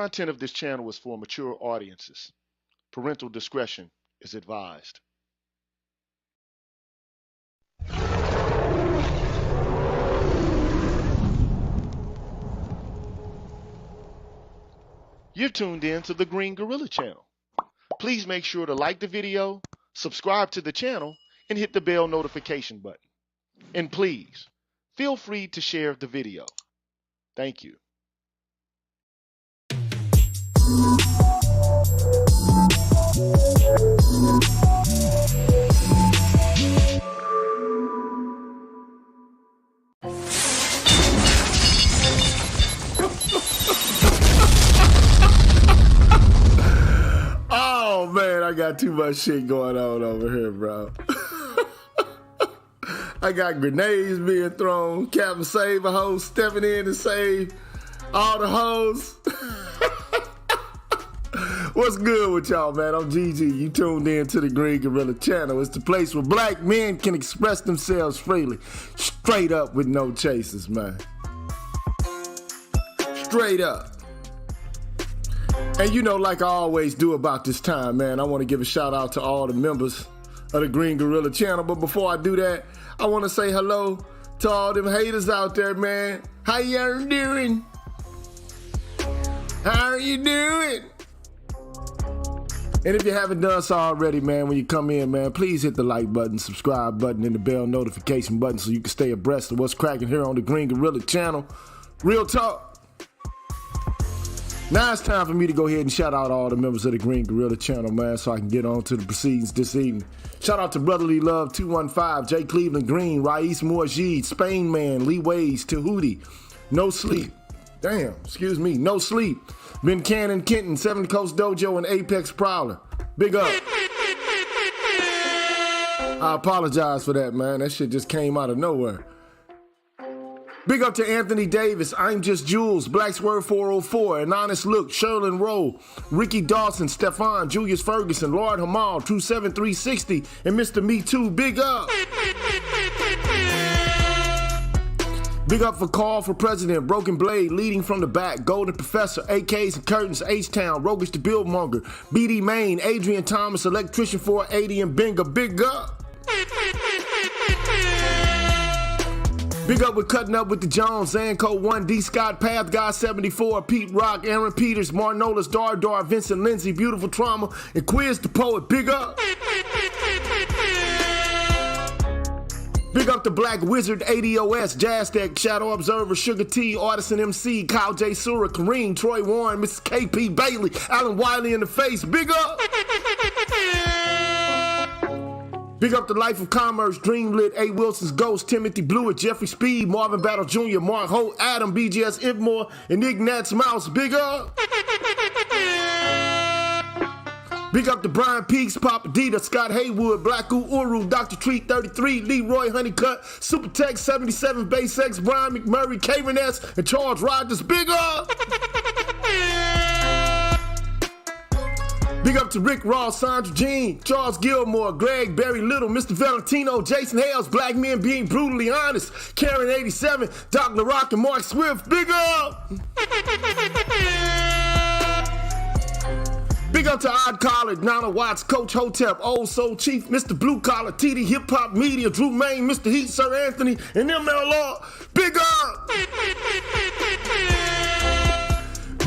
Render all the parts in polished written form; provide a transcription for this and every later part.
content of this channel is for mature audiences. Parental discretion is advised. You're tuned in to the Green Gorilla channel. Please make sure to like the video, subscribe to the channel, and hit the bell notification button. And please, feel free to share the video. Thank you. Oh man, I got too much shit going on over here, bro. I got grenades being thrown, Captain Save a hoe stepping in to save all the hoes. What's good with y'all, man? I'm GG. You tuned in to the Green Gorilla channel. It's the place where black men can express themselves freely, straight up with no chases, man. Straight up. And you know, like I always do about this time, man, I want to give a shout out to all the members of the Green Gorilla channel. But before I do that, I want to say hello to all them haters out there, man. How y'all doing? How are you doing? And if you haven't done so already, man, when you come in, man, please hit the like button, subscribe button, and the bell notification button so you can stay abreast of what's cracking here on the Green Gorilla channel. Real talk. Now it's time for me to go ahead and shout out all the members of the Green Gorilla channel, man, so I can get on to the proceedings this evening. Shout out to Brotherly Love 215, Jay Cleveland Green, Rais Moorjid, Spain Man, Lee Ways, Tahuti, No Sleep. No Sleep. Ben Cannon, Kenton, Seven Coast Dojo, and Apex Prowler. Big up. I apologize for that, man. That shit just came out of nowhere. Big up to Anthony Davis, I'm Just Jules, Black Swerve 404, An Honest Look, Sherlin Rowe, Ricky Dawson, Stefan, Julius Ferguson, Lord Hamal, True 7360, and Mr. Me Too. Big up. Big up for Call for President, Broken Blade, Leading from the Back, Golden Professor, AKs and Curtains, H-Town, Roguish the Billmonger, BD Main, Adrian Thomas, Electrician 480, and Binga. Big up. Big up with Cutting Up with the Jones, Zanco 1, D. Scott, Path Guy 74, Pete Rock, Aaron Peters, Marnolis, Dar, Vincent Lindsay, Beautiful Trauma, and Quiz the Poet. Big up. Big up to Black Wizard, ADOS, Jazz Deck, Shadow Observer, Sugar T, Artisan MC, Kyle J. Sura, Kareem, Troy Warren, Mrs. KP Bailey, Alan Wiley in the face. Big up. Big up to Life of Commerce, Dreamlit, A. Wilson's Ghost, Timothy Blewett, Jeffrey Speed, Marvin Battle Jr., Mark Holt, Adam, BGS Ivmore, and Ignat's Mouse. Big up. Big up to Brian Peaks, Papa Dita, Scott Haywood, Black Uru, Dr. Treat 33, Leroy Honeycutt, Super Tech 77, Base X, Brian McMurray, Karen S., and Charles Rogers. Big up. Big up to Rick Ross, Sandra Jean, Charles Gilmore, Greg Barry Little, Mr. Valentino, Jason Hales, Black Men Being Brutally Honest, Karen 87, Doc LaRock, and Mark Swift. Big up! Big up to Odd Collar, Nana Watts, Coach Hotep, Old Soul Chief, Mr. Blue Collar, TD Hip Hop Media, Drew Main, Mr. Heat, Sir Anthony, and MLR. Big up!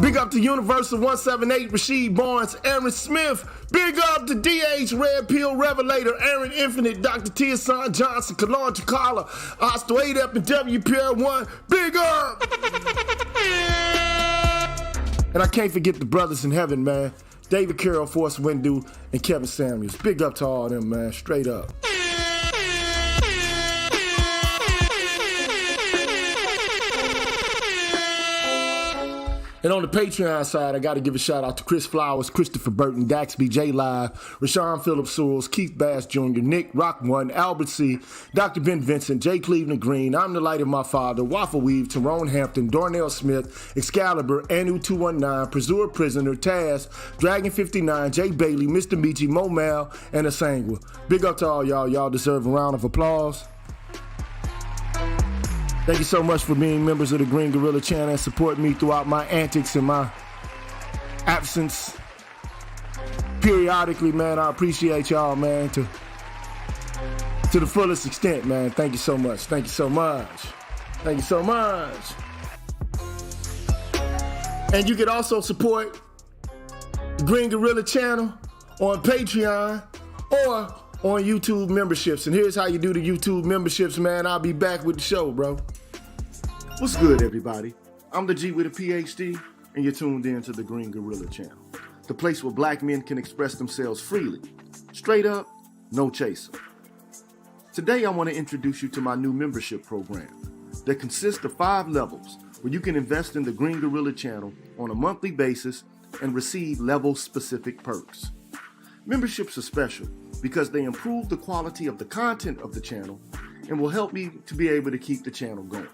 Big up to Universal 178, Rasheed Barnes, Aaron Smith. Big up to DH, Red Pill Revelator, Aaron Infinite, Dr. Tierson Johnson, Kalon Chakala, Osto 8Up, and WPR1. Big up! And I can't forget the brothers in heaven, man. David Carroll, Force Windu, and Kevin Samuels. Big up to all of them, man. Straight up. And on the Patreon side, I got to give a shout out to Chris Flowers, Christopher Burton, Daxby, J Live, Rashawn Phillips Sewells, Keith Bass Jr., Nick Rock One, Albert C., Dr. Ben Vincent, J. Cleveland Green, I'm the Light of My Father, Waffle Weave, Tyrone Hampton, Darnell Smith, Excalibur, Anu 219, Preserve Prisoner, Taz, Dragon 59, Jay Bailey, Mr. Michi, Mo Mal, and Asangwa. Big up to all y'all. Y'all deserve a round of applause. Thank you so much for being members of the Green Gorilla channel and supporting me throughout my antics and my absence periodically, man. I appreciate y'all, man, to the fullest extent, man. Thank you so much. Thank you so much. Thank you so much. And you can also support the Green Gorilla channel on Patreon or on YouTube memberships. And here's how you do the YouTube memberships, man. I'll be back with the show, bro. What's good, everybody? I'm the G with a PhD, and you're tuned in to the Green Gorilla channel, the place where black men can express themselves freely, straight up, no chaser. Today, I want to introduce you to my new membership program that consists of 5 levels where you can invest in the Green Gorilla channel on a monthly basis and receive level-specific perks. Memberships are special because they improve the quality of the content of the channel and will help me to be able to keep the channel going.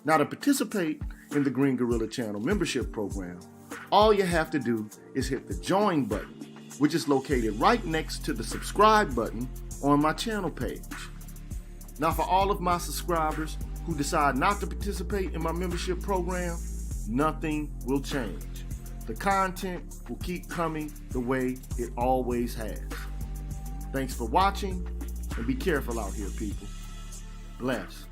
Now, to participate in the Green Gorilla channel membership program, all you have to do is hit the join button, which is located right next to the subscribe button on my channel page. Now, for all of my subscribers who decide not to participate in my membership program, nothing will change. The content will keep coming the way it always has. Thanks for watching, and be careful out here, people. Bless.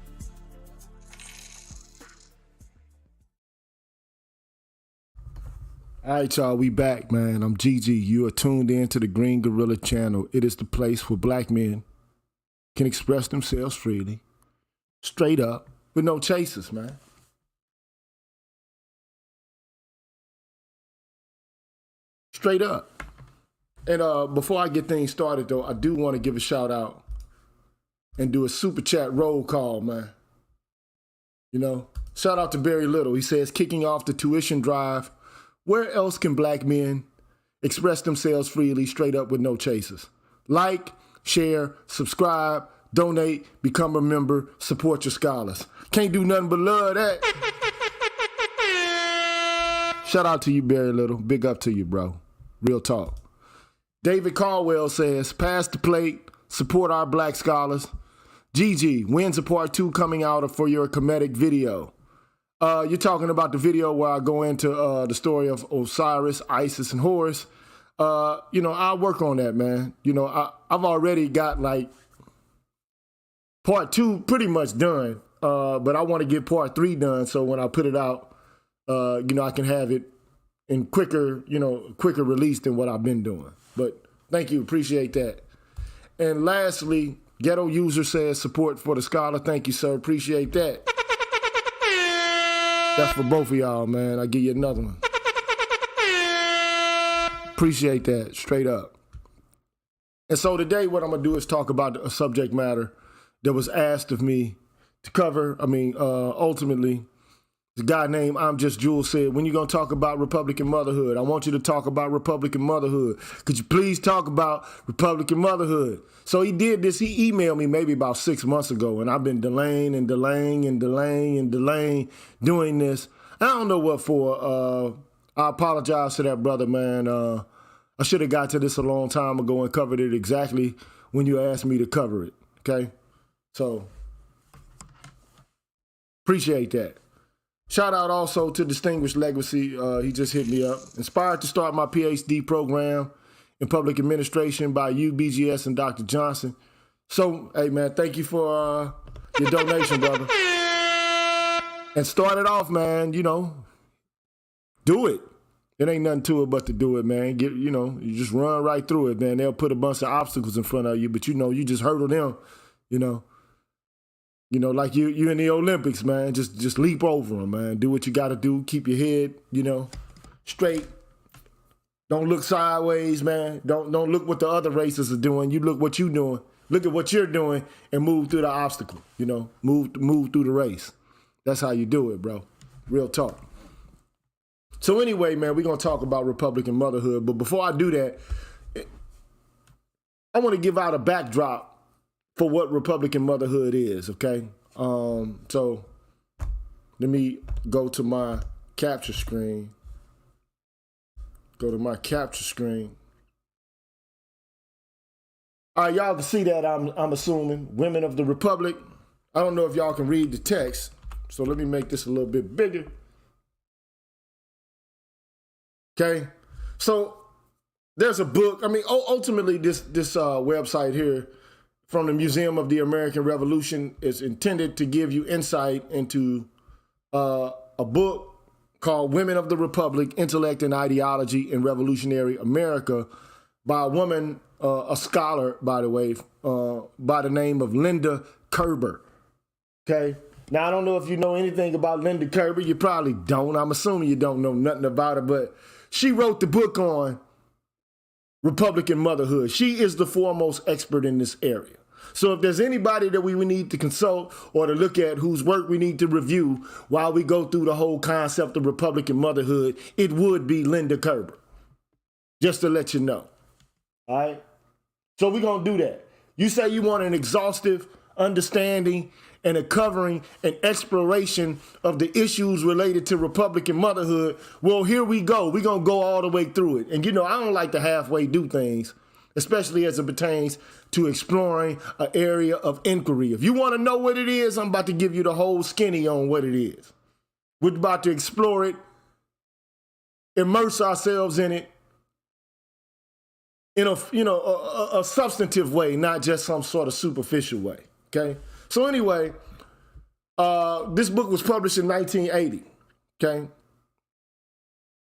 All right, y'all, we back, man. I'm Gigi. You are tuned in to the Green Gorilla channel. It is the place where black men can express themselves freely, straight up, with no chasers, man. Straight up. And before I get things started, though, I do want to give a shout out and do a super chat roll call, man. You know, shout out to Barry Little. He says, kicking off the tuition drive, where else can black men express themselves freely, straight up, with no chasers? Like, share, subscribe, donate, become a member, support your scholars. Can't do nothing but love that. Shout out to you, Barry Little. Big up to you, bro. Real talk. David Caldwell says, pass the plate, support our black scholars. Gigi, when's a part 2 coming out for your comedic video? You're talking about the video where I go into the story of Osiris, Isis, and Horus. You know, I'll work on that, man. You know, I've already got like part 2 pretty much done, but I want to get part 3 done so when I put it out, you know, I can have it in quicker release than what I've been doing. But thank you, appreciate that. And lastly, Ghetto User says support for the scholar. Thank you, sir, appreciate that. That's for both of y'all, man. I'll give you another one. Appreciate that, straight up. And so today what I'm going to do is talk about a subject matter that was asked of me to cover. I mean, ultimately, the guy named I'm Just Jules said, when you going to talk about Republican motherhood? I want you to talk about Republican motherhood. Could you please talk about Republican motherhood? So he did this. He emailed me maybe about 6 months ago, and I've been delaying doing this. I don't know what for. I apologize to that brother, man. I should have got to this a long time ago and covered it exactly when you asked me to cover it, okay? So, appreciate that. Shout out also to Distinguished Legacy. He just hit me up. Inspired to start my PhD program in public administration by you, BGS, and Dr. Johnson. So, hey, man, thank you for your donation, brother. And start it off, man, you know, do it. It ain't nothing to it but to do it, man. You just run right through it, man. They'll put a bunch of obstacles in front of you, but you just hurdle them, you know. You know, like you in the Olympics, man. Just leap over them, man. Do what you got to do. Keep your head, you know, straight. Don't look sideways, man. Don't look what the other racers are doing. You look what you're doing. Look at what you're doing and move through the obstacle, you know. Move through the race. That's how you do it, bro. Real talk. So anyway, man, we're going to talk about Republican motherhood. But before I do that, I want to give out a backdrop for what Republican motherhood is, okay? So let me go to my capture screen. All right, y'all can see that, I'm assuming. Women of the Republic. I don't know if y'all can read the text, so let me make this a little bit bigger. Okay, so there's a book. I mean, ultimately, this website here from the Museum of the American Revolution is intended to give you insight into a book called Women of the Republic, Intellect and Ideology in Revolutionary America by a woman, a scholar, by the way, by the name of Linda Kerber. Okay? Now, I don't know if you know anything about Linda Kerber. You probably don't. I'm assuming you don't know nothing about her, but she wrote the book on Republican motherhood. She is the foremost expert in this area. So if there's anybody that we need to consult or to look at whose work we need to review while we go through the whole concept of Republican motherhood, it would be Linda Kerber. Just to let you know. All right? So we're going to do that. You say you want an exhaustive understanding and a covering and exploration of the issues related to Republican motherhood. Well, here we go. We're going to go all the way through it. And you know, I don't like to halfway do things, especially as it pertains to exploring an area of inquiry. If you want to know what it is, I'm about to give you the whole skinny on what it is. We're about to explore it, immerse ourselves in it in a substantive way, not just some sort of superficial way. Okay? So anyway, this book was published in 1980, okay?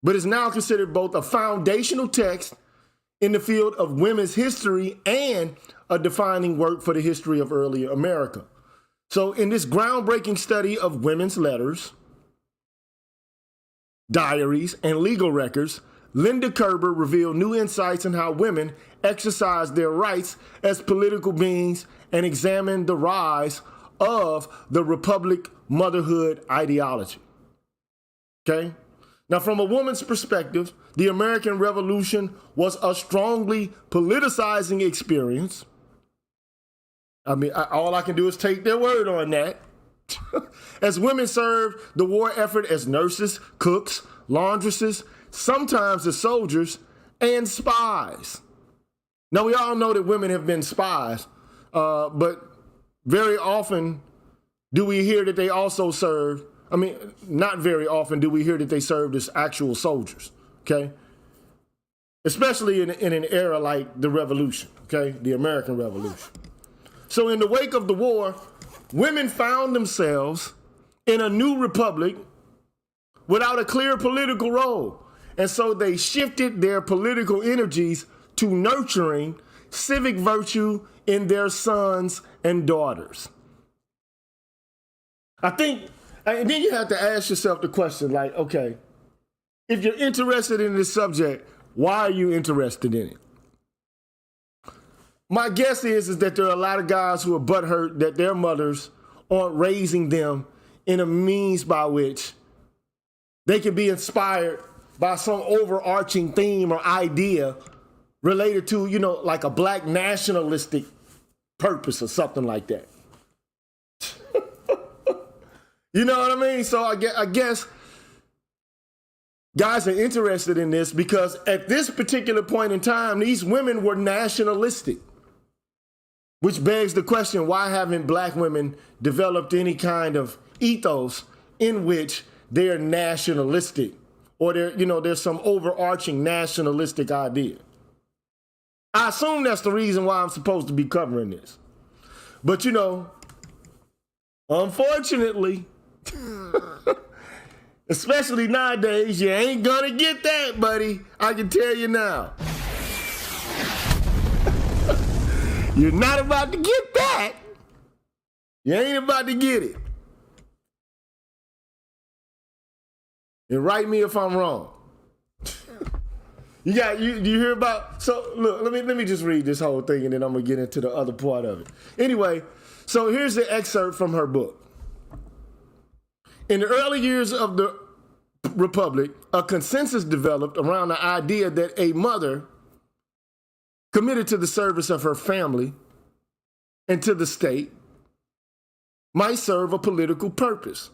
But it's now considered both a foundational text in the field of women's history and a defining work for the history of early America. So in this groundbreaking study of women's letters, diaries, and legal records, Linda Kerber revealed new insights on how women exercise their rights as political beings and examined the rise of the Republic motherhood ideology. Okay? Now, from a woman's perspective, the American Revolution was a strongly politicizing experience. I mean, all I can do is take their word on that. As women served the war effort as nurses, cooks, laundresses, sometimes as soldiers, and spies. Now, we all know that women have been spies, but very often do we hear that they also served, not very often do we hear that they served as actual soldiers, okay? Especially in an era like the Revolution, okay? The American Revolution. So in the wake of the war, women found themselves in a new republic without a clear political role. And so they shifted their political energies to nurturing civic virtue in their sons and daughters. I think, and then you have to ask yourself the question, like, okay, if you're interested in this subject, why are you interested in it? My guess is that there are a lot of guys who are butthurt that their mothers aren't raising them in a means by which they can be inspired by some overarching theme or idea related to, like a black nationalistic purpose or something like that. You know what I mean? So I guess guys are interested in this because at this particular point in time, these women were nationalistic, which begs the question, why haven't black women developed any kind of ethos in which they're nationalistic or there's some overarching nationalistic idea? I assume that's the reason why I'm supposed to be covering this. But unfortunately, especially nowadays, you ain't gonna get that, buddy. I can tell you now. You're not about to get that. You ain't about to get it. And write me if I'm wrong. You hear about, so look, let me just read this whole thing and then I'm gonna get into the other part of it. Anyway, so here's the excerpt from her book. In the early years of the Republic, a consensus developed around the idea that a mother committed to the service of her family and to the state might serve a political purpose.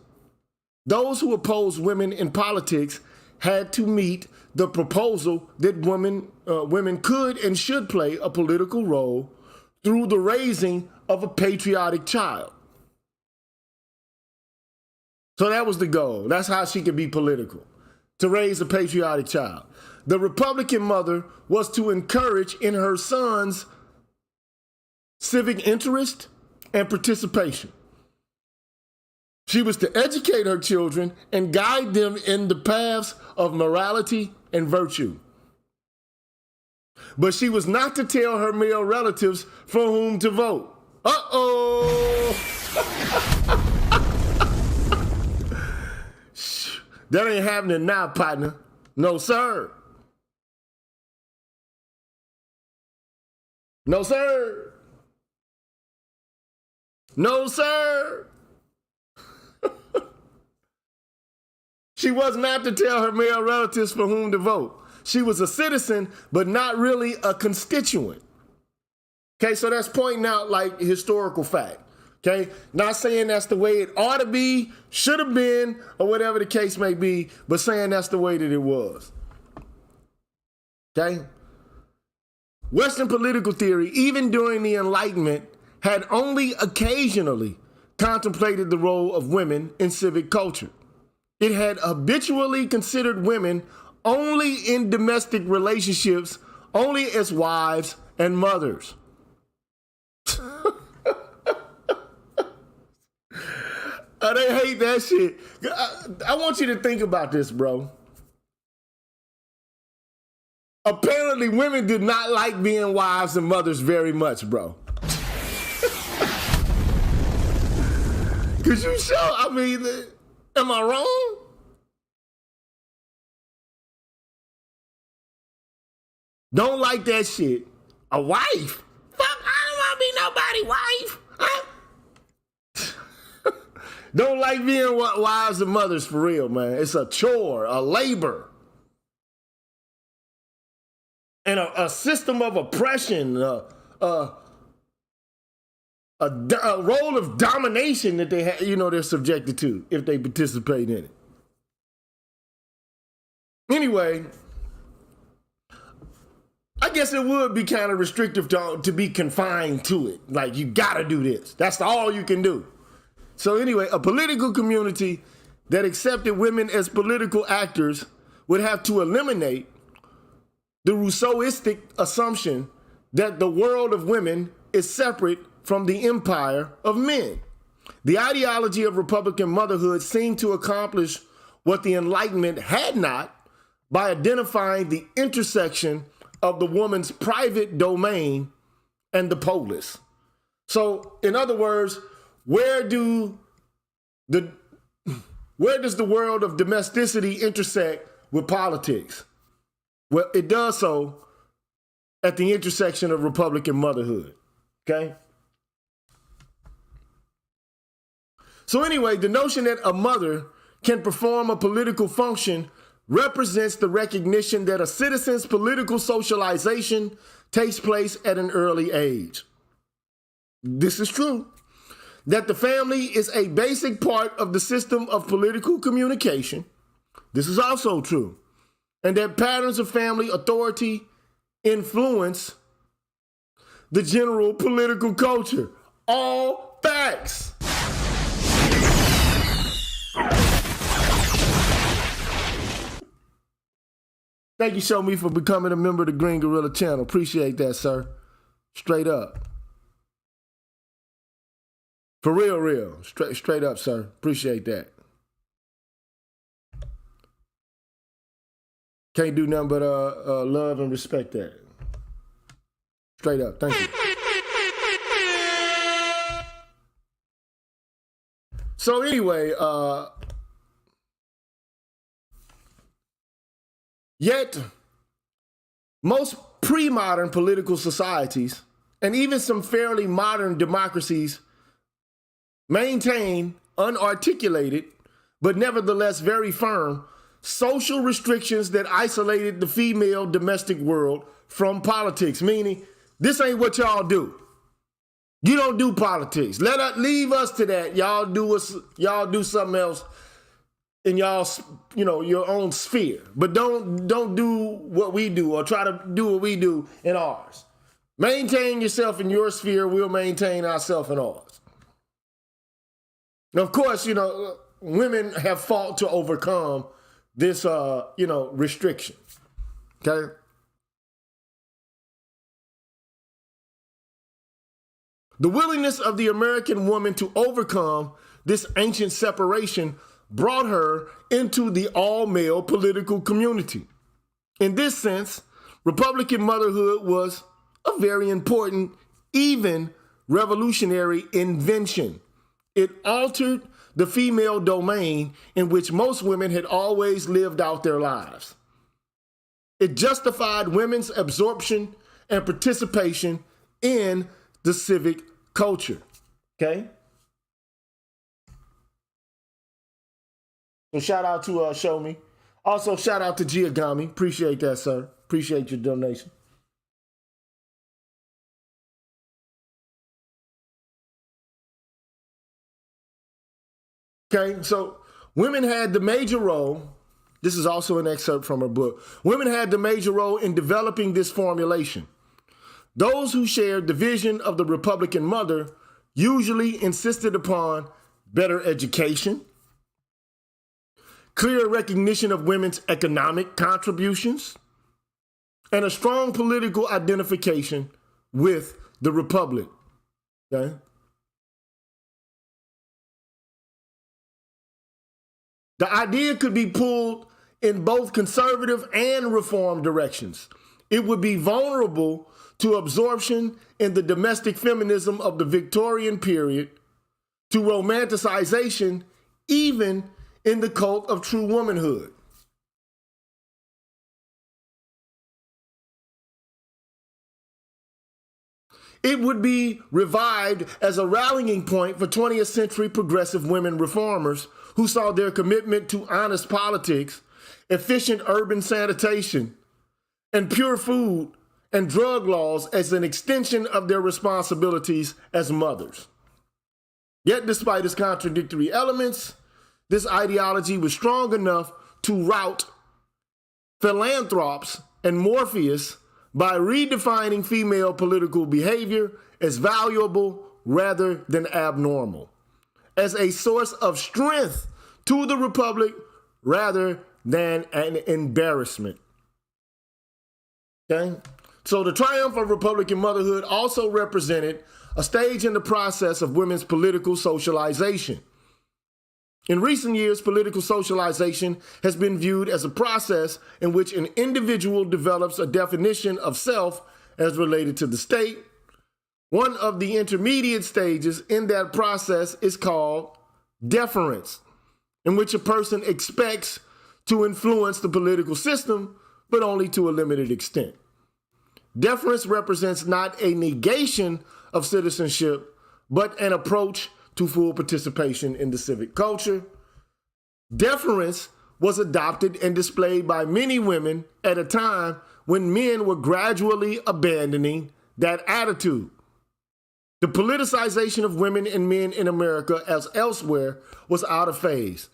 Those who opposed women in politics had to meet the proposal that women could and should play a political role through the raising of a patriotic child. So that was the goal. That's how she could be political. to raise a patriotic child. The Republican mother was to encourage in her son's civic interest and participation. She was to educate her children and guide them in the paths of morality and virtue. But she was not to tell her male relatives for whom to vote. Uh-oh! That ain't happening now, partner. No, sir. No, sir. No, sir. She was not to tell her male relatives for whom to vote. She was a citizen, but not really a constituent. Okay, so that's pointing out like historical fact. Okay, not saying that's the way it ought to be, should have been, or whatever the case may be, but saying that's the way that it was. Okay? Western political theory, even during the Enlightenment, had only occasionally contemplated the role of women in civic culture. It had habitually considered women only in domestic relationships, only as wives and mothers. They hate that shit. I want you to think about this, bro. Apparently, women did not like being wives and mothers very much, bro. Cause you sure, I mean, am I wrong? Don't like that shit. A wife? Fuck, I don't want to be nobody's wife. Huh? Don't like being wives and mothers for real, man. It's a chore, a labor. And a system of oppression, a role of domination that they're subjected to if they participate in it. Anyway, I guess it would be kind of restrictive to be confined to it. Like, you gotta do this. That's all you can do. So anyway, a political community that accepted women as political actors would have to eliminate the Rousseauistic assumption that the world of women is separate from the empire of men. The ideology of Republican motherhood seemed to accomplish what the Enlightenment had not by identifying the intersection of the woman's private domain and the polis. So, in other words, where does the world of domesticity intersect with politics? Well, it does so at the intersection of Republican motherhood, okay? So anyway, the notion that a mother can perform a political function represents the recognition that a citizen's political socialization takes place at an early age. This is true. That the family is a basic part of the system of political communication. This is also true. And that patterns of family authority influence the general political culture. All facts. Thank you, Show Me, for becoming a member of the Green Gorilla channel. Appreciate that, sir. Straight up. For real. Straight up, sir. Appreciate that. Can't do nothing but love and respect that. Straight up. Thank you. So anyway, yet most pre-modern political societies and even some fairly modern democracies maintain unarticulated, but nevertheless very firm, social restrictions that isolated the female domestic world from politics, meaning this ain't what y'all do. You don't do politics. Leave us to that. Y'all do something else in y'all's, your own sphere. But don't do what we do or try to do what we do in ours. Maintain yourself in your sphere, we'll maintain ourselves in ours. Now, of course, women have fought to overcome this, restriction. Okay. The willingness of the American woman to overcome this ancient separation brought her into the all-male political community. In this sense, Republican motherhood was a very important, even revolutionary invention. It altered the female domain in which most women had always lived out their lives. It justified women's absorption and participation in the civic culture. Okay? So shout out to Show Me. Also, shout out to Giagami. Appreciate that, sir. Appreciate your donation. Okay, so women had the major role. This is also an excerpt from her book. Women had the major role in developing this formulation. Those who shared the vision of the Republican mother usually insisted upon better education, clear recognition of women's economic contributions, and a strong political identification with the Republic. Okay? The idea could be pulled in both conservative and reform directions. It would be vulnerable to absorption in the domestic feminism of the Victorian period, to romanticization even in the cult of true womanhood. It would be revived as a rallying point for 20th century progressive women reformers who saw their commitment to honest politics, efficient urban sanitation, and pure food and drug laws as an extension of their responsibilities as mothers. Yet, despite its contradictory elements, this ideology was strong enough to rout philanthropes and Morpheus by redefining female political behavior as valuable rather than abnormal, as a source of strength to the Republic rather than an embarrassment. Okay? So the triumph of Republican motherhood also represented a stage in the process of women's political socialization. In recent years, political socialization has been viewed as a process in which an individual develops a definition of self as related to the state. One of the intermediate stages in that process is called deference, in which a person expects to influence the political system, but only to a limited extent. Deference represents not a negation of citizenship, but an approach to full participation in the civic culture. Deference was adopted and displayed by many women at a time when men were gradually abandoning that attitude. The politicization of women and men in America, as elsewhere, was out of phase.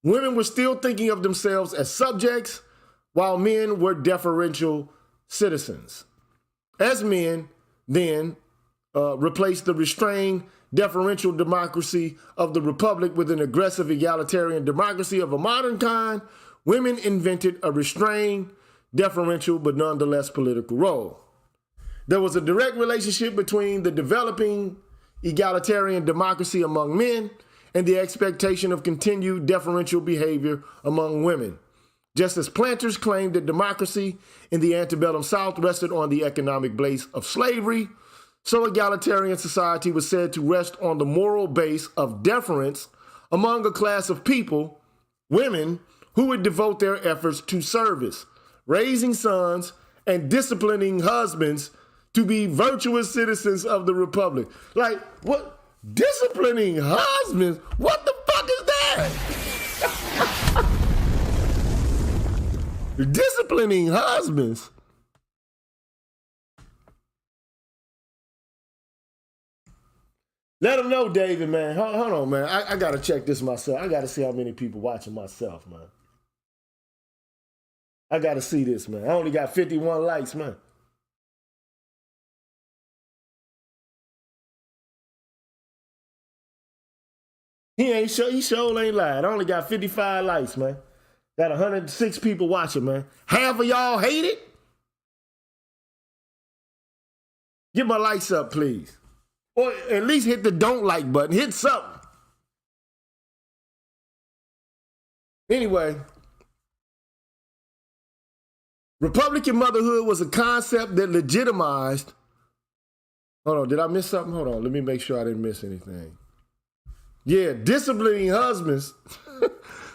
Women were still thinking of themselves as subjects, while men were deferential citizens. As men then replaced the restrained, deferential democracy of the Republic with an aggressive egalitarian democracy of a modern kind, women invented a restrained, deferential, but nonetheless political role. There was a direct relationship between the developing egalitarian democracy among men and the expectation of continued deferential behavior among women. Just as planters claimed that democracy in the antebellum South rested on the economic base of slavery, so egalitarian society was said to rest on the moral base of deference among a class of people, women, who would devote their efforts to service, raising sons, and disciplining husbands to be virtuous citizens of the Republic. Like, what? Disciplining husbands? What the fuck is that? Disciplining husbands. Let them know, David, man. Hold on, man. I got to check this myself. I got to see how many people watching myself, man. I got to see this, man. I only got 51 likes, man. He sure ain't lied. I only got 55 likes, man. Got 106 people watching, man. Half of y'all hate it? Get my likes up, please. Or at least hit the don't like button. Hit something. Anyway, Republican motherhood was a concept that legitimized. Hold on, did I miss something? Hold on, let me make sure I didn't miss anything. Yeah, disciplining husbands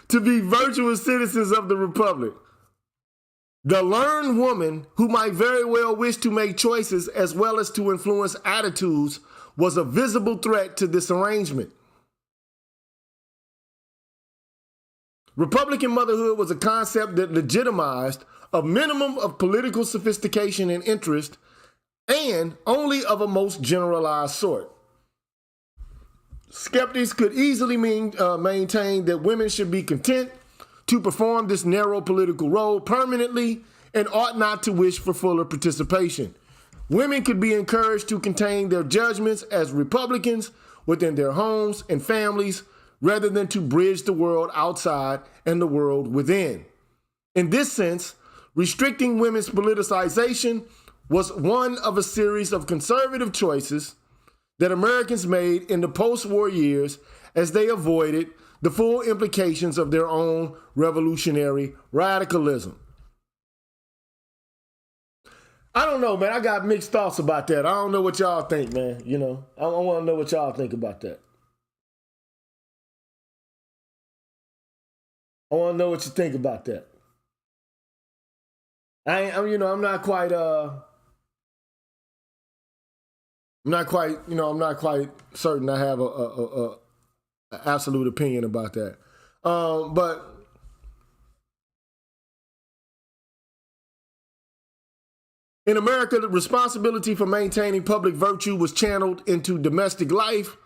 to be virtuous citizens of the Republic. The learned woman, who might very well wish to make choices as well as to influence attitudes, was a visible threat to this arrangement. Republican motherhood was a concept that legitimized a minimum of political sophistication and interest, and only of a most generalized sort. Skeptics could easily maintain that women should be content to perform this narrow political role permanently and ought not to wish for fuller participation. Women could be encouraged to contain their judgments as Republicans within their homes and families rather than to bridge the world outside and the world within. In this sense, restricting women's politicization was one of a series of conservative choices that Americans made in the post-war years as they avoided the full implications of their own revolutionary radicalism. I don't know, man. I got mixed thoughts about that. I don't know what y'all think, man. You know, I want to know what y'all think about that. I want to know what you think about that. I'm not quite certain I have a absolute opinion about that. But in America, the responsibility for maintaining public virtue was channeled into domestic life.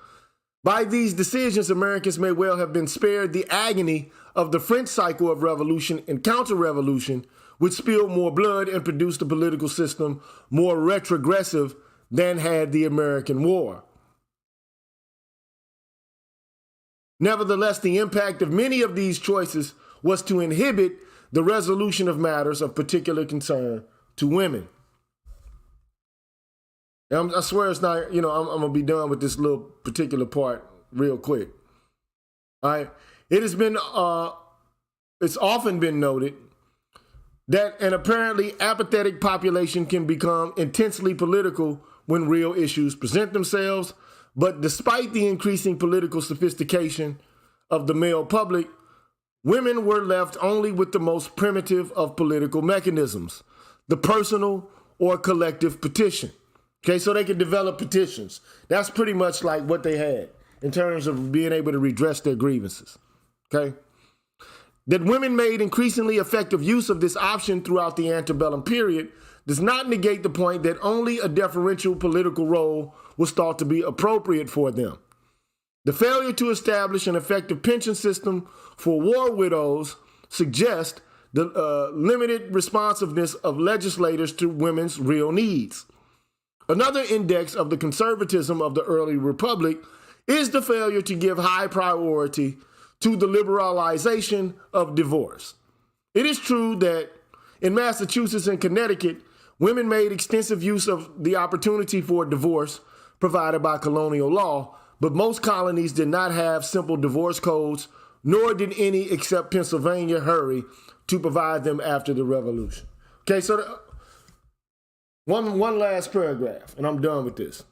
By these decisions, Americans may well have been spared the agony of the French cycle of revolution and counter-revolution, which spilled more blood and produced a political system more retrogressive than had the American War. Nevertheless, the impact of many of these choices was to inhibit the resolution of matters of particular concern to women. I swear it's not, I'm going to be done with this little particular part real quick. All right. It's often been noted that an apparently apathetic population can become intensely political when real issues present themselves. But despite the increasing political sophistication of the male public, women were left only with the most primitive of political mechanisms, the personal or collective petition. Okay, so they could develop petitions. That's pretty much like what they had in terms of being able to redress their grievances. Okay? That women made increasingly effective use of this option throughout the antebellum period does not negate the point that only a deferential political role was thought to be appropriate for them. The failure to establish an effective pension system for war widows suggests the limited responsiveness of legislators to women's real needs. Another index of the conservatism of the early republic is the failure to give high priority to the liberalization of divorce. It is true that in Massachusetts and Connecticut, women made extensive use of the opportunity for divorce provided by colonial law, but most colonies did not have simple divorce codes, nor did any except Pennsylvania hurry to provide them after the Revolution. Okay, so one last paragraph, and I'm done with this.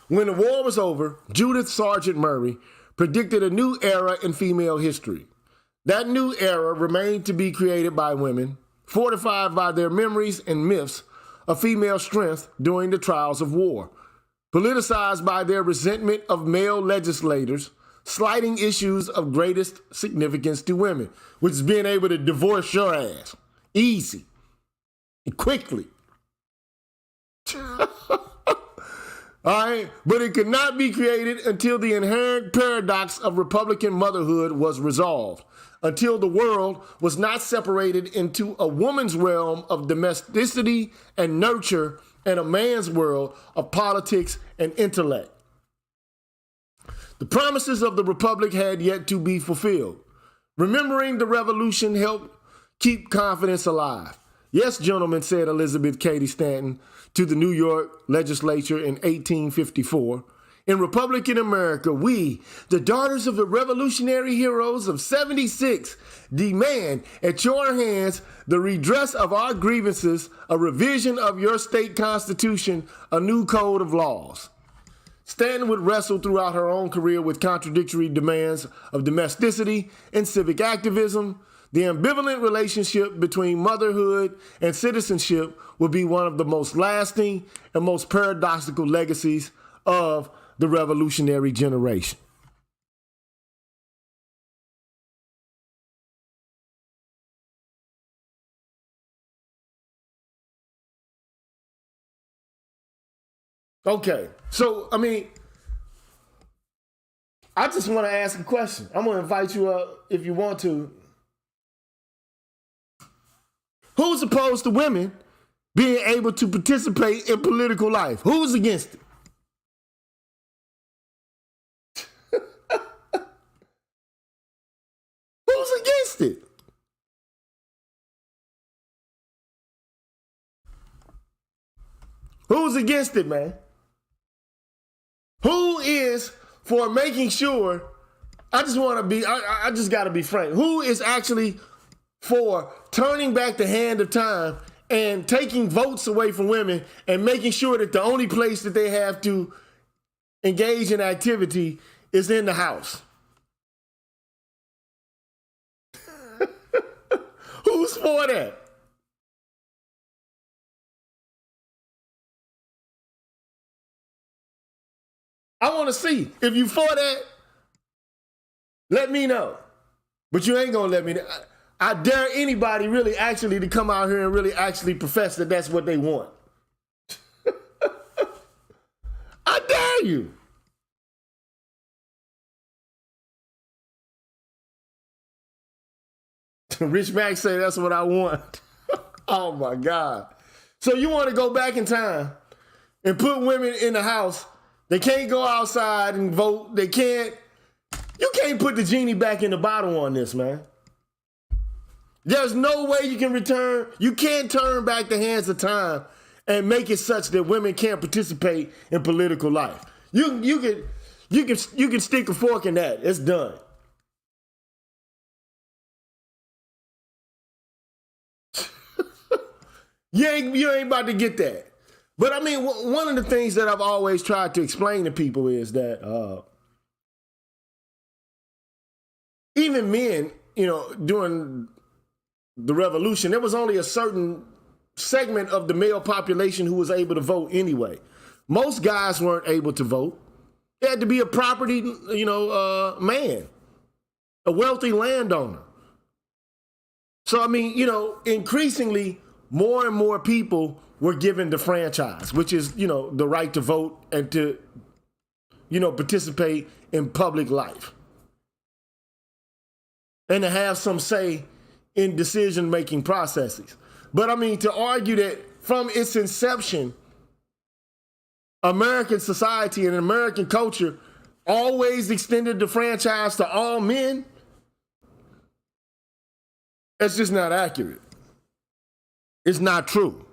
When the war was over, Judith Sargent Murray predicted a new era in female history. That new era remained to be created by women, fortified by their memories and myths of female strength during the trials of war, politicized by their resentment of male legislators, slighting issues of greatest significance to women, which is being able to divorce your ass easy and quickly. All right, but it could not be created until the inherent paradox of Republican motherhood was resolved, until the world was not separated into a woman's realm of domesticity and nurture and a man's world of politics and intellect. The promises of the Republic had yet to be fulfilled. Remembering the revolution helped keep confidence alive. Yes, gentlemen, said Elizabeth Cady Stanton to the New York legislature in 1854. In Republican America, we, the daughters of the revolutionary heroes of 76, demand at your hands the redress of our grievances, a revision of your state constitution, a new code of laws. Stanton would wrestle throughout her own career with contradictory demands of domesticity and civic activism. The ambivalent relationship between motherhood and citizenship would be one of the most lasting and most paradoxical legacies of the revolutionary generation. Okay, so, I just want to ask a question. I'm going to invite you up if you want to. Who's opposed to women being able to participate in political life? Who's against it? Who's against it? Who's against it, man? Who is for making sure? I just got to be frank. Who is actually for turning back the hand of time and taking votes away from women and making sure that the only place that they have to engage in activity is in the house? Who's for that? I want to see. If you for that, let me know. But you ain't going to let me know. I dare anybody really actually to come out here and really actually profess that that's what they want. I dare you. Rich Mac say that's what I want. Oh my God. So you want to go back in time and put women in the house. They can't go outside and vote. You can't put the genie back in the bottle on this, man. There's no way you can't turn back the hands of time and make it such that women can't participate in political life. You can stick a fork in that. It's done. You ain't about to get that. But I mean, one of the things that I've always tried to explain to people is that even men, during the revolution, there was only a certain segment of the male population who was able to vote anyway. Most guys weren't able to vote. They had to be a property, man, a wealthy landowner. So, increasingly, more and more people were given the franchise, which is, the right to vote and to, participate in public life. And to have some say in decision-making processes. But to argue that from its inception, American society and American culture always extended the franchise to all men, that's just not accurate. It's not true.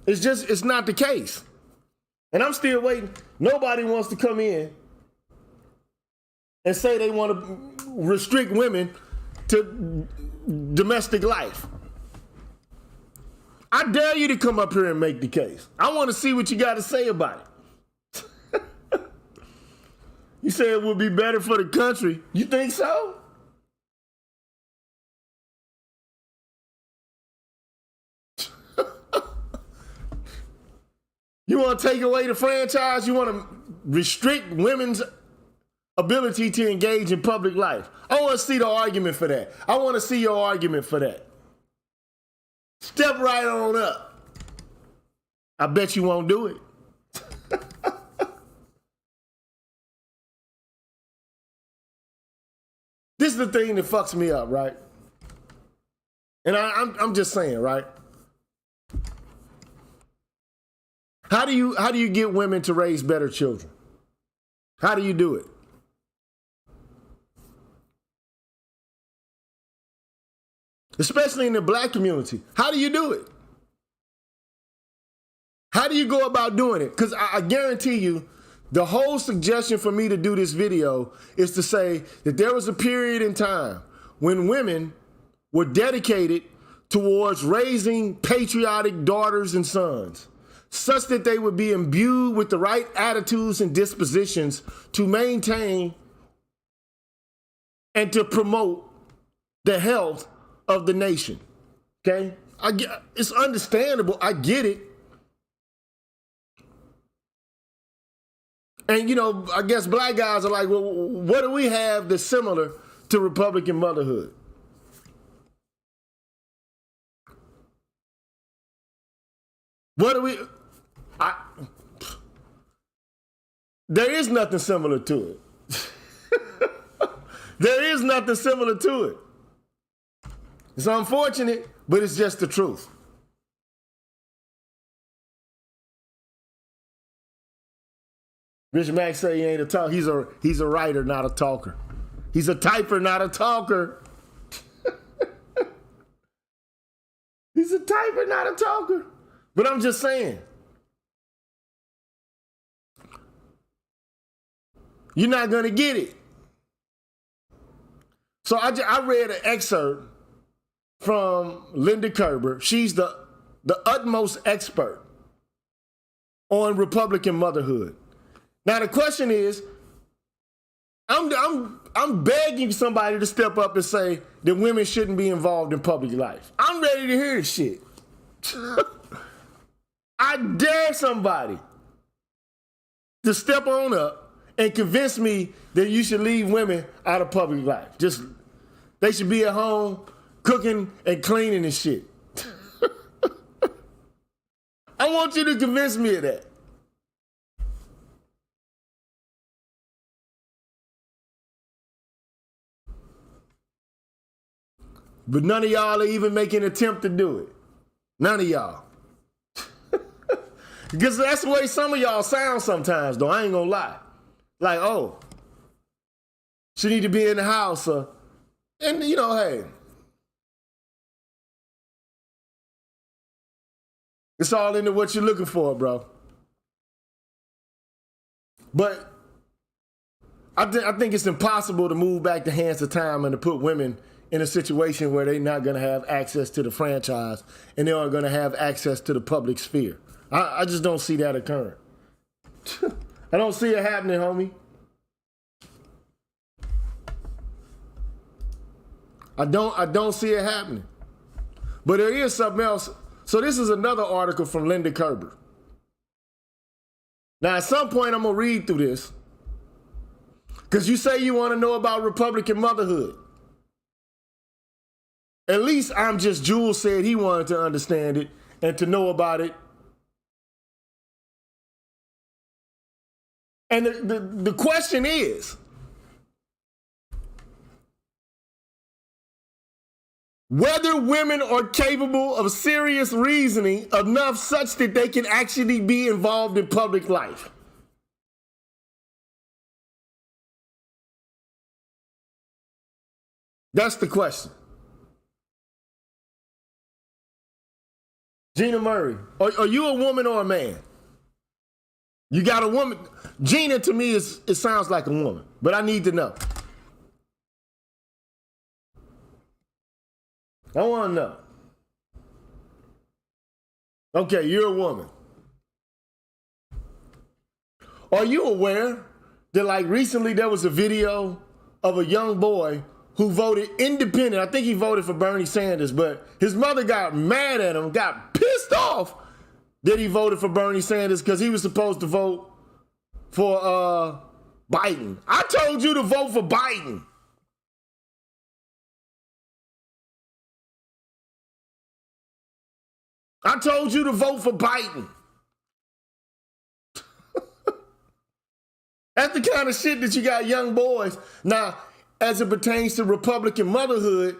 It's not the case. And I'm still waiting. Nobody wants to come in and say they want to restrict women to domestic life. I dare you to come up here and make the case. I want to see what you got to say about it. You say it would be better for the country. You think so? You want to take away the franchise? You want to restrict women's ability to engage in public life? I want to see the argument for that. I want to see your argument for that. Step right on up. I bet you won't do it. This is the thing that fucks me up, right? And I'm just saying, right? How do you get women to raise better children? How do you do it? Especially in the black community. How do you do it? How do you go about doing it? Because I guarantee you, the whole suggestion for me to do this video is to say that there was a period in time when women were dedicated towards raising patriotic daughters and sons, such that they would be imbued with the right attitudes and dispositions to maintain and to promote the health of the nation. Okay? It's understandable. I get it. And, you know, I guess black guys are like, well, what do we have that's similar to Republican motherhood? What do we... There is nothing similar to it. There is nothing similar to it. It's unfortunate, but it's just the truth. Rich Mack say he ain't a talker. He's a writer, not a talker. He's a typer, not a talker. He's a typer, not a talker. But I'm just saying. You're not going to get it. So I read an excerpt from Linda Kerber. She's the utmost expert on Republican motherhood. Now the question is, I'm begging somebody to step up and say that women shouldn't be involved in public life. I'm ready to hear this shit. I dare somebody to step on up and convince me that you should leave women out of public life. They should be at home cooking and cleaning and shit. I want you to convince me of that. But none of y'all are even making an attempt to do it. None of y'all. Because that's the way some of y'all sound sometimes, though. I ain't gonna lie. Like, oh, she need to be in the house. And, you know, hey. It's all into what you're looking for, bro. But I think it's impossible to move back the hands of time and to put women in a situation where they're not going to have access to the franchise and they aren't going to have access to the public sphere. I just don't see that occurring. I don't see it happening, homie. I don't see it happening. But there is something else. So this is another article from Linda Kerber. Now, at some point, I'm going to read through this. Because you say you want to know about Republican motherhood. At least I'm just Jules said he wanted to understand it and to know about it. And the question is, whether women are capable of serious reasoning enough such that they can actually be involved in public life. That's the question. Gina Murray, are you a woman or a man? You got a woman. Gina, to me, it sounds like a woman, but I need to know. I want to know. Okay, you're a woman. Are you aware that, like, recently there was a video of a young boy who voted independent? I think he voted for Bernie Sanders, but his mother got mad at him, got pissed off that he voted for Bernie Sanders because he was supposed to vote for Biden. I told you to vote for Biden. I told you to vote for Biden. That's the kind of shit that you got young boys. Now, as it pertains to Republican motherhood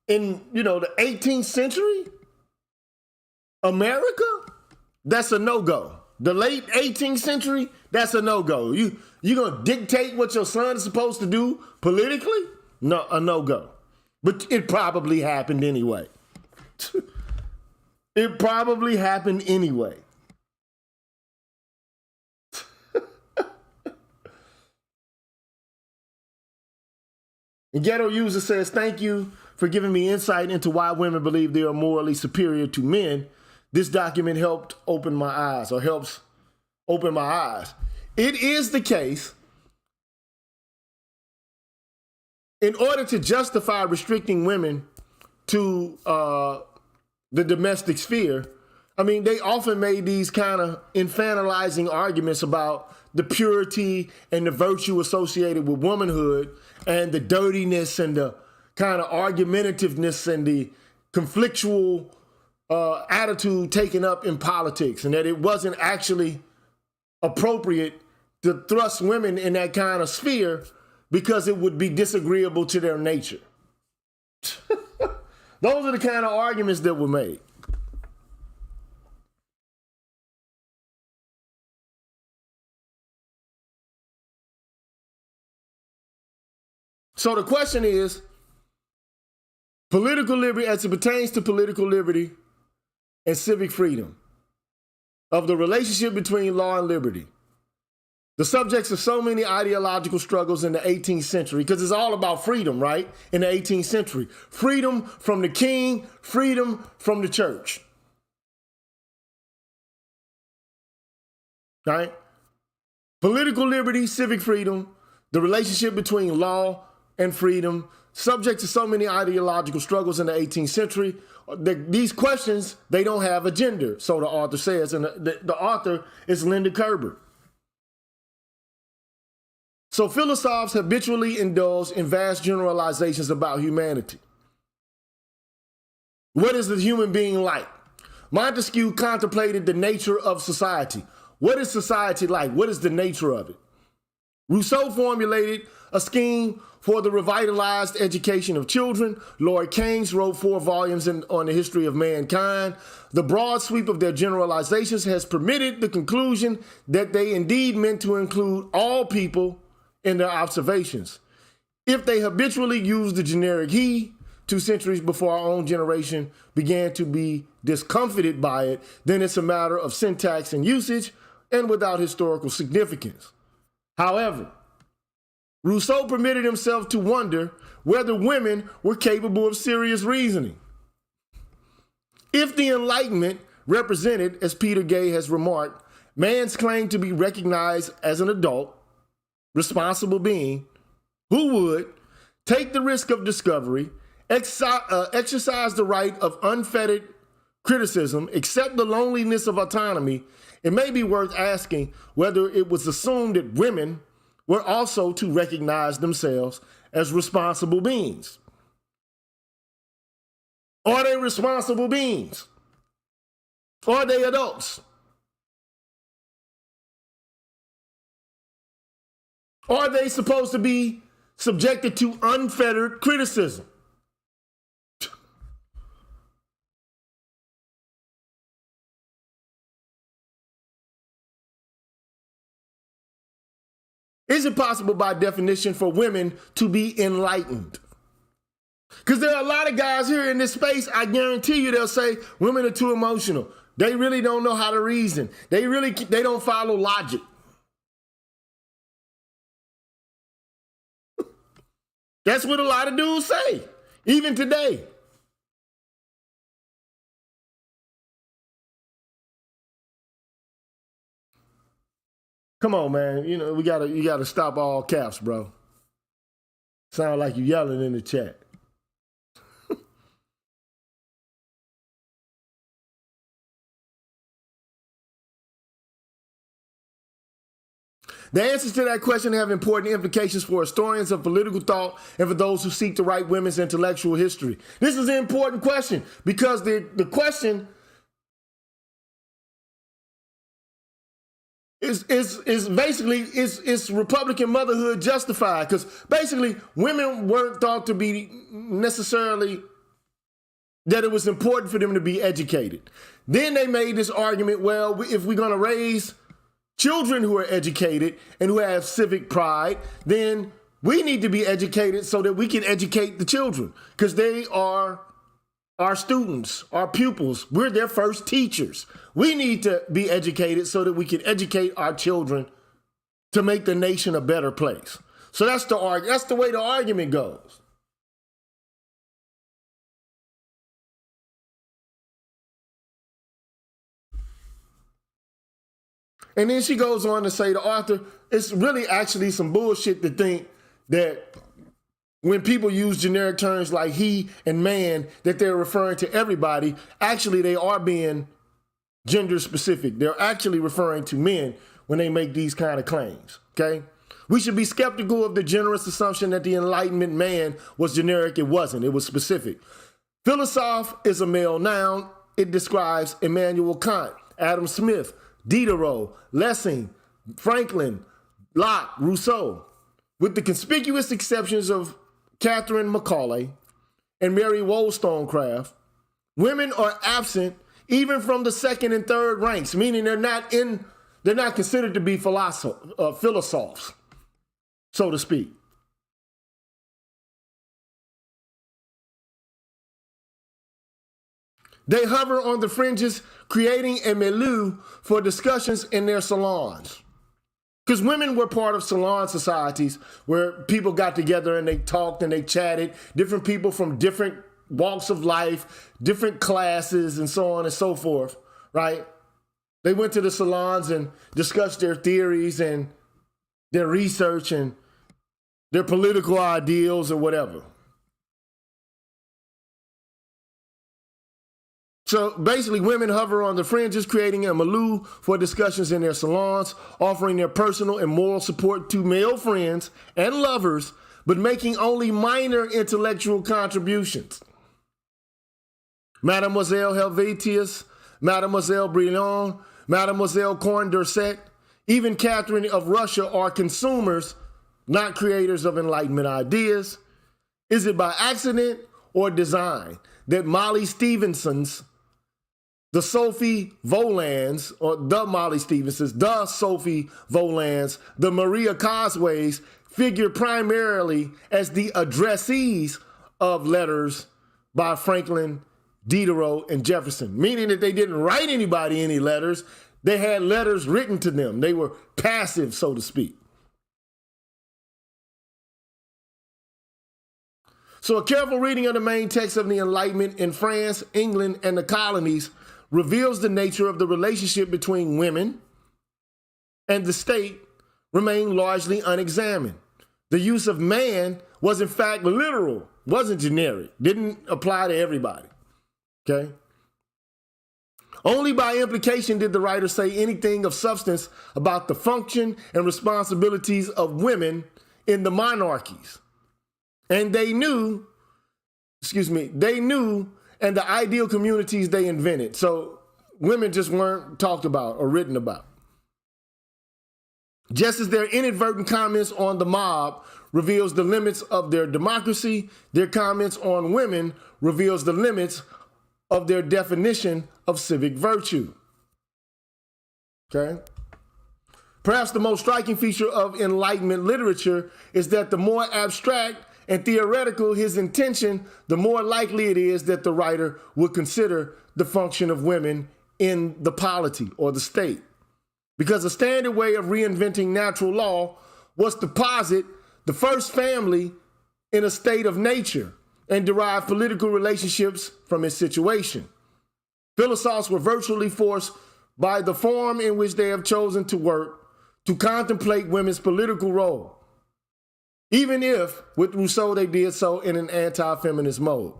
in, the 18th century America, that's a no-go. The late 18th century, that's a no-go. You gonna dictate what your son is supposed to do politically? No, a no-go. But it probably happened anyway. It probably happened anyway. And Ghetto User says, thank you for giving me insight into why women believe they are morally superior to men. This document helped open my eyes, or helps open my eyes. It is the case, in order to justify restricting women to the domestic sphere, I mean, they often made these kind of infantilizing arguments about the purity and the virtue associated with womanhood and the dirtiness and the kind of argumentativeness and the conflictual attitude taken up in politics, and that it wasn't actually appropriate to thrust women in that kind of sphere because it would be disagreeable to their nature. Those are the kind of arguments that were made. So the question is, political liberty, as it pertains to political liberty and civic freedom, of the relationship between law and liberty, the subjects of so many ideological struggles in the 18th century, because it's all about freedom, right? In the 18th century. Freedom from the king, freedom from the church. Right? Political liberty, civic freedom, the relationship between law and freedom, subject to so many ideological struggles in the 18th century. These questions, they don't have a gender, so the author says, and the author is Linda Kerber. So philosophers habitually indulge in vast generalizations about humanity. What is the human being like? Montesquieu contemplated the nature of society. What is society like? What is the nature of it? Rousseau formulated a scheme for the revitalized education of children. Lord Keynes wrote 4 volumes on the history of mankind. The broad sweep of their generalizations has permitted the conclusion that they indeed meant to include all people in their observations. If they habitually used the generic he, 2 centuries before our own generation began to be discomfited by it, then it's a matter of syntax and usage and without historical significance. However, Rousseau permitted himself to wonder whether women were capable of serious reasoning. If the Enlightenment represented, as Peter Gay has remarked, man's claim to be recognized as an adult, responsible being, who would take the risk of discovery, exercise the right of unfettered criticism, accept the loneliness of autonomy, it may be worth asking whether it was assumed that women were also to recognize themselves as responsible beings. Are they responsible beings? Are they adults? Are they supposed to be subjected to unfettered criticism? Is it possible by definition for women to be enlightened? Because there are a lot of guys here in this space, I guarantee you they'll say women are too emotional. They really don't know how to reason. They don't follow logic. That's what a lot of dudes say, even today. Come on, man. You know, you gotta stop all caps, bro. Sound like you yelling in the chat. The answers to that question have important implications for historians of political thought and for those who seek to write women's intellectual history. This is an important question because the question is basically is Republican motherhood justified? Because basically women weren't thought to be necessarily that it was important for them to be educated. Then they made this argument, well, if we're going to raise children who are educated and who have civic pride, then we need to be educated so that we can educate the children, because they are our students, our pupils. We're their first teachers. We need to be educated so that we can educate our children to make the nation a better place. So that's the way the argument goes. And then she goes on to say, the author, it's really actually some bullshit to think that when people use generic terms like he and man, that they're referring to everybody. Actually, they are being gender specific. They're actually referring to men when they make these kind of claims, okay? We should be skeptical of the generous assumption that the Enlightenment man was generic. It wasn't, it was specific. Philosophe is a male noun. It describes Immanuel Kant, Adam Smith, Diderot, Lessing, Franklin, Locke, Rousseau, with the conspicuous exceptions of Catherine Macaulay and Mary Wollstonecraft. Women are absent even from the second and third ranks, meaning they're not considered to be philosophers, so to speak. They hover on the fringes, creating a milieu for discussions in their salons. Because women were part of salon societies where people got together and they talked and they chatted, different people from different walks of life, different classes, and so on and so forth, right? They went to the salons and discussed their theories and their research and their political ideals or whatever. So basically, women hover on the fringes, creating a milieu for discussions in their salons, offering their personal and moral support to male friends and lovers, but making only minor intellectual contributions. Mademoiselle Helvetius, Mademoiselle Brillant, Mademoiselle Condorcet, even Catherine of Russia are consumers, not creators of Enlightenment ideas. Is it by accident or design that Molly Stevenson's, the Sophie Volans, or the Molly Stevensons, the Sophie Volans, the Maria Cosways figure primarily as the addressees of letters by Franklin, Diderot, and Jefferson, meaning that they didn't write anybody any letters. They had letters written to them. They were passive, so to speak. So a careful reading of the main text of the Enlightenment in France, England, and the colonies reveals the nature of the relationship between women and the state remained largely unexamined. The use of man was in fact literal, wasn't generic, didn't apply to everybody, okay? Only by implication did the writer say anything of substance about the function and responsibilities of women in the monarchies. And they knew and the ideal communities they invented. So women just weren't talked about or written about. Just as their inadvertent comments on the mob reveals the limits of their democracy, their comments on women reveals the limits of their definition of civic virtue. Okay? Perhaps the most striking feature of Enlightenment literature is that the more abstract and theoretical his intention, the more likely it is that the writer would consider the function of women in the polity or the state. Because a standard way of reinventing natural law was to posit the first family in a state of nature and derive political relationships from its situation. Philosophers were virtually forced by the form in which they have chosen to work to contemplate women's political role, even if, with Rousseau, they did so in an anti-feminist mode.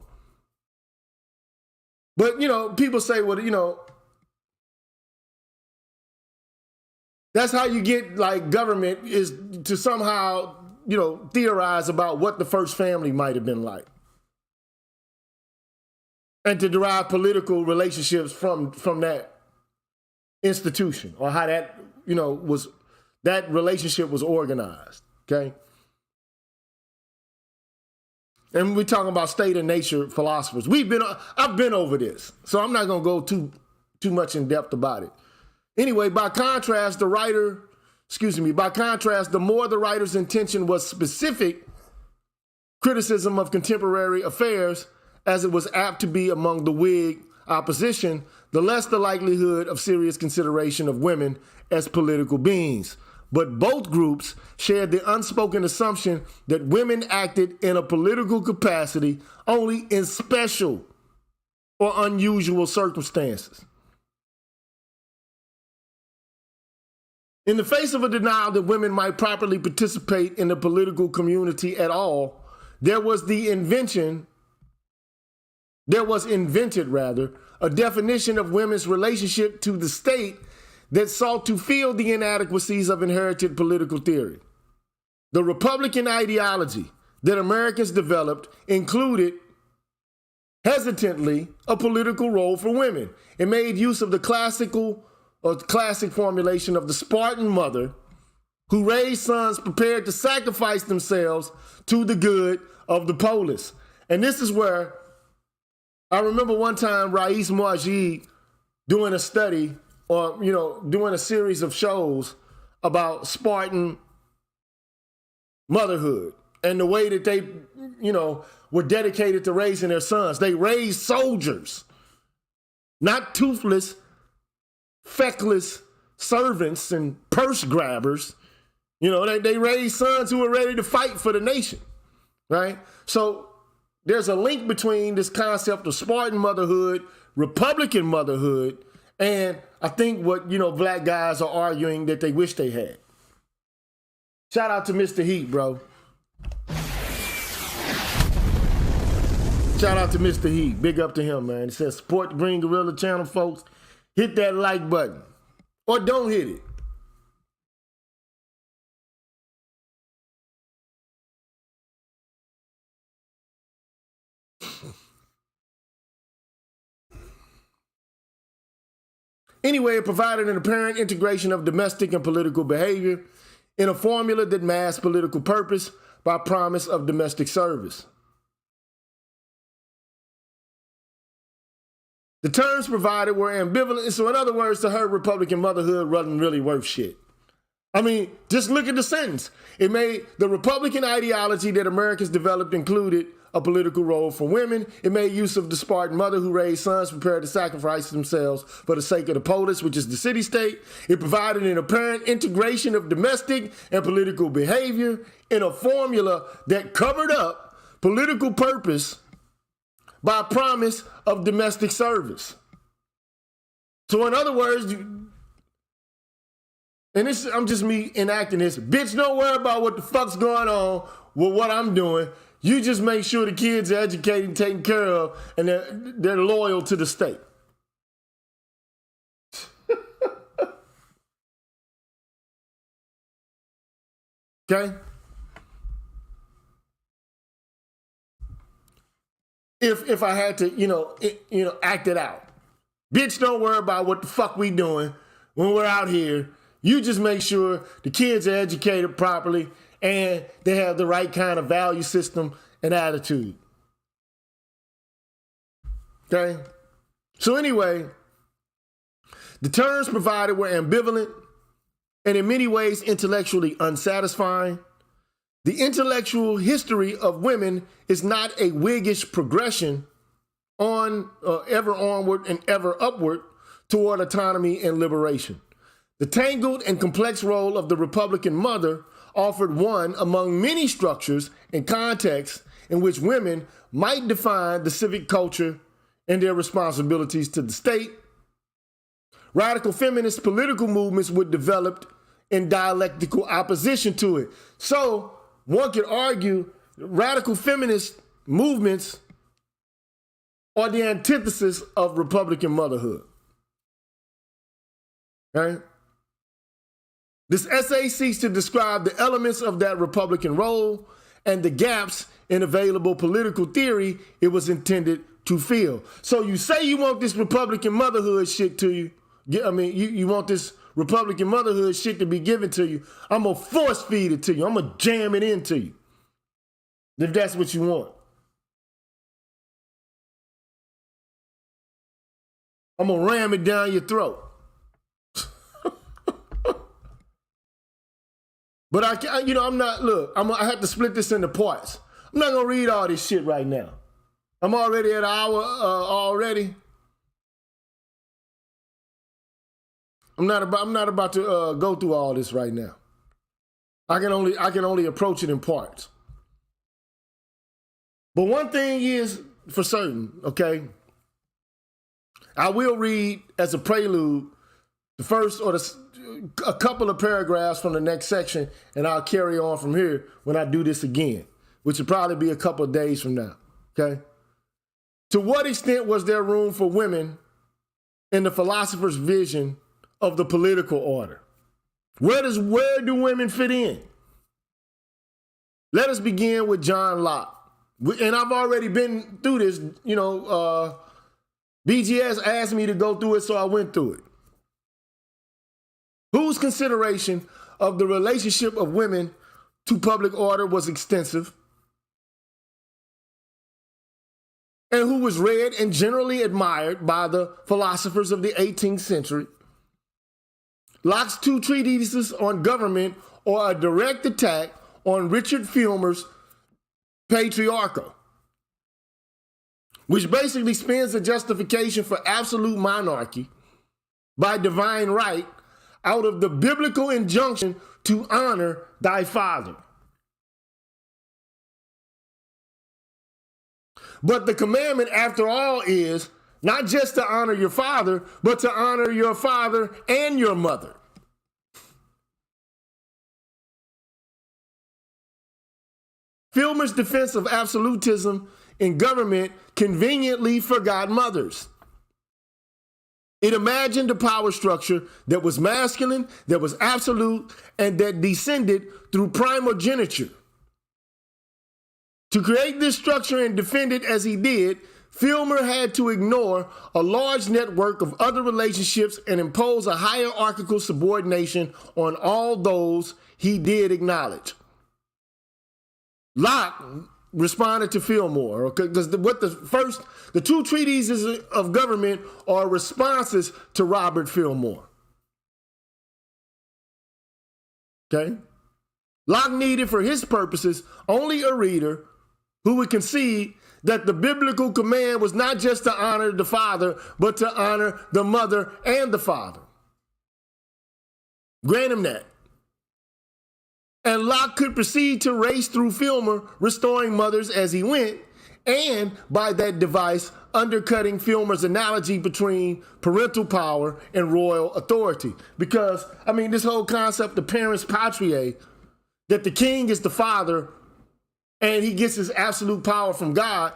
But, people say, well, that's how you get, government is to somehow, theorize about what the first family might have been like. And to derive political relationships from that institution, or how that, that relationship was organized, okay? And we're talking about state and nature philosophers. I've been over this, so I'm not going to go too much in depth about it. Anyway, by contrast, the more the writer's intention was specific criticism of contemporary affairs, as it was apt to be among the Whig opposition, the less the likelihood of serious consideration of women as political beings. But both groups shared the unspoken assumption that women acted in a political capacity only in special or unusual circumstances. In the face of a denial that women might properly participate in the political community at all, there was invented a definition of women's relationship to the state that sought to fill the inadequacies of inherited political theory. The Republican ideology that Americans developed included, hesitantly, a political role for women. It made use of the classic formulation of the Spartan mother who raised sons prepared to sacrifice themselves to the good of the polis. And this is where I remember one time Rais Muajid doing a study or, doing a series of shows about Spartan motherhood and the way that they, were dedicated to raising their sons. They raised soldiers, not toothless, feckless servants and purse grabbers. They raised sons who were ready to fight for the nation, right? So there's a link between this concept of Spartan motherhood, Republican motherhood, and I think what, black guys are arguing that they wish they had. Shout out to Mr. Heat, bro. Shout out to Mr. Heat. Big up to him, man. It says support the Green Gorilla channel, folks. Hit that like button. Or don't hit it. Anyway, it provided an apparent integration of domestic and political behavior in a formula that masked political purpose by promise of domestic service. The terms provided were ambivalent, so in other words, to her, Republican motherhood wasn't really worth shit. I mean, just look at the sentence. It made the Republican ideology that Americans developed included a political role for women. It made use of the Spartan mother who raised sons prepared to sacrifice themselves for the sake of the polis, which is the city-state. It provided an apparent integration of domestic and political behavior in a formula that covered up political purpose by promise of domestic service. So in other words, and this, I'm just me enacting this, bitch, don't worry about what the fuck's going on with what I'm doing. You just make sure the kids are educated and taken care of and they're loyal to the state. Okay? If I had to, act it out. Bitch, don't worry about what the fuck we doing when we're out here. You just make sure the kids are educated properly and they have the right kind of value system and attitude. Okay? So anyway, the terms provided were ambivalent and in many ways intellectually unsatisfying. The intellectual history of women is not a Whiggish progression ever onward and ever upward toward autonomy and liberation. The tangled and complex role of the Republican mother offered one among many structures and contexts in which women might define the civic culture and their responsibilities to the state. Radical feminist political movements were developed in dialectical opposition to it. So one could argue radical feminist movements are the antithesis of Republican motherhood. Right? This essay seeks to describe the elements of that Republican role and the gaps in available political theory it was intended to fill. So you say you want this Republican motherhood shit to you. You want this Republican motherhood shit to be given to you. I'm going to force feed it to you. I'm going to jam it into you. If that's what you want. I'm going to ram it down your throat. But I'm not, look, I have to split this into parts. I'm not going to read all this shit right now. I'm already at an hour already. I'm not about to go through all this right now. I can only approach it in parts. But one thing is for certain, okay? I will read as a prelude the first or a couple of paragraphs from the next section, and I'll carry on from here when I do this again, which will probably be a couple of days from now, okay? To what extent was there room for women in the philosopher's vision of the political order? Where do women fit in? Let us begin with John Locke. And I've already been through this, BGS asked me to go through it, so I went through it. Whose consideration of the relationship of women to public order was extensive, and who was read and generally admired by the philosophers of the 18th century. Locke's two treatises on government are a direct attack on Richard Filmer's patriarchal, which basically spins a justification for absolute monarchy by divine right out of the biblical injunction to honor thy father. But the commandment, after all, is not just to honor your father, but to honor your father and your mother. Filmer's defense of absolutism in government conveniently forgot mothers. It imagined a power structure that was masculine, that was absolute, and that descended through primogeniture. To create this structure and defend it as he did, Filmer had to ignore a large network of other relationships and impose a hierarchical subordination on all those he did acknowledge. Locke responded to Fillmore, because the two treatises of government are responses to Robert Fillmore. Okay? Locke needed for his purposes only a reader who would concede that the biblical command was not just to honor the father, but to honor the mother and the father. Grant him that. And Locke could proceed to race through Filmer, restoring mothers as he went, and by that device, undercutting Filmer's analogy between parental power and royal authority. Because, this whole concept of parens patriae, that the king is the father and he gets his absolute power from God,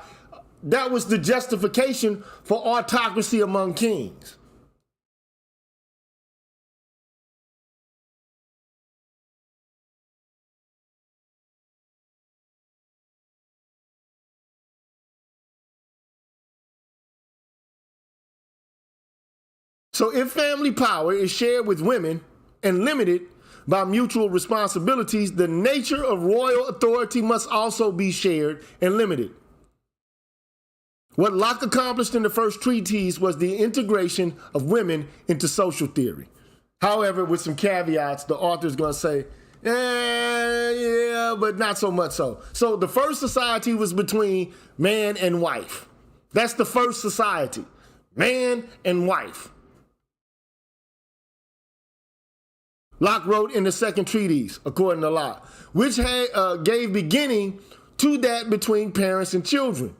that was the justification for autocracy among kings. So if family power is shared with women and limited by mutual responsibilities, the nature of royal authority must also be shared and limited. What Locke accomplished in the first treatise was the integration of women into social theory. However, with some caveats, the author's going to say, yeah, but not so much so. So the first society was between man and wife. That's the first society, man and wife. Locke wrote in the second treatise, according to Locke, which gave beginning to that between parents and children,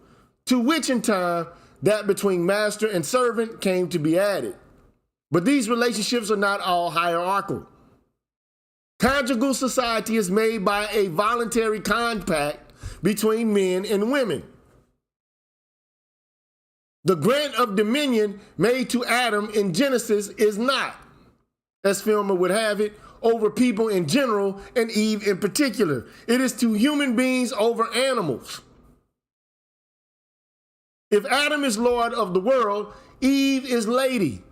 to which in time that between master and servant came to be added. But these relationships are not all hierarchical. Conjugal society is made by a voluntary compact between men and women. The grant of dominion made to Adam in Genesis is not, as Filmer would have it, over people in general and Eve in particular. It is to human beings over animals. If Adam is Lord of the world, Eve is lady.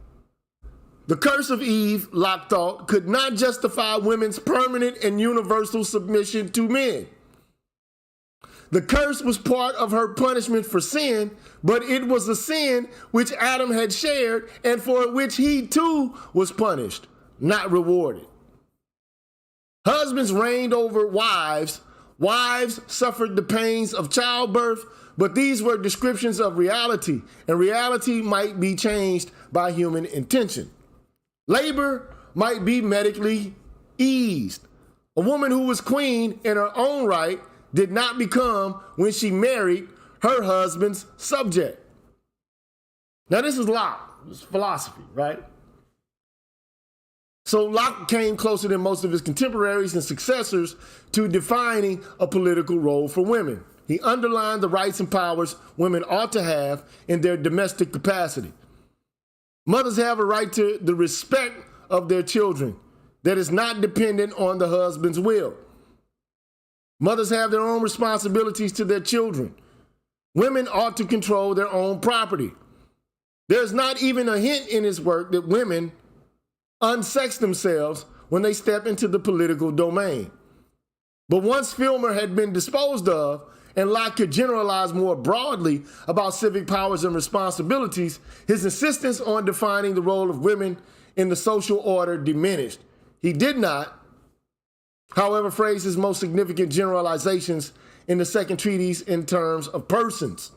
The curse of Eve, Locke thought, could not justify women's permanent and universal submission to men. The curse was part of her punishment for sin, but it was a sin which Adam had shared and for which he too was punished, not rewarded. Husbands reigned over wives. Wives suffered the pains of childbirth, but these were descriptions of reality, and reality might be changed by human intention. Labor might be medically eased. A woman who was queen in her own right did not become, when she married, her husband's subject. Now this is Locke, it's philosophy, right? So Locke came closer than most of his contemporaries and successors to defining a political role for women. He underlined the rights and powers women ought to have in their domestic capacity. Mothers have a right to the respect of their children that is not dependent on the husband's will. Mothers have their own responsibilities to their children. Women ought to control their own property. There's not even a hint in his work that women unsex themselves when they step into the political domain. But once Filmer had been disposed of, and Locke could generalize more broadly about civic powers and responsibilities, his insistence on defining the role of women in the social order diminished. He did not, however, phrase his most significant generalizations in the second treatise in terms of persons.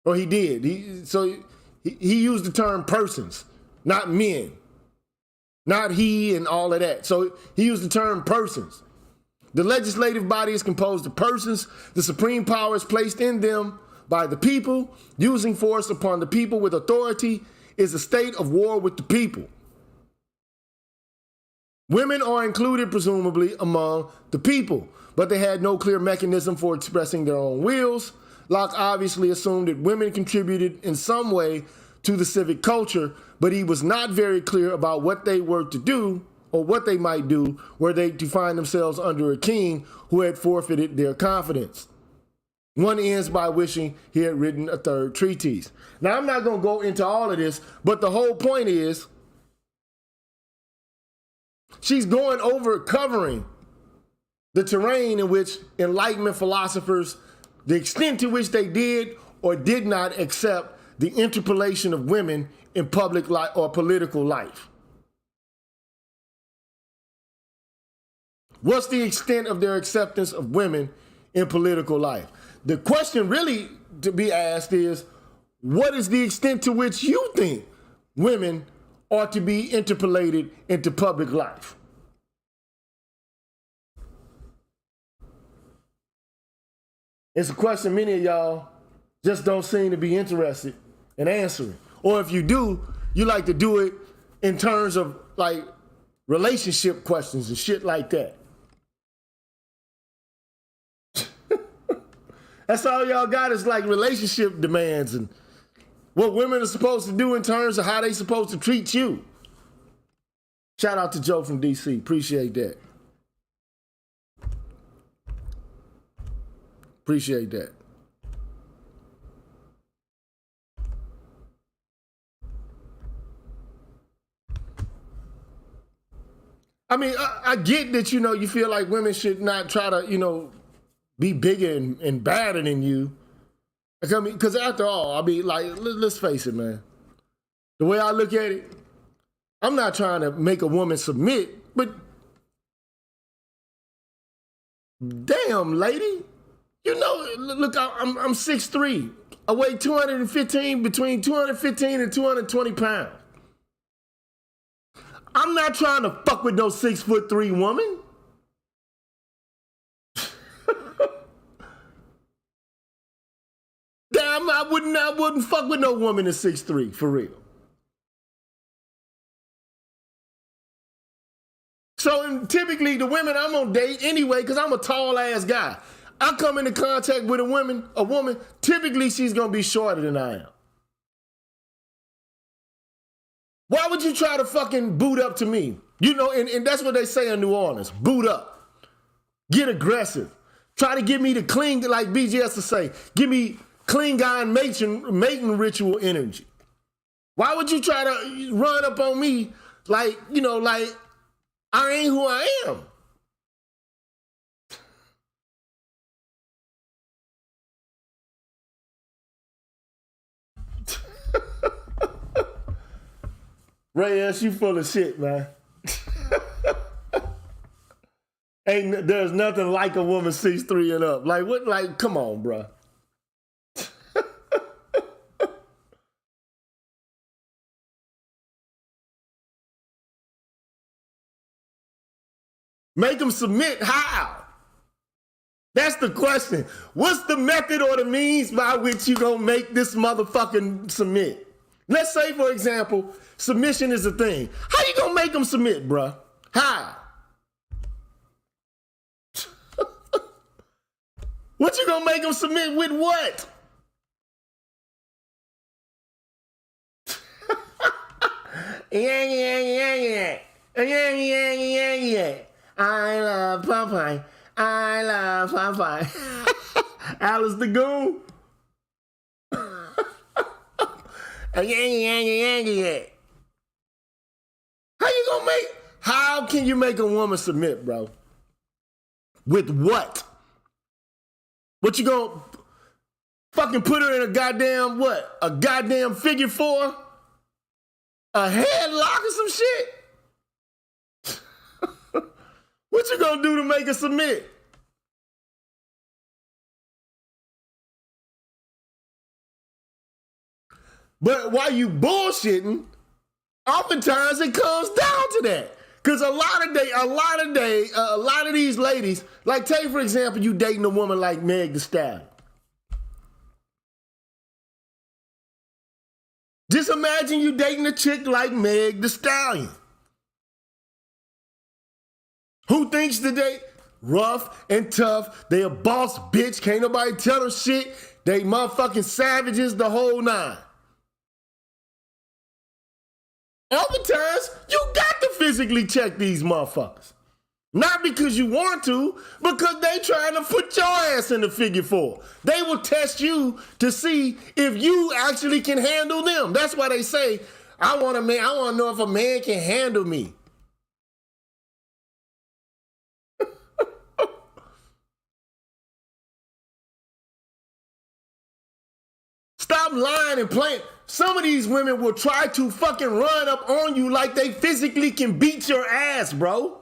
Or he did. He used the term persons, not men, not he and all of that. So he used the term persons. The legislative body is composed of persons. The supreme power is placed in them by the people. Using force upon the people with authority is a state of war with the people. Women are included, presumably, among the people, but they had no clear mechanism for expressing their own wills. Locke obviously assumed that women contributed in some way to the civic culture, but he was not very clear about what they were to do or what they might do were they to find themselves under a king who had forfeited their confidence. One ends by wishing he had written a third treatise. Now, I'm not going to go into all of this, but the whole point is she's going over covering the terrain in which Enlightenment philosophers, the extent to which they did or did not accept the interpolation of women in public life or political life. What's the extent of their acceptance of women in political life? The question really to be asked is, what is the extent to which you think women ought to be interpolated into public life? It's a question many of y'all just don't seem to be interested in answering. Or if you do, you like to do it in terms of like relationship questions and shit like that. That's all y'all got is like relationship demands and what women are supposed to do in terms of how they supposed to treat you. Shout out to Joe from DC. Appreciate that. Appreciate that. I mean, I get that, you feel like women should not try to, be bigger and badder than you. I mean, because after all, let's face it, man. The way I look at it, I'm not trying to make a woman submit, but damn, lady, look, I'm 6'3". I weigh 215, between 215 and 220 pounds. I'm not trying to fuck with no 6'3" woman. Damn, I wouldn't fuck with no woman that's 6'3", for real. So typically the women I'm gonna date anyway, because I'm a tall ass guy. I come into contact with a woman, typically she's gonna be shorter than I am. Why would you try to fucking boot up to me? And that's what they say in New Orleans, boot up. Get aggressive. Try to get me to cling, like BGS to say, give me Klingon mating ritual energy. Why would you try to run up on me like I ain't who I am? Reyes, you full of shit, man. There's nothing like a woman 6'3" and up. Like what? Like, come on, bro. Make them submit how? That's the question. What's the method or the means by which you gonna make this motherfucking submit? Let's say, for example, submission is a thing. How you gonna make them submit, bruh? How? What you gonna make them submit with what? Yeah. I love Popeye. I love Popeye. Alice the Goon. Yeah. How can you make a woman submit, bro? With what? What you gonna fucking put her in a goddamn what? A goddamn figure four? A headlock or some shit? What you gonna do to make her submit? But while you bullshitting, oftentimes it comes down to that. Cause a lot of these ladies, like take for example, you dating a woman like Meg Thee Stallion. Just imagine you dating a chick like Meg Thee Stallion. Who thinks that they rough and tough, they a boss bitch, can't nobody tell them shit, they motherfucking savages, the whole nine. Oftentimes, you got to physically check these motherfuckers. Not because you want to, because they trying to put your ass in the figure four. They will test you to see if you actually can handle them. That's why they say, I want to know if a man can handle me. Stop lying and playing. Some of these women will try to fucking run up on you like they physically can beat your ass, bro.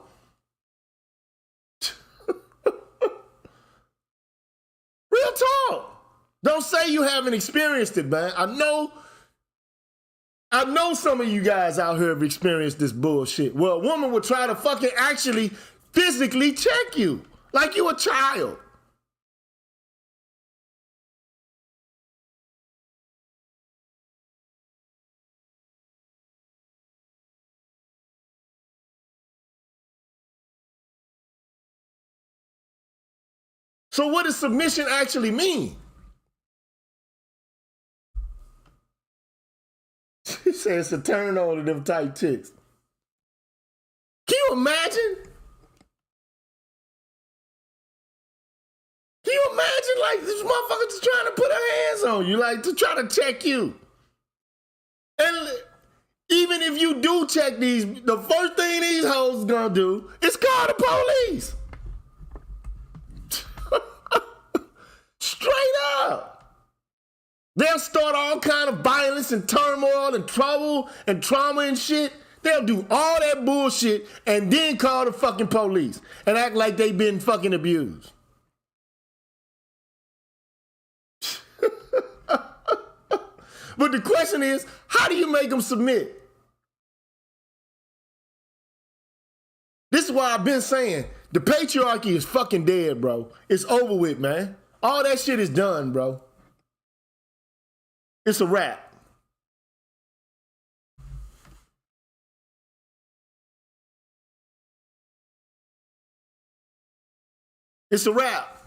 Real talk. Don't say you haven't experienced it, man. I know some of you guys out here have experienced this bullshit. Well, a woman will try to fucking actually physically check you like you a child. So what does submission actually mean? He says it's a turn on to them tight chicks. Can you imagine? Can you imagine like this motherfucker just trying to put her hands on you, like to try to check you? And even if you do check these, the first thing these hoes gonna do is call the police. Straight up. They'll start all kind of violence and turmoil and trouble and trauma and shit. They'll do all that bullshit and then call the fucking police and act like they've been fucking abused. But the question is, how do you make them submit? This is why I've been saying the patriarchy is fucking dead, bro. It's over with, man. All that shit is done, bro. It's a wrap. It's a wrap.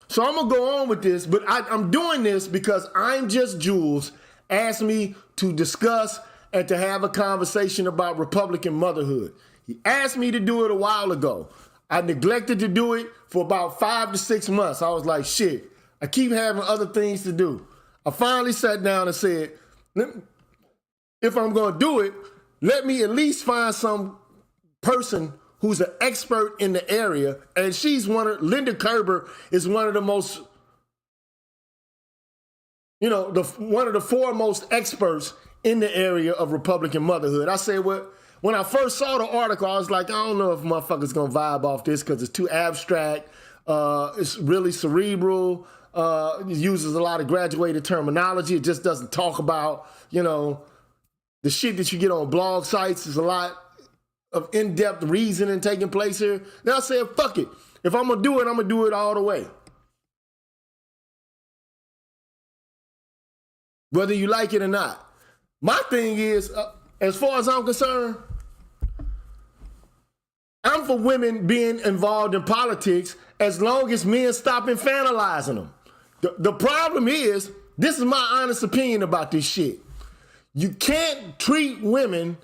So I'm going to go on with this, but I'm doing this because I'm Just Jules asked me to discuss and to have a conversation about Republican motherhood. He asked me to do it a while ago. I neglected to do it for about 5 to 6 months. I was like, shit, I keep having other things to do. I finally sat down and said, if I'm going to do it, let me at least find some person who's an expert in the area. And Linda Kerber is one of the most, one of the foremost experts in the area of Republican motherhood. I said, well, when I first saw the article, I was like, I don't know if motherfuckers gonna vibe off this because it's too abstract. It's really cerebral. It uses a lot of graduated terminology. It just doesn't talk about, the shit that you get on blog sites. Is a lot of in-depth reasoning taking place here. Then I said, fuck it. If I'm gonna do it, I'm gonna do it all the way. Whether you like it or not. My thing is, as far as I'm concerned, I'm for women being involved in politics as long as men stop infantilizing them. The problem is, this is my honest opinion about this shit. You can't treat women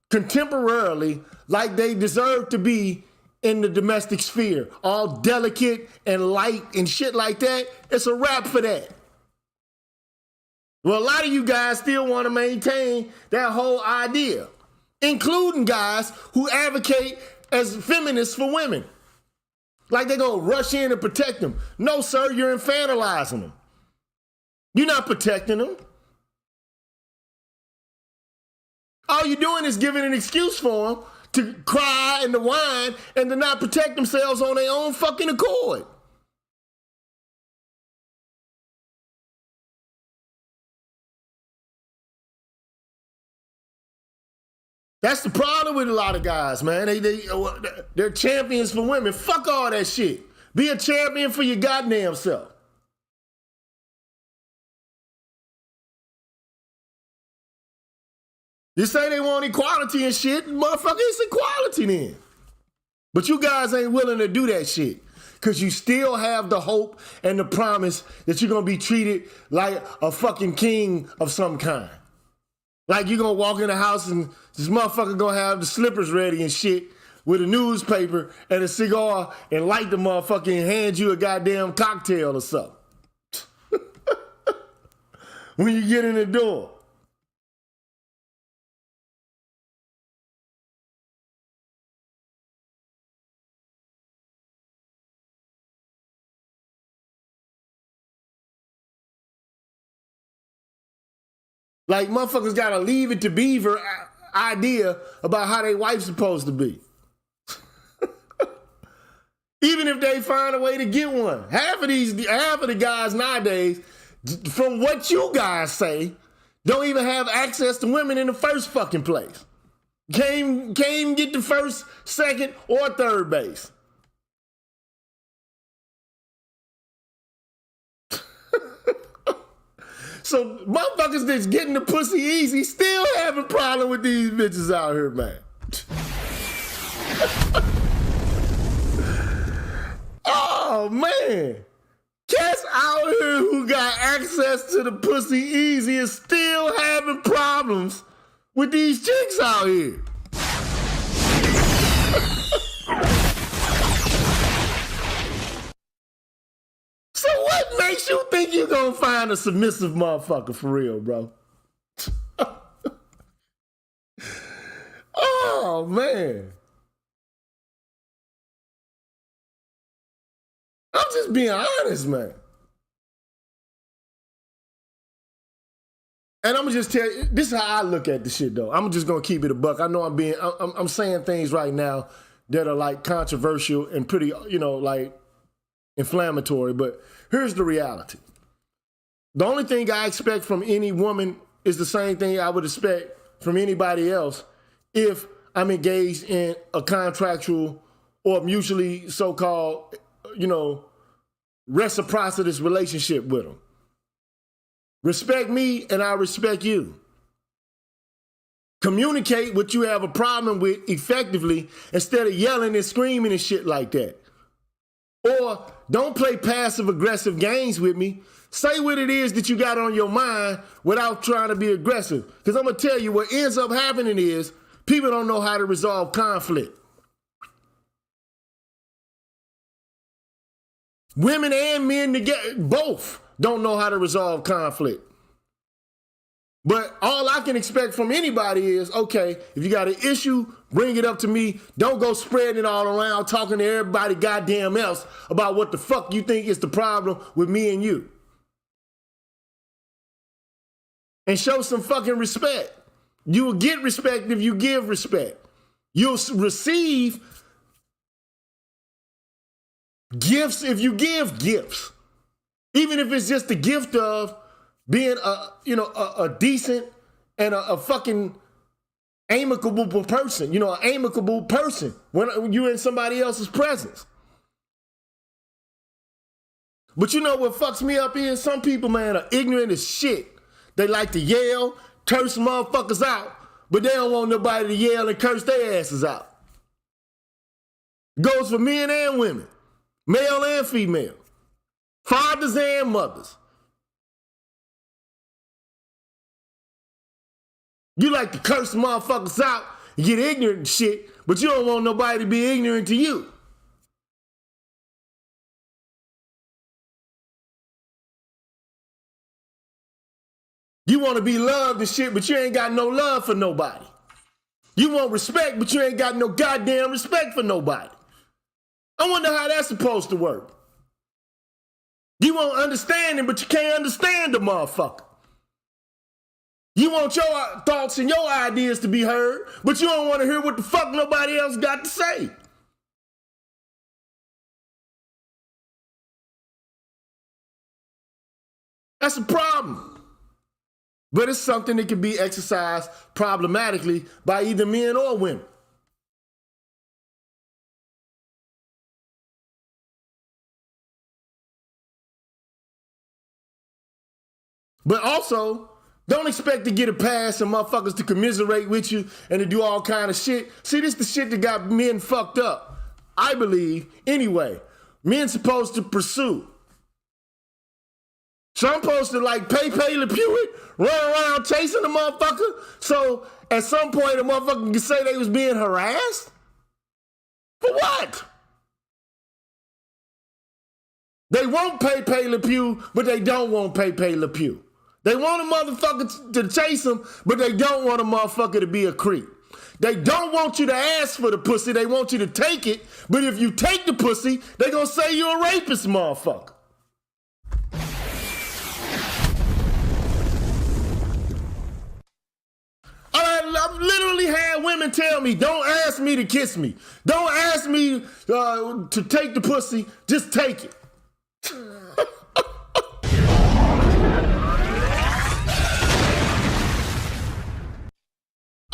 contemporarily like they deserve to be in the domestic sphere. All delicate and light and shit like that. It's a wrap for that. Well, a lot of you guys still want to maintain that whole idea, including guys who advocate as feminists for women. Like they're going to rush in and protect them. No, sir, you're infantilizing them. You're not protecting them. All you're doing is giving an excuse for them to cry and to whine and to not protect themselves on their own fucking accord. That's the problem with a lot of guys, man. They're champions for women. Fuck all that shit. Be a champion for your goddamn self. You say they want equality and shit, motherfucker, it's equality then. But you guys ain't willing to do that shit because you still have the hope and the promise that you're going to be treated like a fucking king of some kind. Like you're going to walk in the house and this motherfucker going to have the slippers ready and shit with a newspaper and a cigar and light the motherfucker and hand you a goddamn cocktail or something. When you get in the door. Like, motherfuckers gotta leave it to Beaver idea about how they wife's supposed to be. Even if they find a way to get one. Half of the guys nowadays, from what you guys say, don't even have access to women in the first fucking place. Can't even get the first, second, or third base. So motherfuckers that's getting the pussy easy still have a problem with these bitches out here, man. Oh, man. Cats out here who got access to the pussy easy is still having problems with these chicks out here. So what makes you think you're gonna find a submissive motherfucker for real, bro? Oh, man. I'm just being honest, man. And I'm gonna just tell you, this is how I look at the shit, though. I'm just gonna keep it a buck. I know I'm saying things right now that are like controversial and pretty, like inflammatory, but here's the reality. The only thing I expect from any woman is the same thing I would expect from anybody else if I'm engaged in a contractual or mutually so-called, reciprocity relationship with them. Respect me and I respect you. Communicate what you have a problem with effectively instead of yelling and screaming and shit like that. Or don't play passive-aggressive games with me. Say what it is that you got on your mind without trying to be aggressive. Because I'm going to tell you what ends up happening is people don't know how to resolve conflict. Women and men together, both don't know how to resolve conflict. But all I can expect from anybody is, okay, if you got an issue, bring it up to me. Don't go spreading it all around, talking to everybody goddamn else about what the fuck you think is the problem with me and you. and show some fucking respect. You will get respect if you give respect. You'll receive gifts if you give gifts. Even if it's just the gift of being a decent and a fucking amicable person, an amicable person when you're in somebody else's presence. But you know what fucks me up is some people, man, are ignorant as shit. They like to yell, curse motherfuckers out, but they don't want nobody to yell and curse their asses out. Goes for men and women, male and female, fathers and mothers. You like to curse motherfuckers out and get ignorant and shit, but you don't want nobody to be ignorant to you. You want to be loved and shit, but you ain't got no love for nobody. You want respect, but you ain't got no goddamn respect for nobody. I wonder how that's supposed to work. You want understanding, but you can't understand the motherfucker. You want your thoughts and your ideas to be heard, but you don't want to hear what the fuck nobody else got to say. That's a problem. But it's something that can be exercised problematically by either men or women. But also, don't expect to get a pass and motherfuckers to commiserate with you and to do all kind of shit. See, this is the shit that got men fucked up. I believe, anyway. Men supposed to pursue. So I'm supposed to pay Le Pew it, run around chasing the motherfucker. So at some point a motherfucker can say they was being harassed? For what? They want pay Le Pew, but they don't want pay Le Pew. They want a motherfucker to chase them, but they don't want a motherfucker to be a creep. They don't want you to ask for the pussy, they want you to take it, but if you take the pussy, they gonna say you're a rapist, motherfucker. I've literally had women tell me, don't ask me to kiss me. Don't ask me to take the pussy, just take it.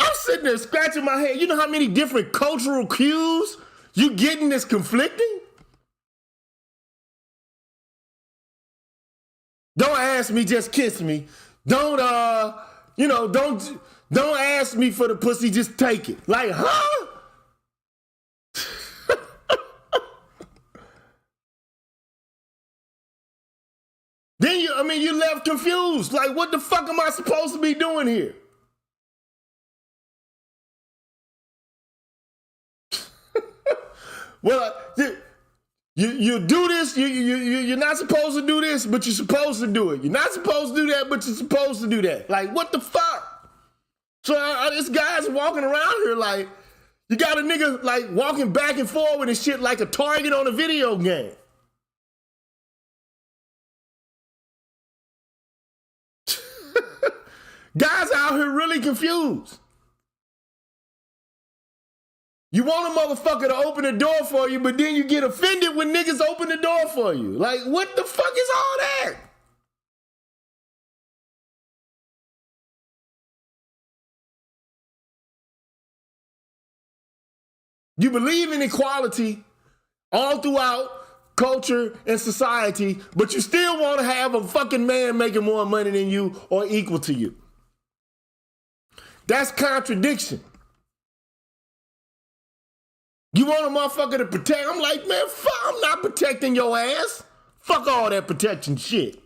I'm sitting there scratching my head. You know how many different cultural cues you getting that's conflicting? Don't ask me, just kiss me. Don't ask me for the pussy, just take it. Like, huh? Then you left confused. Like, what the fuck am I supposed to be doing here? Well, you do this, you're not supposed to do this, but you're supposed to do it. You're not supposed to do that, but you're supposed to do that. Like, what the fuck? So this guy's walking around here like, you got a nigga like walking back and forward and shit like a target on a video game. Guys out here really confused. You want a motherfucker to open the door for you, but then you get offended when niggas open the door for you. Like, what the fuck is all that? You believe in equality all throughout culture and society, but you still want to have a fucking man making more money than you or equal to you. That's contradiction. You want a motherfucker to protect? I'm like, man, fuck, I'm not protecting your ass. Fuck all that protection shit.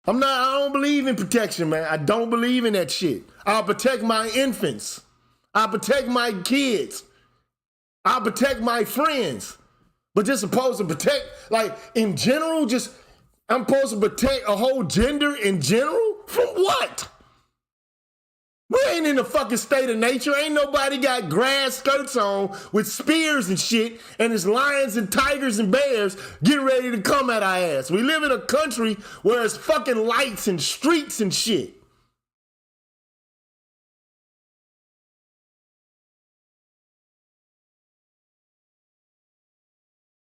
I don't believe in protection, man. I don't believe in that shit. I'll protect my infants. I'll protect my kids. I'll protect my friends. But just supposed to protect, like, in general, I'm supposed to protect a whole gender in general? From what? We ain't in the fucking state of nature. Ain't nobody got grass skirts on with spears and shit, and it's lions and tigers and bears getting ready to come at our ass. We live in a country where it's fucking lights and streets and shit.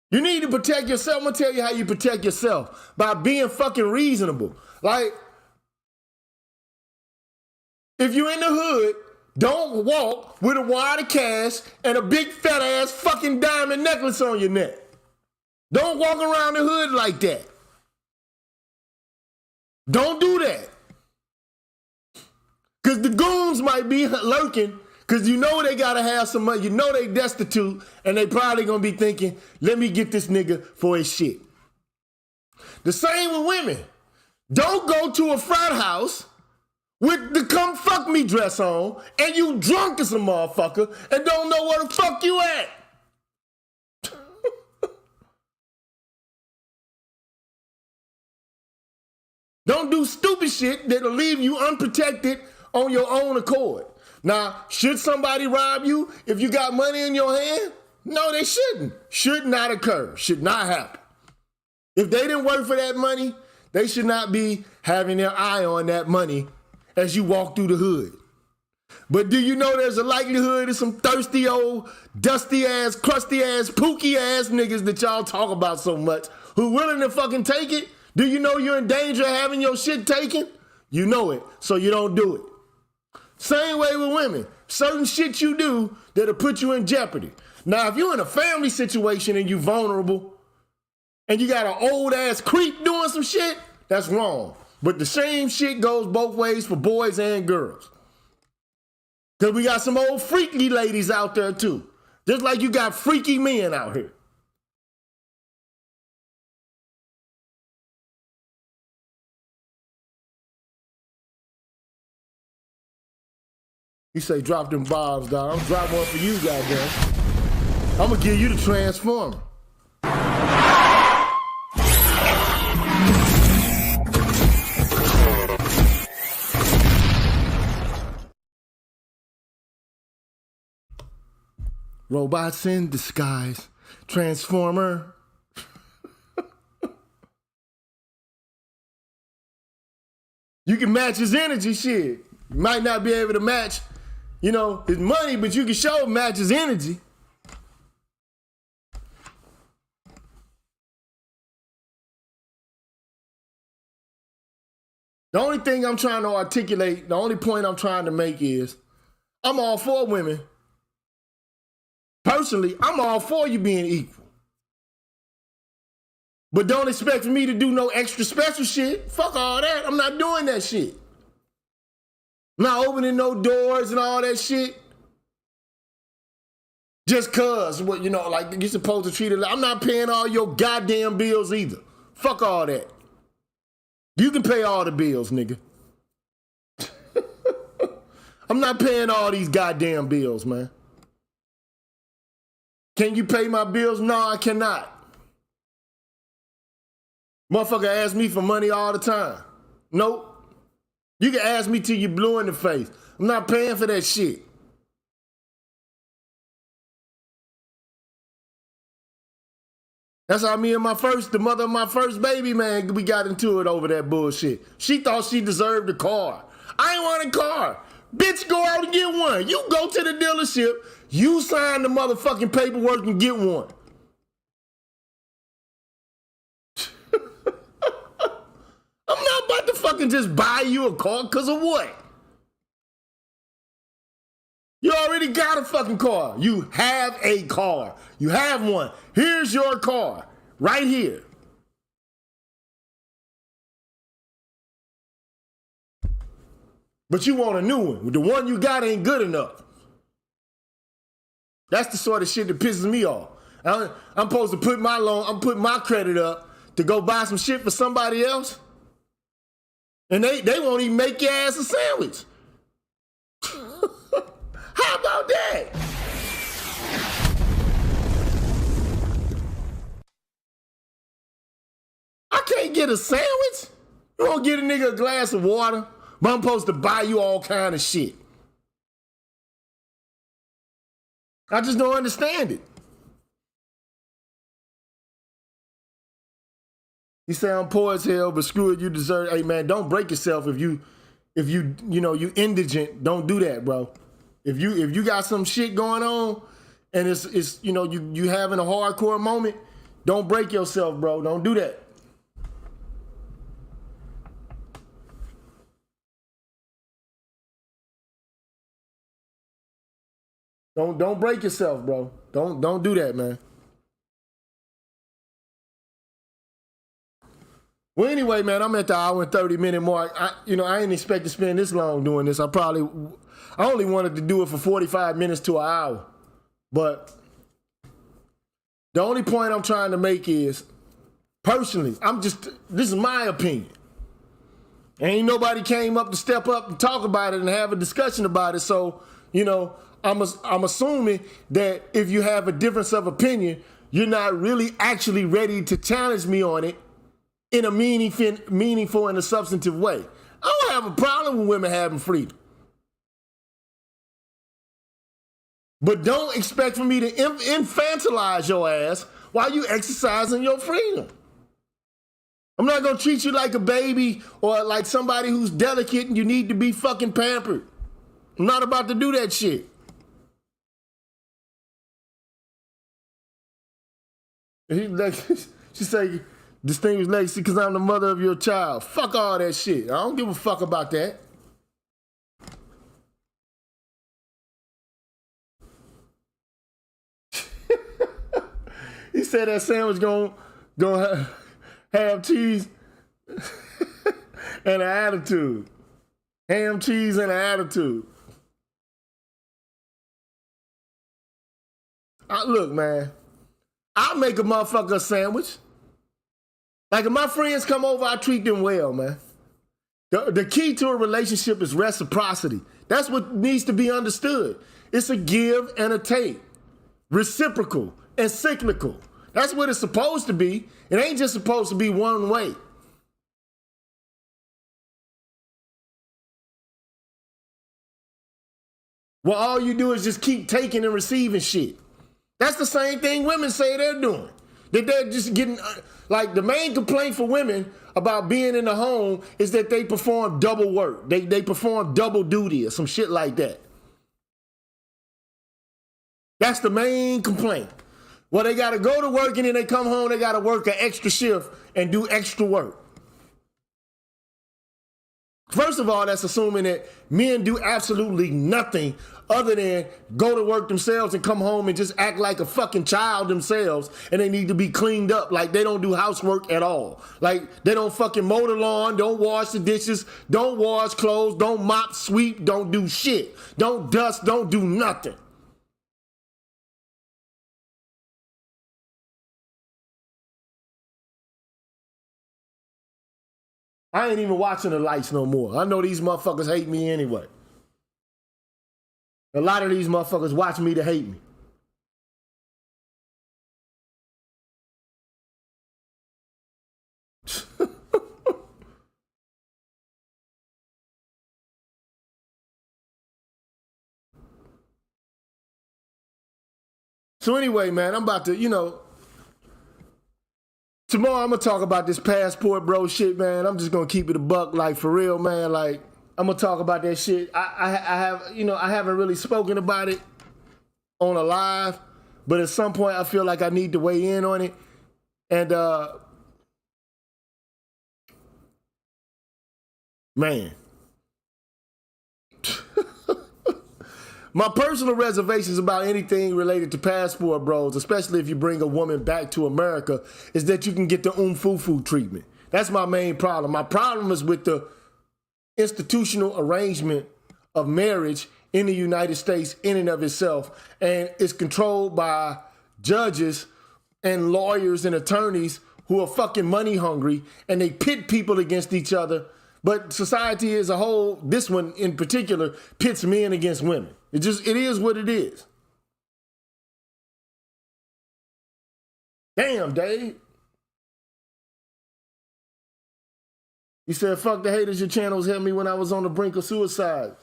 You need to protect yourself. I'm gonna tell you how you protect yourself. By being fucking reasonable. Like, if you're in the hood, don't walk with a wad of cash and a big fat ass fucking diamond necklace on your neck. Don't walk around the hood like that. Don't do that. Because the goons might be lurking, because you know they gotta have some money. You know they destitute, and they probably gonna be thinking, let me get this nigga for his shit. The same with women. Don't go to a frat house with the come fuck me dress on, and you drunk as a motherfucker, and don't know where the fuck you at. Don't do stupid shit that'll leave you unprotected on your own accord. Now, should somebody rob you if you got money in your hand? No, they shouldn't. Should not occur. Should not happen. If they didn't work for that money, they should not be having their eye on that money as you walk through the hood. But do you know there's a likelihood of some thirsty old, dusty ass, crusty ass, pooky ass niggas that y'all talk about so much who willing to fucking take it? Do you know you're in danger of having your shit taken? You know it, so you don't do it. Same way with women. Certain shit you do that'll put you in jeopardy. Now, if you're in a family situation and you vulnerable and you got an old ass creep doing some shit, that's wrong. But the same shit goes both ways for boys and girls. Because we got some old freaky ladies out there too. Just like you got freaky men out here. You say drop them bombs, dog. I'm drop one for you, goddamn. I'm gonna give you the transformer. Robots in disguise. Transformer. You can match his energy, shit. You might not be able to match, you know, his money, but you can show match his energy. The only thing I'm trying to articulate, the only point I'm trying to make is, I'm all for women. Personally, I'm all for you being equal. But don't expect me to do no extra special shit. Fuck all that. I'm not doing that shit. I'm not opening no doors and all that shit. Just cause, what, you know, like you're supposed to treat it like, I'm not paying all your goddamn bills either. Fuck all that. You can pay all the bills, nigga. I'm not paying all these goddamn bills, man. Can you pay my bills? No, I cannot. Motherfucker ask me for money all the time. Nope. You can ask me till you blue in the face. I'm not paying for that shit. That's how me and the mother of my first baby, man, we got into it over that bullshit. She thought she deserved a car. I ain't want a car. Bitch, go out and get one. You go to the dealership, you sign the motherfucking paperwork and get one. I'm not about to fucking just buy you a car because of what? You already got a fucking car. You have a car. You have one. Here's your car. Right here. But you want a new one. The one you got ain't good enough. That's the sort of shit that pisses me off. I'm supposed to put I'm putting my credit up to go buy some shit for somebody else. And they won't even make your ass a sandwich. How about that? I can't get a sandwich. You won't get a nigga a glass of water, but I'm supposed to buy you all kind of shit. I just don't understand it. You say I'm poor as hell, but screw it, you deserve. Hey man, don't break yourself if you you indigent. Don't do that, bro. If you got some shit going on and it's you having a hardcore moment, don't break yourself, bro. Don't do that. Don't break yourself, bro. Don't do that, man. Well, anyway, man, I'm at the hour and 30-minute mark. I didn't expect to spend this long doing this. I only wanted to do it for 45 minutes to an hour. But the only point I'm trying to make is, personally, this is my opinion. Ain't nobody came up to step up and talk about it and have a discussion about it. So, I'm assuming that if you have a difference of opinion, you're not really actually ready to challenge me on it in a meaningful and a substantive way. I don't have a problem with women having freedom. But don't expect for me to infantilize your ass while you exercising your freedom. I'm not gonna treat you like a baby or like somebody who's delicate and you need to be fucking pampered. I'm not about to do that shit. She say, distinguished legacy because I'm the mother of your child. Fuck all that shit. I don't give a fuck about that. He said that sandwich gonna have cheese and an attitude. Ham, cheese, and an attitude. Look, man, I'll make a motherfucker a sandwich. Like if my friends come over, I treat them well, man. The key to a relationship is reciprocity. That's what needs to be understood. It's a give and a take. Reciprocal and cyclical. That's what it's supposed to be. It ain't just supposed to be one way. Well, all you do is just keep taking and receiving shit. That's the same thing women say they're doing. That they're just getting, like the main complaint for women about being in the home is that they perform double work. They perform double duty or some shit like that. That's the main complaint. Well, they got to go to work and then they come home, they got to work an extra shift and do extra work. First of all, that's assuming that men do absolutely nothing other than go to work themselves and come home and just act like a fucking child themselves, and they need to be cleaned up like they don't do housework at all. Like they don't fucking mow the lawn, don't wash the dishes, don't wash clothes, don't mop, sweep, don't do shit, don't dust, don't do nothing. I ain't even watching the lights no more. I know these motherfuckers hate me anyway. A lot of these motherfuckers watch me to hate me. So anyway, man, I'm about to, tomorrow I'm gonna talk about this passport bro shit, man. I'm just gonna keep it a buck, like for real, man. Like I'm gonna talk about that shit. I haven't really spoken about it on a live, but at some point I feel like I need to weigh in on it. And man. My personal reservations about anything related to passport bros, especially if you bring a woman back to America, is that you can get the umfufu treatment. That's my main problem. My problem is with the institutional arrangement of marriage in the United States in and of itself. And it's controlled by judges and lawyers and attorneys who are fucking money hungry, and they pit people against each other. But society as a whole, this one in particular, pits men against women. It is what it is. Damn, Dave. He said, fuck the haters, your channels helped me when I was on the brink of suicide.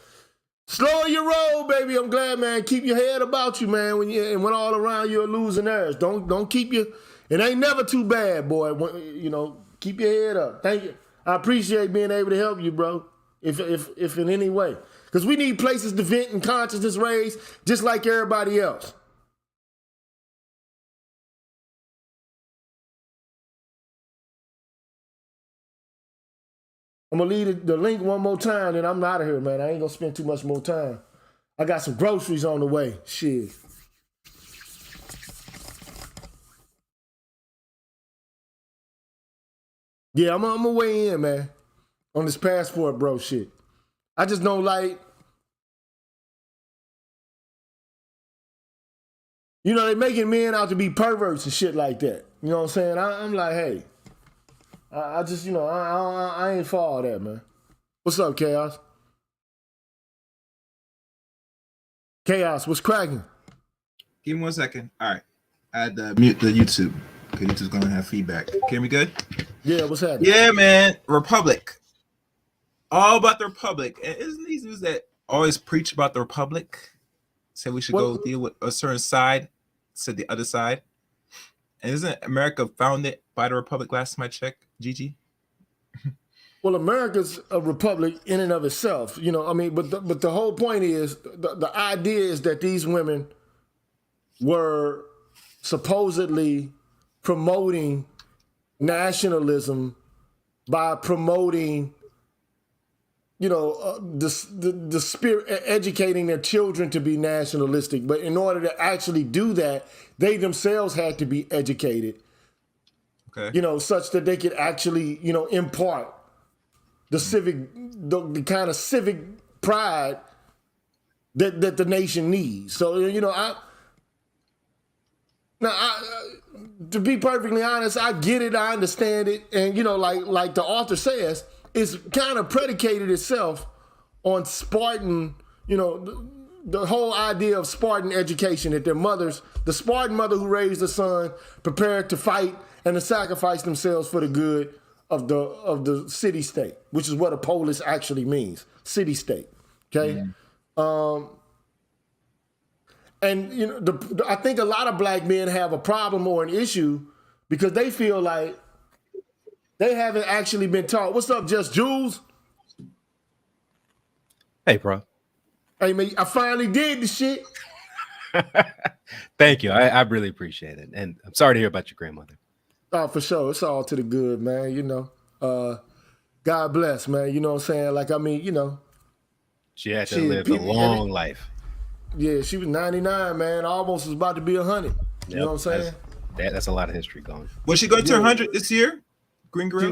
Slow your roll, baby. I'm glad, man. Keep your head about you, man. When all around you're losing theirs. Don't keep your. It ain't never too bad, boy. Keep your head up. Thank you. I appreciate being able to help you, bro. If in any way, because we need places to vent and consciousness raise, just like everybody else. I'm gonna leave the link one more time, and I'm out of here, man. I ain't gonna spend too much more time. I got some groceries on the way. Shit. Yeah, I'm gonna weigh in, man, on this passport, bro. Shit. I just don't like. They making men out to be perverts and shit like that. You know what I'm saying? I'm like, hey, I just, I ain't for all that, man. What's up, Chaos? Chaos, what's cracking? Give me 1 second. All right. I had to mute the YouTube because YouTube's going to have feedback. Can we good? Yeah, what's happening? Yeah, man. Republic. All about the Republic. And isn't these news that always preach about the Republic? Say we should go deal with a certain side, said the other side. And isn't America founded by the Republic last time I checked, Gigi? Well, America's a republic in and of itself, but the whole point is, the idea is that these women were supposedly promoting nationalism by promoting, the spirit, educating their children to be nationalistic. But in order to actually do that, they themselves had to be educated, such that they could actually, impart the kind of civic pride that the nation needs. So, to be perfectly honest, I get it, I understand it, and like the author says, it's kind of predicated itself on Spartan, the whole idea of Spartan education, that their mothers, the Spartan mother who raised a son, prepared to fight and to sacrifice themselves for the good of the city-state, which is what a polis actually means, city-state. Okay. Mm-hmm. And I think a lot of black men have a problem or an issue because they feel like they haven't actually been taught. What's up, Just Jules? Hey, bro. Hey, man, I finally did the shit. Thank you. I really appreciate it. And I'm sorry to hear about your grandmother. Oh, for sure. It's all to the good, man. God bless, man. You know what I'm saying? She had to live a long life. Yeah, she was 99, man. Almost was about to be 100. You know what I'm saying? That's a lot of history going. Was she going to 100 this year? Green Gorilla?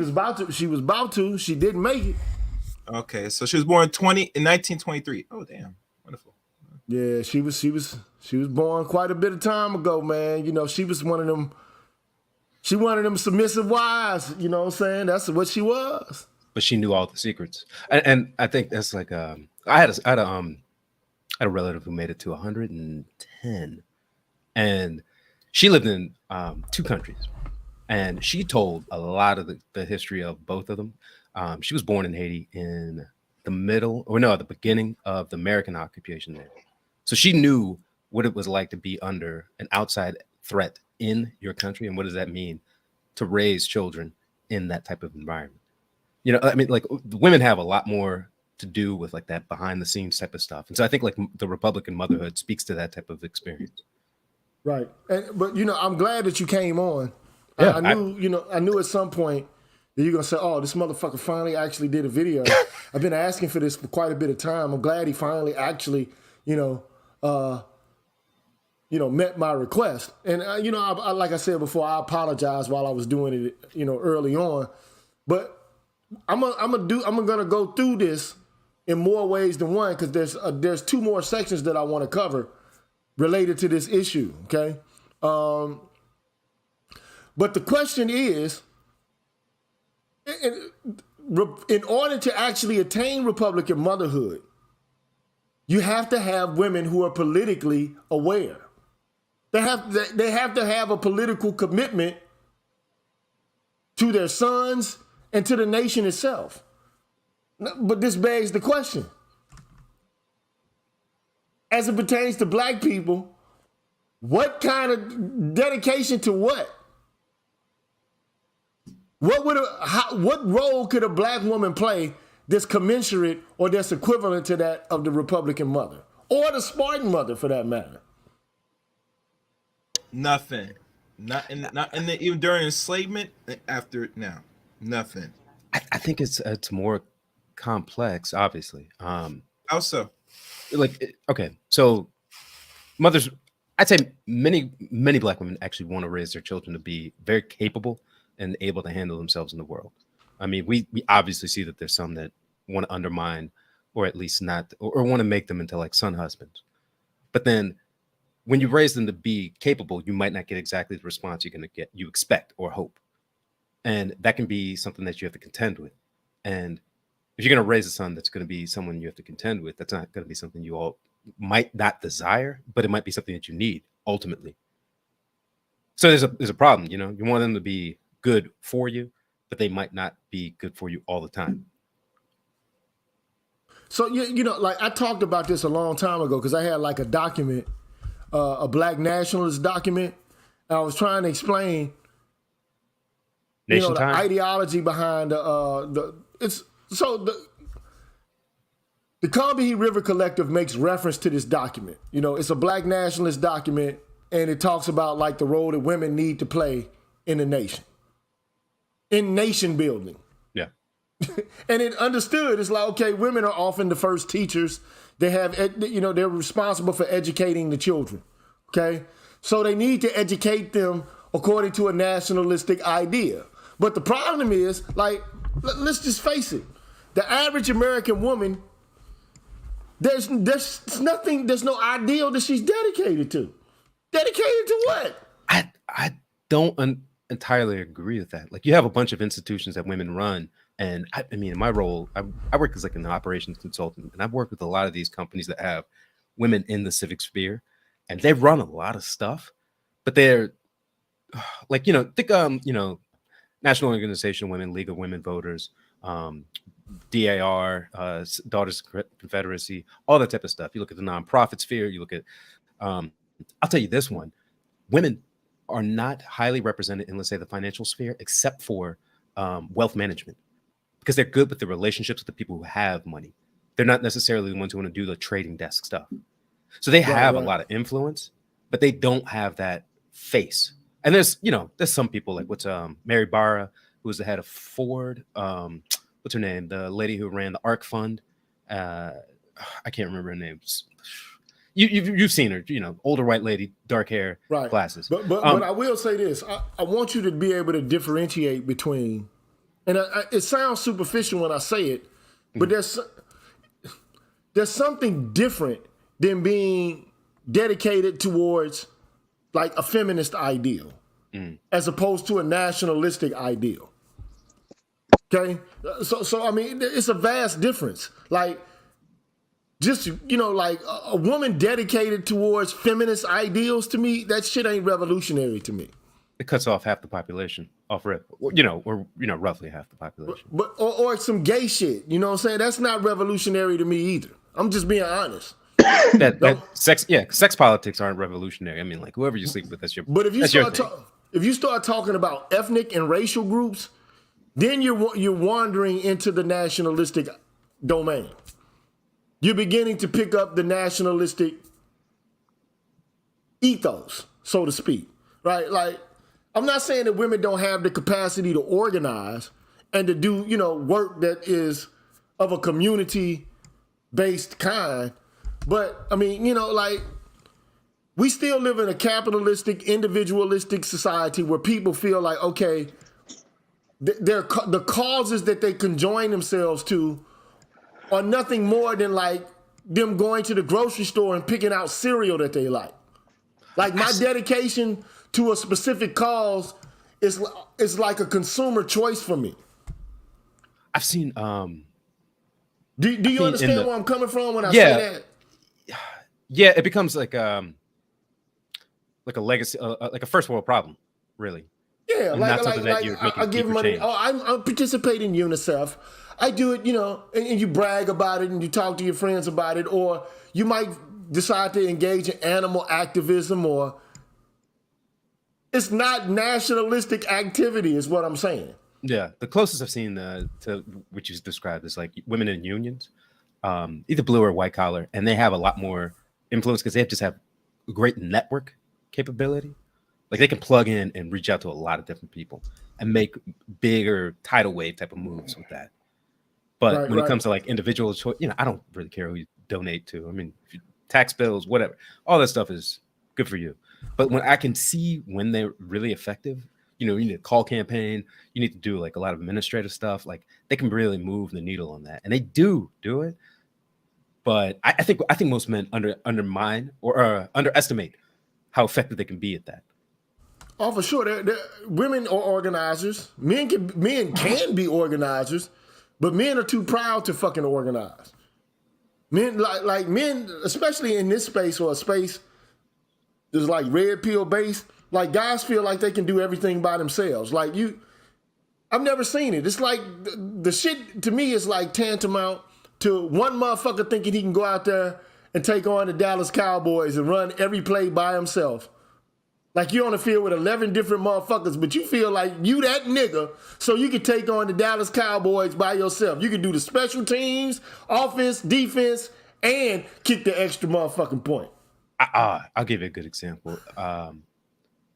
She was about to. She didn't make it. Okay, so she was born in 1923. Oh, damn. Wonderful. Yeah, she was born quite a bit of time ago, man. She was one of them. She one of them submissive wives. You know what I'm saying? That's what she was. But she knew all the secrets, and I think that's like I had a relative who made it to 110, and she lived in 2 countries, and she told a lot of the history of both of them. She was born in Haiti in the beginning of the American occupation there. So she knew what it was like to be under an outside threat in your country, and what does that mean to raise children in that type of environment. Like women have a lot more to do with like that behind the scenes type of stuff. And so I think like the Republican motherhood speaks to that type of experience. Right. But I'm glad that you came on. Yeah, I knew at some point that you're going to say, oh, this motherfucker finally actually did a video. I've been asking for this for quite a bit of time. I'm glad he finally actually, met my request. And, I like I said before, I apologize while I was doing it, early on. But I'm gonna go through this in more ways than one because there's 2 more sections that I want to cover related to this issue. Okay, but the question is, in order to actually attain Republican motherhood, you have to have women who are politically aware. They have to have a political commitment to their sons and to the nation itself. But this begs the question. as it pertains to black people, what kind of dedication to what? What role could a black woman play that's commensurate or that's equivalent to that of the Republican mother or the Spartan mother, for that matter? Nothing. Not even during enslavement. After now, nothing. I think it's more complex, obviously. How so? Okay, so mothers, I'd say many black women actually want to raise their children to be very capable and able to handle themselves in the world. I mean, we obviously see that there's some that want to undermine, or at least not, or want to make them into like son husbands. But then when you raise them to be capable, you might not get exactly the response you expect or hope. And that can be something that you have to contend with. And if you're going to raise a son that's going to be someone you have to contend with, that's not going to be something you all might not desire, but it might be something that you need ultimately. So there's a problem, you want them to be good for you, but they might not be good for you all the time. So, like I talked about this a long time ago because I had like a document, a black nationalist document. And I was trying to explain Nation the time? ideology behind the Combahee River Collective makes reference to this document. It's a black nationalist document, and it talks about like the role that women need to play in the nation, in nation building. Yeah. And it understood. It's like, okay, women are often the first teachers. They have, they're responsible for educating the children. Okay. So they need to educate them according to a nationalistic idea. But the problem is, like, let's just face it. The average American woman, there's no ideal that she's dedicated to. Dedicated to what? I don't entirely agree with that. Like, you have a bunch of institutions that women run. And I mean, in my role, I work as like an operations consultant, and I've worked with a lot of these companies that have women in the civic sphere, and they run a lot of stuff, but they're like, think, National Organization of Women, League of Women Voters, DAR, Daughters Confederacy, all that type of stuff. You look at the nonprofit sphere, you look at, I'll tell you this one, women are not highly represented in, let's say, the financial sphere, except for wealth management, because they're good with the relationships with the people who have money. They're not necessarily the ones who want to do the trading desk stuff. So they have a lot of influence, but they don't have that face. And there's some people like Mary Barra, who was the head of Ford. What's her name? The lady who ran the ARC Fund. I can't remember her name. You've seen her, older white lady, dark hair, glasses. But I will say this. I want you to be able to differentiate between, and it sounds superficial when I say it, but there's something different than being dedicated towards like a feminist ideal as opposed to a nationalistic ideal. Okay? So I mean, it's a vast difference. Like, just, like a woman dedicated towards feminist ideals, to me, that shit ain't revolutionary to me. It cuts off half the population off rip, or roughly half the population. But or some gay shit, you know what I'm saying? That's not revolutionary to me either. I'm just being honest. Sex politics aren't revolutionary. I mean, like, whoever you sleep with, that's your. But if you start talking about ethnic and racial groups, then you're wandering into the nationalistic domain. You're beginning to pick up the nationalistic ethos, so to speak, right? Like, I'm not saying that women don't have the capacity to organize and to do, work that is of a community-based kind. But, I mean, like, we still live in a capitalistic, individualistic society where people feel like, okay, the causes that they conjoin themselves to are nothing more than like them going to the grocery store and picking out cereal that they like. Like, my dedication to a specific cause is like a consumer choice for me. I've seen. Do you understand where I'm coming from when I say that? Yeah, it becomes like a legacy, like a first world problem, really. Yeah, I give money. Oh, I participate in UNICEF. I do it, and you brag about it and you talk to your friends about it, or you might decide to engage in animal activism, or it's not nationalistic activity is what I'm saying. Yeah, the closest I've seen to what you described is like women in unions, either blue or white collar, and they have a lot more influence because they just have a great network capability. Like they can plug in and reach out to a lot of different people and make bigger tidal wave type of moves with that. But when it comes to like individual choice, I don't really care who you donate to. I mean, if you, tax bills, whatever, all that stuff is good for you. But when I can see when they're really effective, you need a call campaign, you need to do like a lot of administrative stuff. Like they can really move the needle on that, and they do it. But I think most men undermine or underestimate how effective they can be at that. Oh, for sure. Women are organizers. Men can be organizers, but men are too proud to fucking organize. Men like men, especially in this space or a space that's like red pill based. Like guys feel like they can do everything by themselves. Like I've never seen it. It's like the shit to me is like tantamount to one motherfucker thinking he can go out there and take on the Dallas Cowboys and run every play by himself. Like you're on the field with 11 different motherfuckers, but you feel like you that nigga, so you can take on the Dallas Cowboys by yourself. You can do the special teams, offense, defense, and kick the extra motherfucking point. I'll give you a good example.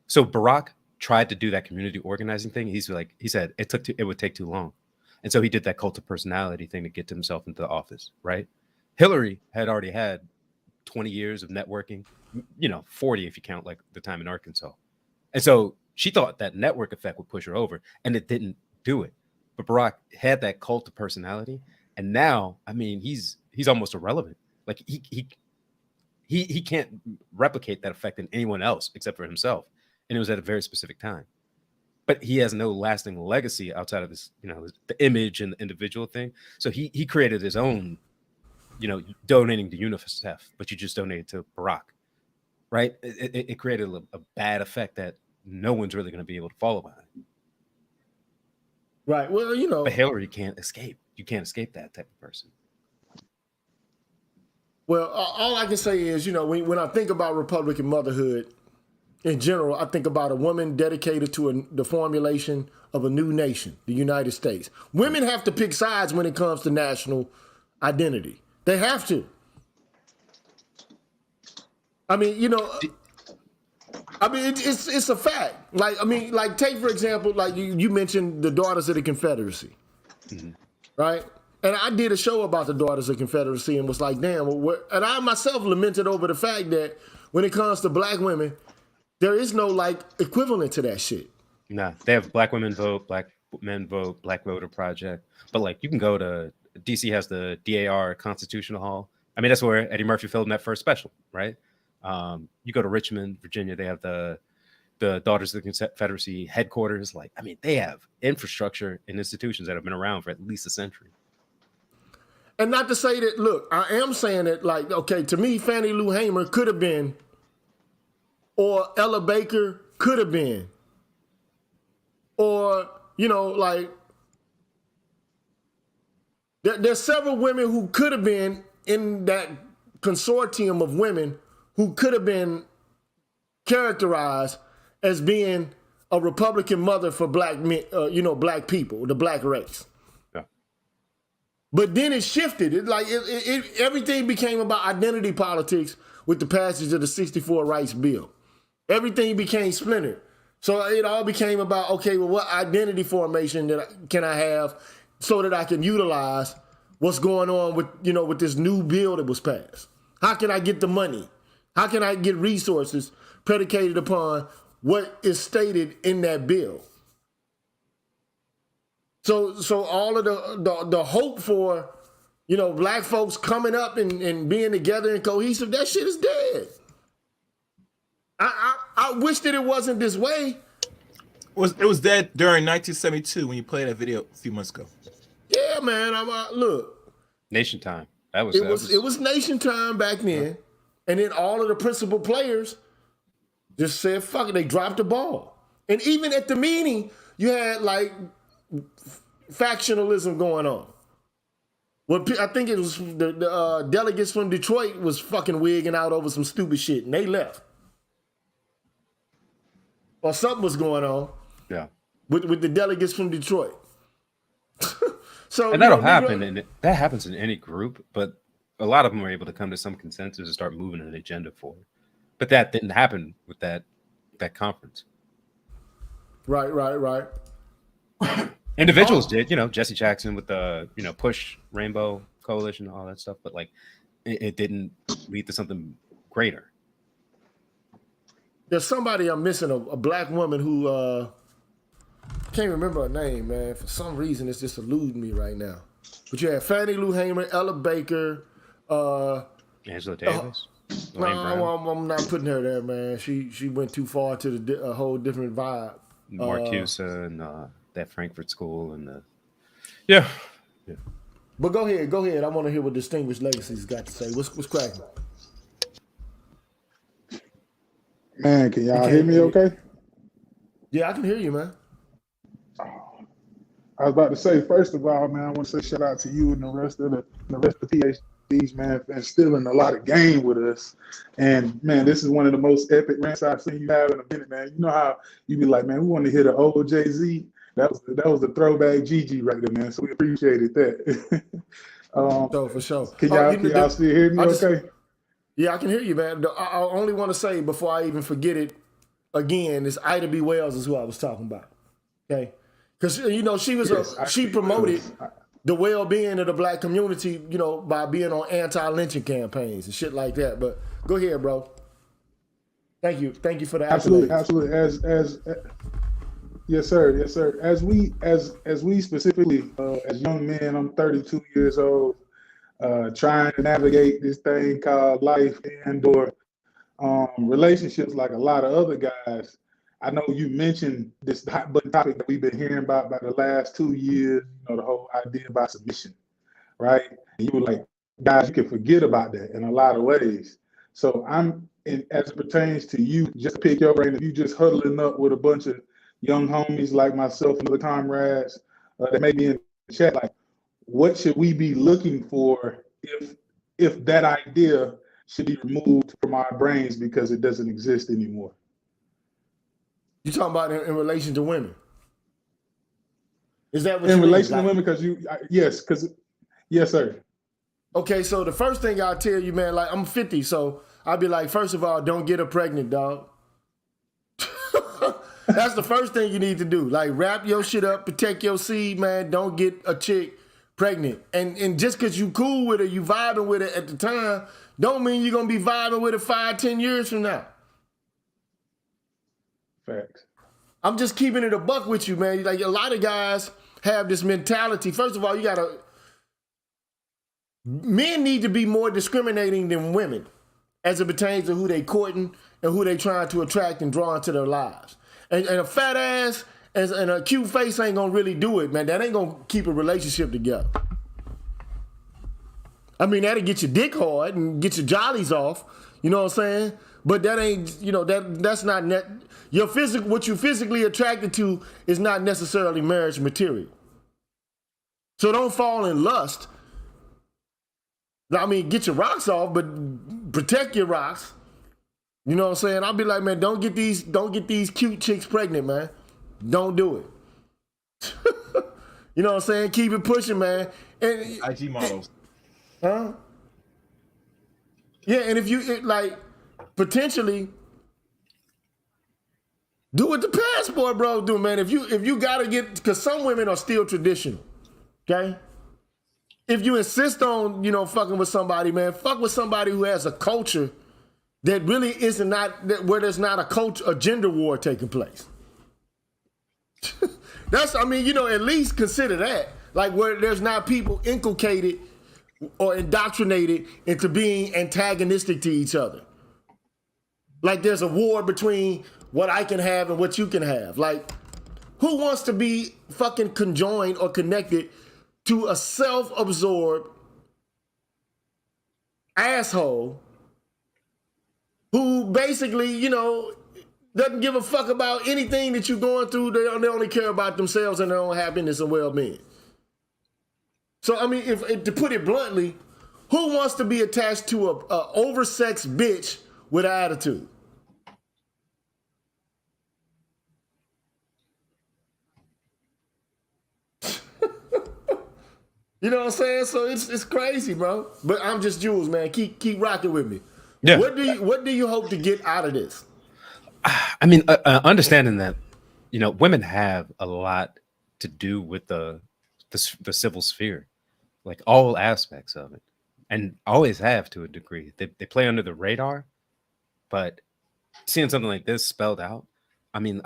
So Barack tried to do that community organizing thing. He said it would take too long. And so he did that cult of personality thing to get himself into the office, right? Hillary had already had 20 years of networking, 40 if you count like the time in Arkansas. And so she thought that network effect would push her over, and it didn't do it. But Barack had that cult of personality, and now, I mean, he's almost irrelevant. Like he can't replicate that effect in anyone else except for himself. And it was at a very specific time. But he has no lasting legacy outside of this, the image and the individual thing. So he created his own, donating to UNICEF, but you just donated to Barack, right? It created a bad effect that no one's really going to be able to follow behind. Right. Well, But Hillary can't escape. You can't escape that type of person. Well, all I can say is, when I think about Republican motherhood, in general, I think about a woman dedicated to the formulation of a new nation, the United States. Women have to pick sides when it comes to national identity. They have to. I mean, it's a fact. Like take for example, like you mentioned the Daughters of the Confederacy, right? And I did a show about the Daughters of the Confederacy and was like, damn. And I myself lamented over the fact that when it comes to black women, there is no like equivalent to that shit. Nah, they have Black Women Vote, Black Men Vote, Black Voter Project. But like you can go to DC has the DAR Constitutional Hall. I mean, that's where Eddie Murphy filmed that first special, right? You go to Richmond, Virginia, they have the Daughters of the Confederacy headquarters. Like, I mean, they have infrastructure and institutions that have been around for at least a century. And not to say that, look, I am saying that, like, okay, to me, Fannie Lou Hamer could have been, or Ella Baker could have been, or, like, there's several women who could have been in that consortium of women who could have been characterized as being a Republican mother for black men, black people, the black race. Yeah. But then it shifted. Everything became about identity politics with the passage of the 64 Rights Bill. Everything became splintered. So it all became about, okay, well, what identity formation can I have so that I can utilize what's going on with this new bill that was passed? How can I get the money? How can I get resources predicated upon what is stated in that bill? So all of the hope for, black folks coming up and being together and cohesive, that shit is dead. I wish that it wasn't this way. It was dead during 1972 when you played that video a few months ago. Yeah, man. Look. Nation Time. It was Nation Time back then. And then all of the principal players just said, fuck it, they dropped the ball. And even at the meeting, you had like factionalism going on. Well, I think it was the delegates from Detroit was fucking wigging out over some stupid shit, and they left. Or something was going on. Yeah. With the delegates from Detroit. So and that'll happen, and that happens in any group, but a lot of them are able to come to some consensus and start moving an agenda forward. But that didn't happen with that conference. Right. Individuals did, Jesse Jackson with the, Push Rainbow Coalition, all that stuff, but like it didn't lead to something greater. There's somebody I'm missing, a black woman who can't remember her name, man. For some reason, it's just eluding me right now. But you had Fannie Lou Hamer, Ella Baker, Angela Davis. No, I'm not putting her there, man. She went too far to a whole different vibe. Marcusa and that Frankfurt School and yeah. But go ahead. I want to hear what Distinguished Legacy's got to say. What's cracking? Man, can y'all hear me okay? Yeah, I can hear you, man. I was about to say, first of all, man, I want to say shout out to you and the rest of the PhDs, man, and stealing a lot of game with us. And man, this is one of the most epic rants I've seen you have in a minute, man. You know how you be like, man, we want to hear the old Jay-Z. That was the throwback GG right there, man. So we appreciated that. So for sure. Can y'all still hear me okay? Yeah, I can hear you, man. I only want to say before I even forget it again, is Ida B. Wells is who I was talking about. Okay. Because, she promoted the well-being of the black community, by being on anti-lynching campaigns and shit like that. But go ahead, bro. Thank you for the absolutely. Yes, sir. As we specifically, as young men, I'm 32 years old, trying to navigate this thing called life and/or relationships like a lot of other guys. I know you mentioned this hot button topic that we've been hearing about the last 2 years, the whole idea about submission, right? And you were like, guys, you can forget about that in a lot of ways. So as it pertains to you, just pick your brain, if you just huddling up with a bunch of young homies like myself and other comrades that may be in the chat, like, what should we be looking for if that idea should be removed from our brains because it doesn't exist anymore? You talking about in relation to women? Is that what in you relation mean? to women? Because yes, sir. Okay, so the first thing I'll tell you, man, like I'm 50, so I'll be like, first of all, don't get her pregnant, dog. That's the first thing you need to do. Like, wrap your shit up, protect your seed, man. Don't get a chick pregnant. And just because you cool with her, you vibing with her at the time, don't mean you're going to be vibing with her 5-10 years from now. Facts. I'm just keeping it a buck with you, man. Like, a lot of guys have this mentality. First of all, men need to be more discriminating than women as it pertains to who they courting and who they trying to attract and draw into their lives. And a fat ass and a cute face ain't gonna really do it, man. That ain't gonna keep a relationship together. I mean, that'll get your dick hard and get your jollies off, you know what I'm saying? But that ain't, that's not what you physically attracted to is not necessarily marriage material. So don't fall in lust. I mean, get your rocks off, but protect your rocks. You know what I'm saying? I'll be like, man, don't get these cute chicks pregnant, man. Don't do it. You know what I'm saying? Keep it pushing, man. And IG models. Huh? Yeah, and if you potentially do what the passport bro do, man. If you gotta get, because some women are still traditional, okay? If you insist on, fucking with somebody, man, fuck with somebody who has a culture that really where there's not a gender war taking place. At least consider that. Like, where there's not people inculcated or indoctrinated into being antagonistic to each other. Like, there's a war between what I can have and what you can have. Like, who wants to be fucking conjoined or connected to a self-absorbed asshole who basically, doesn't give a fuck about anything that you're going through? They only care about themselves and their own happiness and well-being. So I mean, if to put it bluntly, who wants to be attached to a oversexed bitch with attitude? You know what I'm saying? So it's crazy, bro. But I'm just Jules, man. Keep rocking with me. Yeah. What do you hope to get out of this? I mean, understanding that, women have a lot to do with the civil sphere, like all aspects of it, and always have to a degree. They play under the radar, but seeing something like this spelled out, I mean,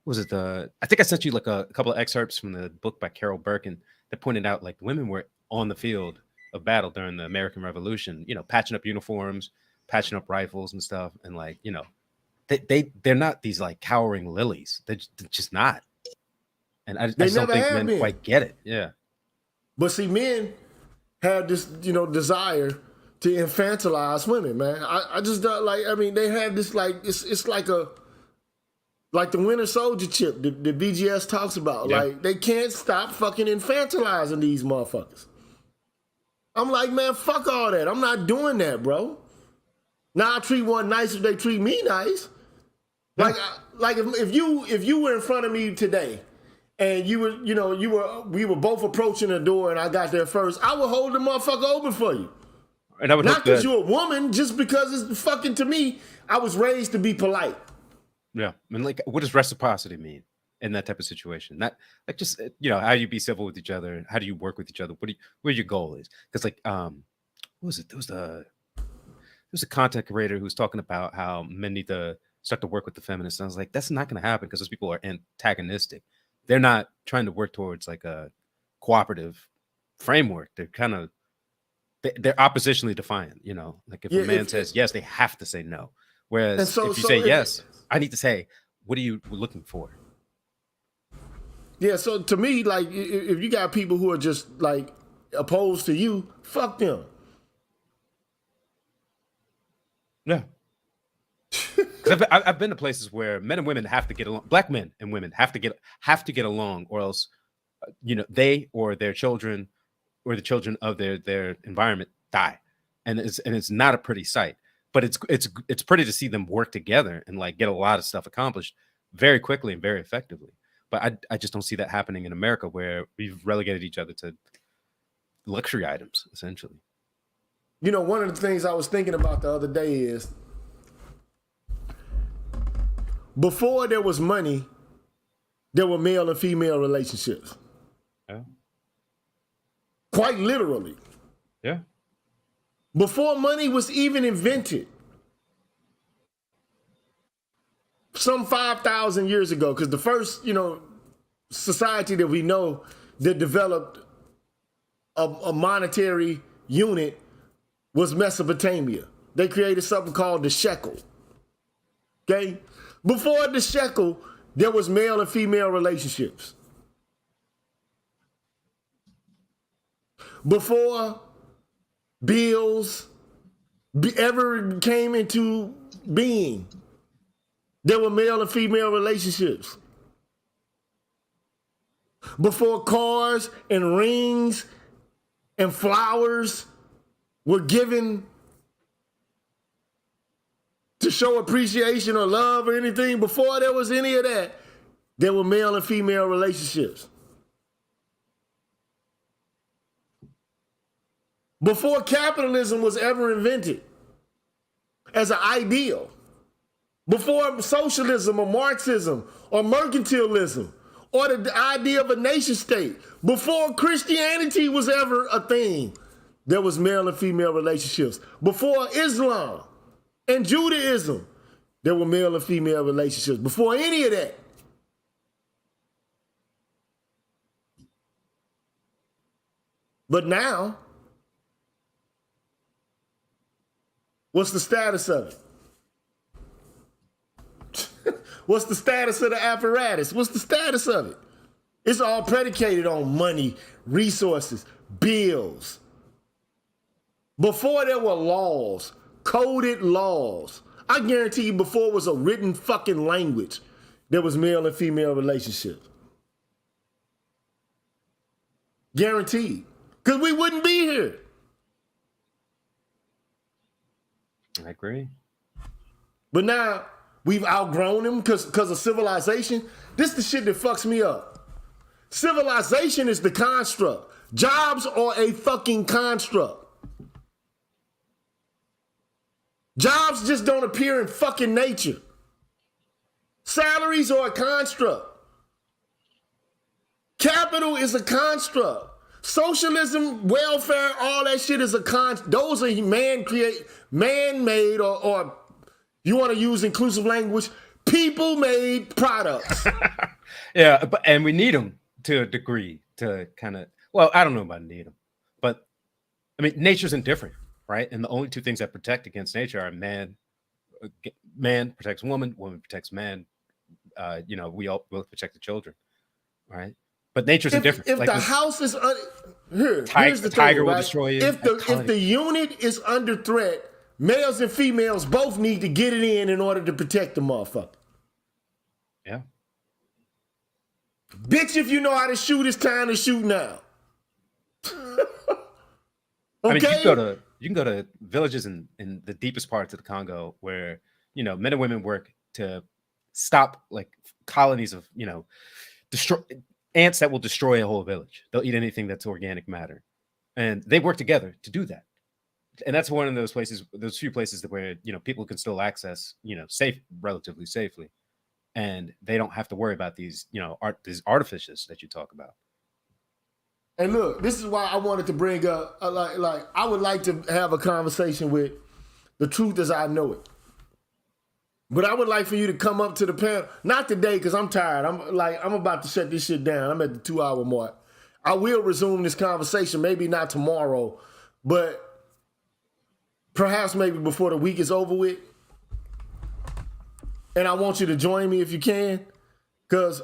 was it I think I sent you like a couple of excerpts from the book by Carol Birkin that pointed out like women were on the field of battle during the American Revolution, patching up uniforms, patching up rifles and stuff, and like, they're not these like cowering lilies. They're just not. And I just don't think men quite get it. Yeah. But see, men have this, desire to infantilize women, man. I just don't like, I mean, they have this like, it's like the Winter Soldier chip that BGS talks about. Yeah. Like, they can't stop fucking infantilizing these motherfuckers. I'm like, man, fuck all that. I'm not doing that, bro. Now I treat one nice if they treat me nice. Like if you were in front of me today and we were both approaching the door and I got there first, I would hold the motherfucker open for you. And I would not because you're a woman, just because it's fucking, to me, I was raised to be polite. Yeah. I mean, like, what does reciprocity mean in that type of situation? Not like just, how you be civil with each other. How do you work with each other? What your goal is? Because like, what was it? There was a content creator who was talking about how men need to start to work with the feminists. And I was like, that's not going to happen because those people are antagonistic. They're not trying to work towards like a cooperative framework. They're kind of, they're oppositionally defiant, like if a man says yes, they have to say no. Whereas if you say yes, I need to say, what are you looking for? Yeah. So to me, like if you got people who are just like opposed to you, fuck them. Yeah. Because I've been to places where men and women have to get along. Black men and women have to get along, or else, they or their children or the children of their environment die, and it's not a pretty sight. But it's pretty to see them work together and like get a lot of stuff accomplished very quickly and very effectively. But I just don't see that happening in America, where we've relegated each other to luxury items essentially. One of the things I was thinking about the other day is, before there was money, there were male and female relationships. Yeah. Quite literally. Yeah. Before money was even invented, some 5,000 years ago, because the first, society that we know that developed a monetary unit was Mesopotamia. They created something called the shekel. Okay? Before the shekel, there was male and female relationships. Before bills ever came into being, there were male and female relationships. Before cars and rings and flowers were given to show appreciation or love or anything, before there was any of that, there were male and female relationships. Before capitalism was ever invented as an ideal, before socialism or Marxism or mercantilism or the idea of a nation state, before Christianity was ever a thing, there was male and female relationships. Before Islam and Judaism, there were male and female relationships. Before any of that. But now, what's the status of it? What's the status of the apparatus? What's the status of it? It's all predicated on money, resources, bills. Before there were laws, coded laws, I guarantee you before it was a written fucking language, there was male and female relationships. Guaranteed. Because we wouldn't be here. I agree. But now we've outgrown them because of civilization. This is the shit that fucks me up. Civilization is the construct. Jobs are a fucking construct. Jobs just don't appear in fucking nature. Salaries are a construct. Capital is a construct. Socialism, welfare, all that shit is a those are man-made, or you want to use inclusive language, people-made products. Yeah, and we need them to a degree to kind of, well, I don't know about need them, but I mean, nature's indifferent, right? And the only two things that protect against nature are man protects woman protects man. We all both protect the children, right? But nature's indifferent. If like the house is here's the tiger thing, will right? destroy you. If the unit is under threat, males and females both need to get it in order to protect the motherfucker. Yeah. Bitch, if you know how to shoot, it's time to shoot now. Okay? I mean, you can go to villages in the deepest parts of the Congo where, men and women work to stop like colonies of, destroy ants that will destroy a whole village. They'll eat anything that's organic matter. And they work together to do that. And that's one of those places, those few places where, people can still access, relatively safely. And they don't have to worry about these, these artifices that you talk about. And look, this is why I wanted to bring up, like I would like to have a conversation with the truth as I know it. But I would like for you to come up to the panel, not today because I'm tired. I'm about to shut this shit down. I'm at the 2-hour mark. I will resume this conversation, maybe not tomorrow, but perhaps maybe before the week is over with. And I want you to join me if you can, because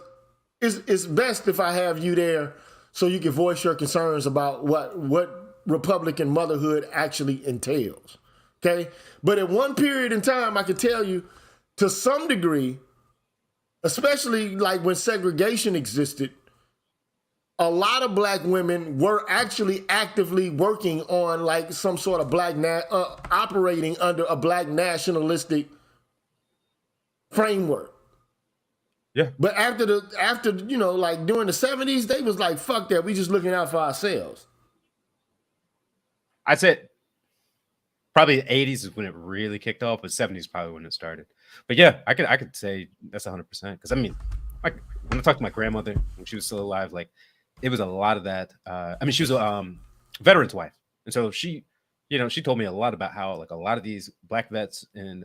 it's best if I have you there so you can voice your concerns about what Republican motherhood actually entails, okay? But at one period in time, I can tell you, to some degree, especially like when segregation existed, a lot of black women were actually actively working on like some sort of operating under a black nationalistic framework. Yeah. But after like during the 70s, they was like, fuck that, we just looking out for ourselves. I'd say probably the 80s is when it really kicked off, but 70s probably when it started. But yeah, I could say that's 100%. Because I mean, when I talked to my grandmother when she was still alive, like it was a lot of that. She was a veteran's wife, and so she told me a lot about how like a lot of these black vets in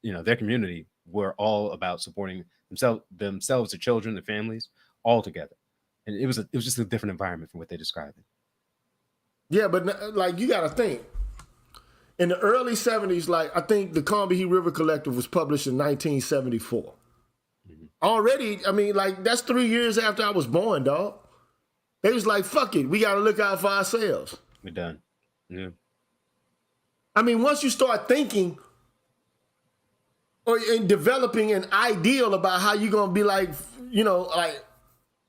their community were all about supporting themselves, their children, their families, all together, and it was just a different environment from what they described it. Yeah, but like you got to think. In the early 70s, like I think the Combahee River Collective was published in 1974. Mm-hmm. Already, I mean, like that's 3 years after I was born, dog. They was like, fuck it, we got to look out for ourselves. We're done. Yeah. I mean, once you start thinking and developing an ideal about how you're going to be like, like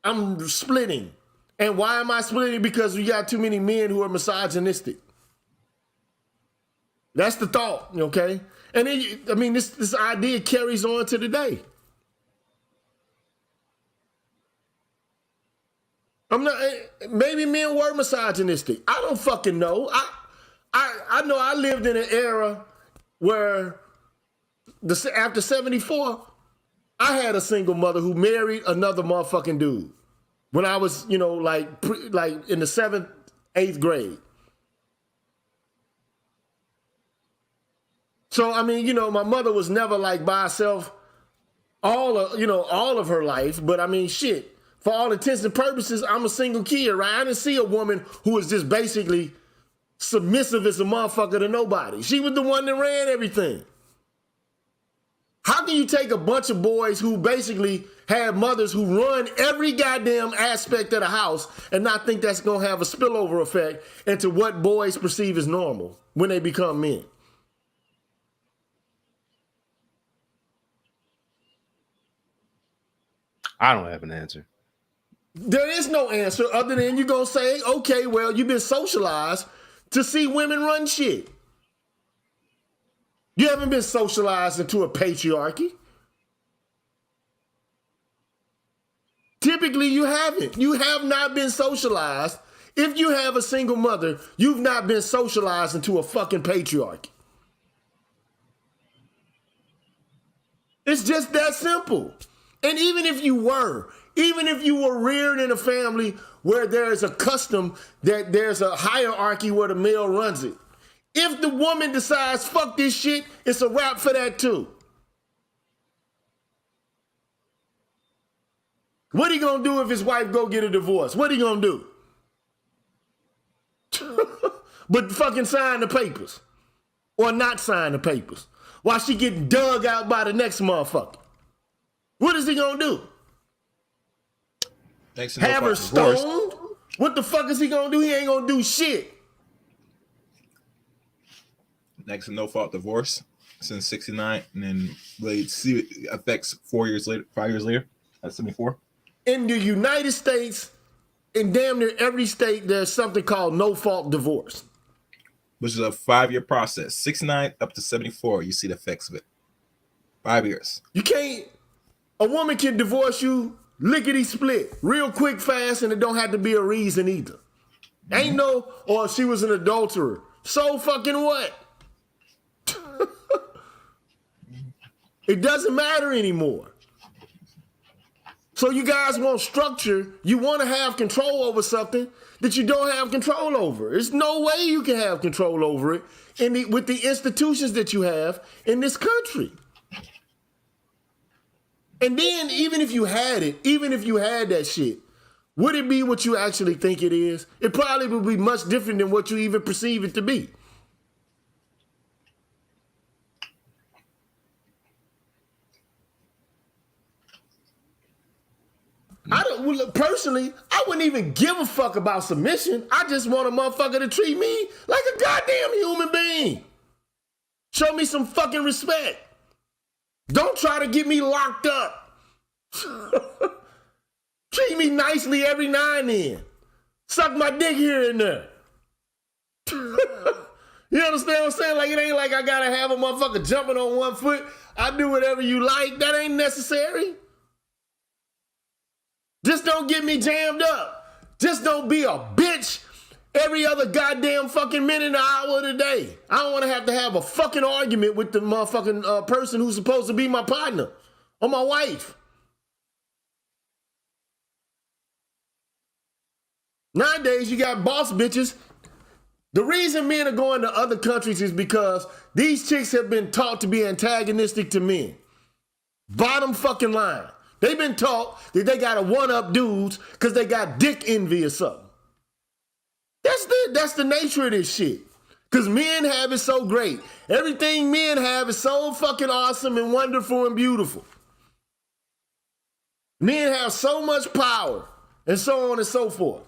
I'm splitting. And why am I splitting? Because we got too many men who are misogynistic. That's the thought, okay? And then, this idea carries on to today. Maybe men were misogynistic. I don't fucking know. I know I lived in an era where after 74, I had a single mother who married another motherfucking dude when I was, like in the 7th, 8th grade. So, my mother was never like by herself all of her life. But shit, for all intents and purposes, I'm a single kid, right? I didn't see a woman who was just basically submissive as a motherfucker to nobody. She was the one that ran everything. How can you take a bunch of boys who basically had mothers who run every goddamn aspect of the house and not think that's going to have a spillover effect into what boys perceive as normal when they become men? I don't have an answer. There is no answer other than you're going to say, okay, well, you've been socialized to see women run shit. You haven't been socialized into a patriarchy. Typically, you haven't. You have not been socialized. If you have a single mother, you've not been socialized into a fucking patriarchy. It's just that simple. And even if you were reared in a family where there is a custom that there's a hierarchy where the male runs it, if the woman decides, fuck this shit, it's a wrap for that too. What he gonna do if his wife go get a divorce? What he gonna do? But fucking sign the papers. Or not sign the papers. While she getting dug out by the next motherfucker. What is he gonna do? Have her stoned? What the fuck is he gonna do? He ain't gonna do shit. Next to no fault divorce since 69, and then they see it affects 5 years later, at 74. In the United States, in damn near every state, there's something called no fault divorce. Which is a 5-year process. 69 up to 74, you see the effects of it. 5 years. You can't, a woman can divorce you lickety split, real quick, fast, and it don't have to be a reason either. Mm-hmm. Ain't no, or she was an adulterer. So fucking what? It doesn't matter anymore. So you guys want structure, you want to have control over something that you don't have control over. There's no way you can have control over it with the institutions that you have in this country. And then even if you had it, even if you had that shit, would it be what you actually think it is? It probably would be much different than what you even perceive it to be. Personally, I wouldn't even give a fuck about submission. I just want a motherfucker to treat me like a goddamn human being. Show me some fucking respect. Don't try to get me locked up. Treat me nicely every now and then. Suck my dick here and there. You understand what I'm saying? Like, it ain't like I gotta have a motherfucker jumping on one foot. I do whatever you like. That ain't necessary. Just don't get me jammed up. Just don't be a bitch every other goddamn fucking minute and hour of the day. I don't want to have a fucking argument with the motherfucking person who's supposed to be my partner or my wife. Nowadays, you got boss bitches. The reason men are going to other countries is because these chicks have been taught to be antagonistic to men. Bottom fucking line. They've been taught that they gotta one-up dudes because they got dick envy or something. That's the nature of this shit. Because men have it so great. Everything men have is so fucking awesome and wonderful and beautiful. Men have so much power and so on and so forth.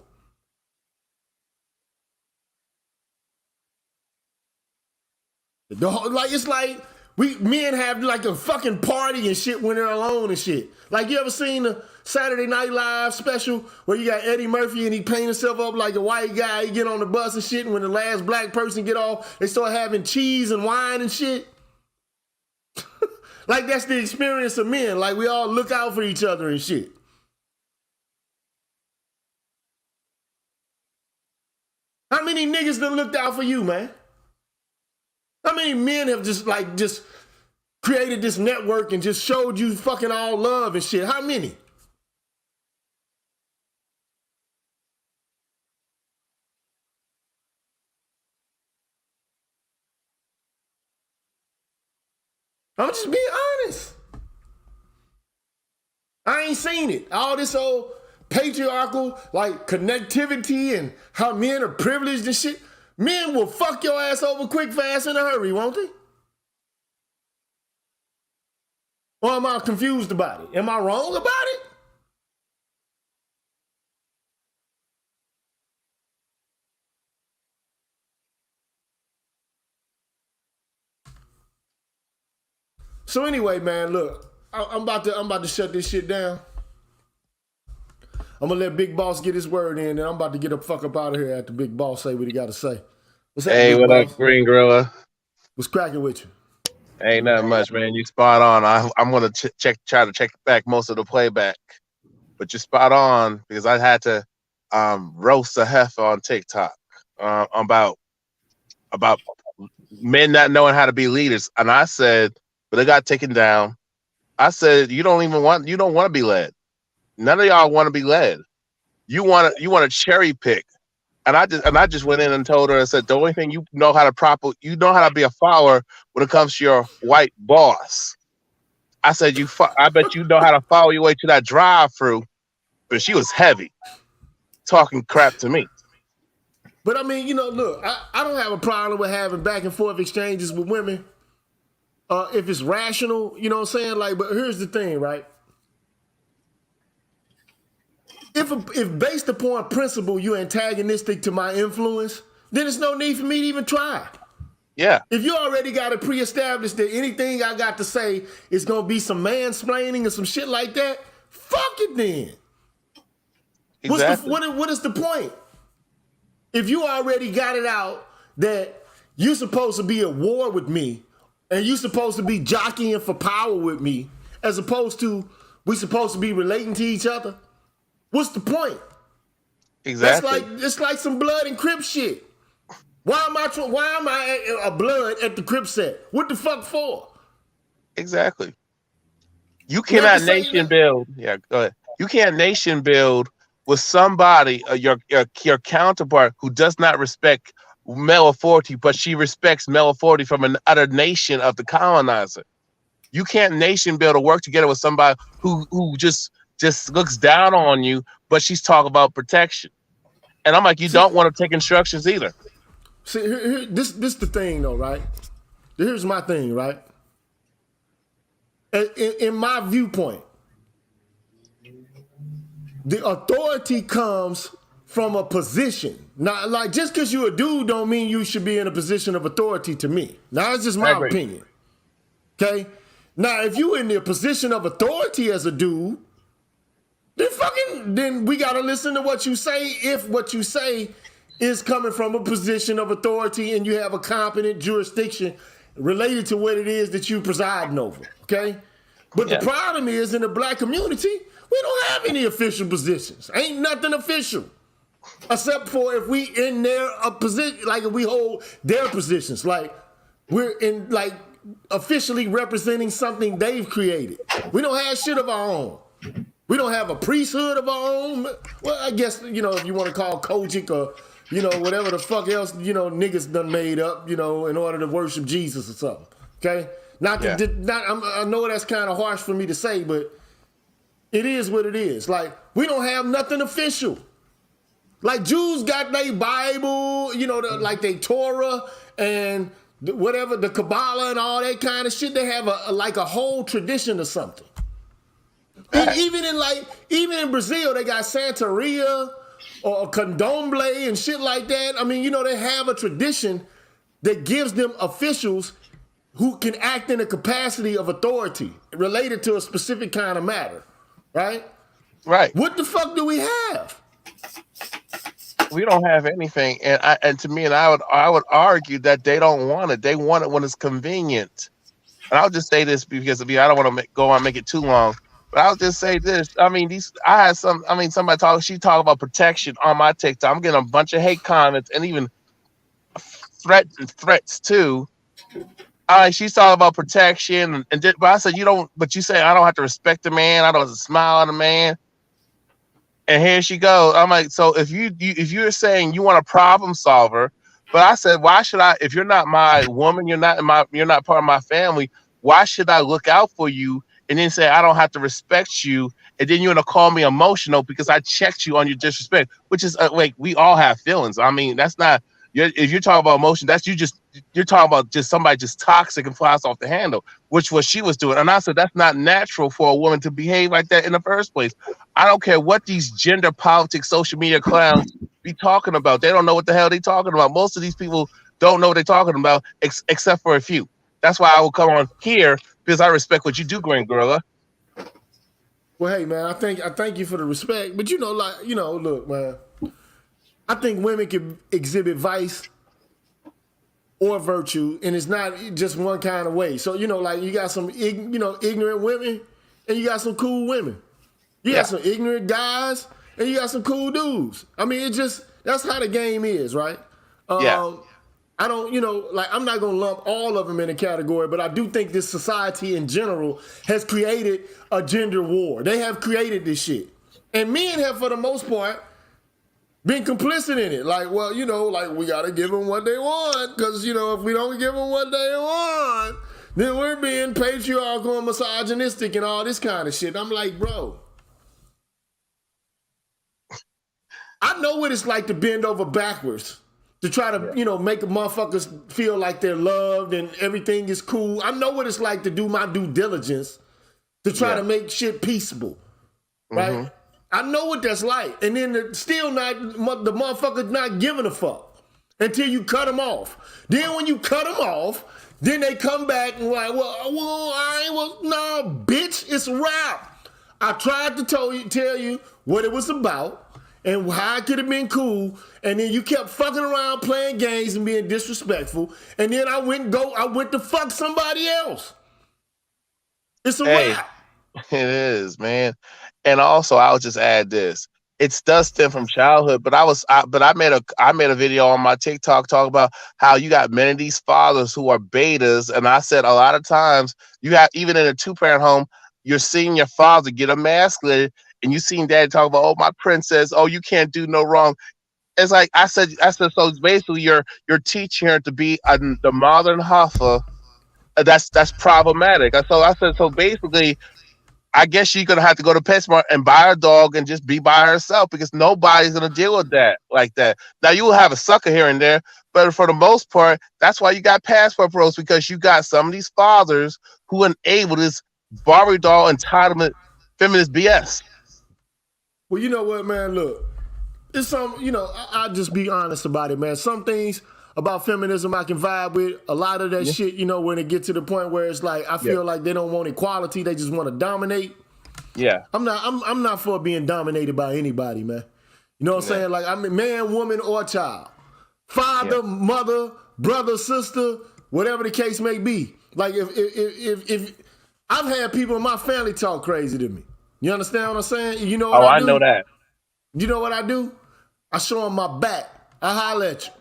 It's like men have like a fucking party and shit when they're alone and shit. Like, you ever seen the Saturday Night Live special where you got Eddie Murphy and he paint himself up like a white guy, he get on the bus and shit, and when the last black person get off, they start having cheese and wine and shit? Like, that's the experience of men. Like, we all look out for each other and shit. How many niggas done looked out for you, man? How many men have just created this network and just showed you fucking all love and shit? How many? I'm just being honest. I ain't seen it. All this old patriarchal like connectivity and how men are privileged and shit. Men will fuck your ass over quick, fast, in a hurry, won't they? Or am I confused about it? Am I wrong about it? So anyway, man, look, I'm about to shut this shit down. I'm gonna let Big Boss get his word in, and I'm about to get the fuck up out of here after Big Boss say what he got to say. What's up, Hey, Big what Boss? up, Green Gorilla? What's cracking with you? Ain't nothing much, man. You spot on. I'm gonna try to check back most of the playback, but you're spot on because I had to roast a heifer on TikTok about men not knowing how to be leaders, and I said, but they got taken down. I said, you don't want to be led. None of y'all want to be led. You want to cherry pick. And I just went in and told her, I said, the only thing you know how to be a follower when it comes to your white boss. I said, I bet you know how to follow your way to that drive-through. But she was heavy, talking crap to me. But I mean, look, I don't have a problem with having back and forth exchanges with women. If it's rational, you know what I'm saying? Like, but here's the thing, right? If based upon principle you're antagonistic to my influence, then there's no need for me to even try. Yeah. If you already got it pre-established that anything I got to say is gonna be some mansplaining or some shit like that, fuck it then. Exactly. What is the point? If you already got it out that you're supposed to be at war with me and you're supposed to be jockeying for power with me, as opposed to we supposed to be relating to each other, what's the point? Exactly. It's like some blood and Crip shit. Why am I a blood at the Crip set? What the fuck for? Exactly. You cannot nation build. Yeah, go ahead. You can't nation build with somebody, your counterpart, who does not respect male authority, but she respects male authority from another nation of the colonizer. You can't nation build or work together with somebody who just looks down on you, but she's talking about protection. And I'm like, you don't want to take instructions either. See, this the thing though, right? Here's my thing, right? In my viewpoint, the authority comes from a position. Now, like, just because you're a dude don't mean you should be in a position of authority to me. Now, that's just my opinion. Okay? Now, if you in the position of authority as a dude, then we gotta listen to what you say if what you say is coming from a position of authority and you have a competent jurisdiction related to what it is that you presiding over, okay? But the problem is, in the black community, we don't have any official positions. Ain't nothing official. Except for if we in their position, like if we hold their positions, like we're in, like, officially representing something they've created. We don't have shit of our own. We don't have a priesthood of our own. Well, I guess, if you want to call Kojic or, whatever the fuck else, niggas done made up, in order to worship Jesus or something. Okay? I know that's kind of harsh for me to say, but it is what it is. Like, we don't have nothing official. Like, Jews got their Bible, like their Torah and whatever, the Kabbalah and all that kind of shit. They have a whole tradition or something. Even in Brazil, they got Santeria or Candomblé and shit like that. I mean, they have a tradition that gives them officials who can act in a capacity of authority related to a specific kind of matter, right? Right. What the fuck do we have? We don't have anything, and to me, I would argue that they don't want it. They want it when it's convenient. And I'll just say this because I don't want to go on and make it too long. But I'll just say this. I mean, somebody she talked about protection on my TikTok. I'm getting a bunch of hate comments and even threats too. She's talking about protection, but I said, but you say I don't have to respect the man. I don't have to smile at a man. And here she goes. I'm like, so if you're saying you want a problem solver, but I said, why should I? If you're not my woman, you're not part of my family. Why should I look out for you and then say I don't have to respect you? And then you're gonna call me emotional because I checked you on your disrespect, which is like, we all have feelings. I mean, that's not. If you're talking about emotion, you're talking about just somebody just toxic and flies off the handle, which what she was doing. And I said that's not natural for a woman to behave like that in the first place. I don't care what these gender politics, social media clowns be talking about. They don't know what the hell they talking about. Most of these people don't know what they're talking about, except for a few. That's why I will come on here because I respect what you do, Green Gorilla. Well, hey man, I thank you for the respect, but look, man, I think women can exhibit vice or virtue, and it's not just one kind of way. So like you got some ignorant women, and you got some cool women. You got some ignorant guys, and you got some cool dudes. I mean, that's how the game is, right? I don't, I'm not going to lump all of them in a category, but I do think this society in general has created a gender war. They have created this shit. And men have, for the most part, been complicit in it. Like, well, we got to give them what they want, because, if we don't give them what they want, then we're being patriarchal and misogynistic and all this kind of shit. I'm like, bro, I know what it's like to bend over backwards to try to, make motherfuckers feel like they're loved and everything is cool. I know what it's like to do my due diligence to try to make shit peaceable, right? Mm-hmm. I know what that's like. And then the motherfucker's not giving a fuck until you cut them off. Then when you cut them off, then they come back and like, no, bitch, it's a wrap. I tried to tell you what it was about and how it could have been cool, and then you kept fucking around playing games and being disrespectful, and then I went to fuck somebody else. It's a wrap. It is, man. And also, I'll just add this: it does stem from childhood. But I made a video on my TikTok talking about how you got many of these fathers who are betas, and I said a lot of times you have, even in a 2-parent home, you're seeing your father get emasculated. And you seen daddy talk about, oh, my princess, oh, you can't do no wrong. It's like I said, so basically you're teaching her to be the modern Hoffa. That's problematic. So basically, I guess she's gonna have to go to PetSmart and buy her dog and just be by herself, because nobody's gonna deal with that like that. Now you will have a sucker here and there, but for the most part, that's why you got passport pros, because you got some of these fathers who enable this Barbie doll entitlement feminist BS. Well, you know what, man? Look, it's some, I'll just be honest about it, man. Some things about feminism I can vibe with. A lot of that shit, when it gets to the point where it's like, I feel like they don't want equality, they just want to dominate. Yeah. I'm not for being dominated by anybody, man. You know what I'm saying? Like, I mean, man, woman, or child. Father, mother, brother, sister, whatever the case may be. Like, if I've had people in my family talk crazy to me. You understand what I'm saying? You know what I do? I know that. You know what I do? I show them my back. I holler at you.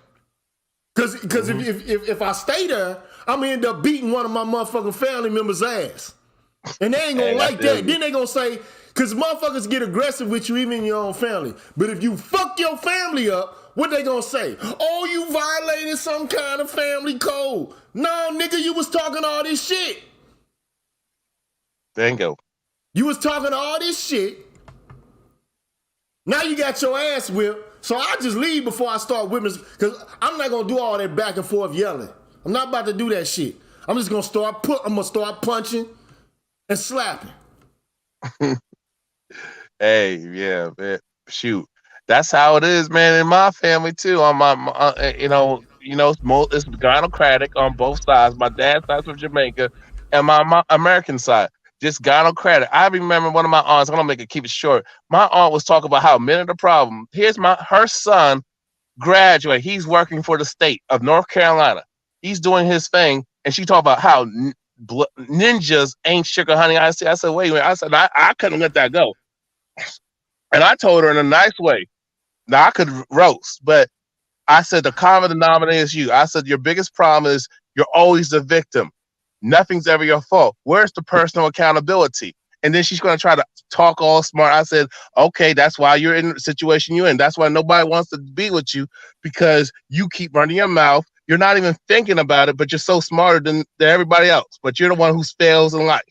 Because if I stay there, I'm going to end up beating one of my motherfucking family members' ass. And they ain't going to like that. Then they going to say, because motherfuckers get aggressive with you even in your own family. But if you fuck your family up, what they going to say? Oh, you violated some kind of family code. No, nigga, you was talking all this shit. Bingo. You was talking all this shit. Now you got your ass whipped. So I just leave before I start whipping, because I'm not going to do all that back and forth yelling. I'm not about to do that shit. I'm just going to start punching and slapping. Hey, yeah, man. Shoot. That's how it is, man, in my family too. On my it's gynocratic on both sides. My dad's side from Jamaica and my American side. Just gynocratic. I remember one of my aunts, I'm gonna keep it short. My aunt was talking about how men are the problem. Here's her son graduate. He's working for the state of North Carolina. He's doing his thing, and she talked about how ninjas ain't sugar honey. I said, wait a minute. I said, I couldn't let that go. And I told her in a nice way. Now I could roast, but I said the common denominator is you. I said your biggest problem is you're always the victim. Nothing's ever your fault. Where's the personal accountability? And then she's going to try to talk all smart. I said, okay, that's why you're in the situation you're in. That's why nobody wants to be with you, because you keep running your mouth. You're not even thinking about it, but you're so smarter than everybody else. But you're the one who fails in life.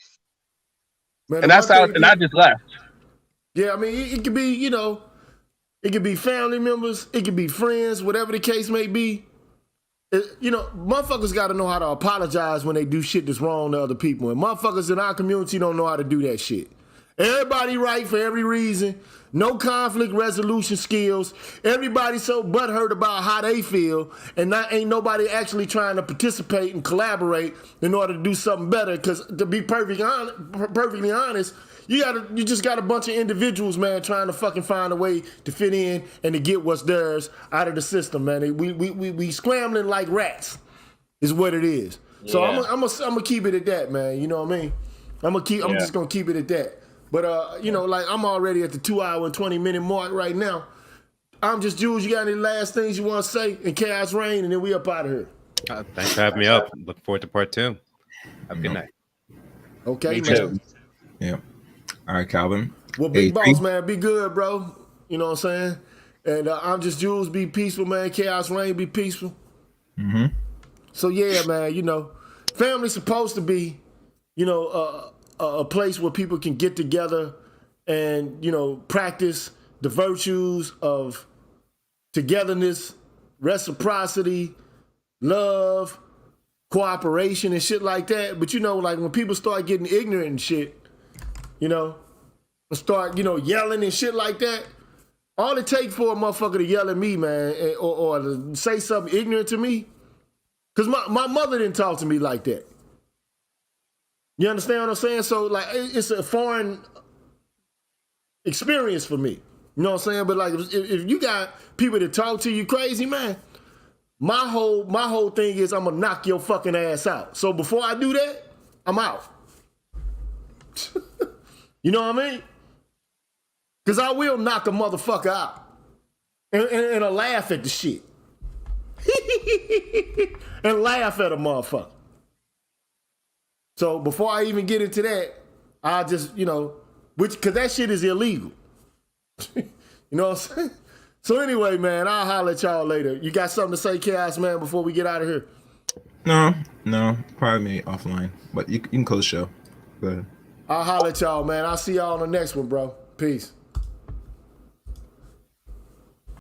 Man, and that's how. And I just left. Yeah, I mean, it could be, it could be family members, it could be friends, whatever the case may be. Motherfuckers got to know how to apologize when they do shit that's wrong to other people. And motherfuckers in our community don't know how to do that shit. Everybody right for every reason. No conflict resolution skills. Everybody so butthurt about how they feel, and ain't nobody actually trying to participate and collaborate in order to do something better. Because to be perfectly honest, you just got a bunch of individuals, man, trying to fucking find a way to fit in and to get what's theirs out of the system, man. We scrambling like rats, is what it is. So Yeah. I'm gonna keep it at that, man. You know what I mean? I'm just gonna keep it at that. But you know, like I'm already at the 2 hour and 20-minute mark right now. I'm just Jules. You got any last things you want to say in Chaos Reign, and then we up out of here. Thanks for having me up. Look forward to part 2. Have a good night. Okay, Me man. too. Yeah. All right, Calvin. Well, big Hey, boss, man, be good, bro. You know what I'm saying? And I'm just Jules. Be peaceful, man. Chaos Reign. Be peaceful. Mm-hmm. So yeah, man. You know, family's supposed to be, you know, a place where people can get together and, you know, practice the virtues of togetherness, reciprocity, love, cooperation, and shit like that. But you know, like when people start getting ignorant and shit, you know, and start, you know, yelling and shit like that, all it takes for a motherfucker to yell at me, man, or to say something ignorant to me, because my mother didn't talk to me like that. You understand what I'm saying? So, like, it's a foreign experience for me. You know what I'm saying? But, like, if you got people that talk to you crazy, man, my whole thing is I'm going to knock your fucking ass out. So, before I do that, I'm out. You know what I mean? Because I will knock a motherfucker out and I'll laugh at the shit. And laugh at a motherfucker. So before I even get into that, I just, you know, because that shit is illegal. You know what I'm saying? So anyway, man, I'll holler at y'all later. You got something to say, Chaos, man, before we get out of here? No, probably me offline. But you can close the show. Go ahead. I'll holler at y'all, man. I'll see y'all on the next one, bro. Peace.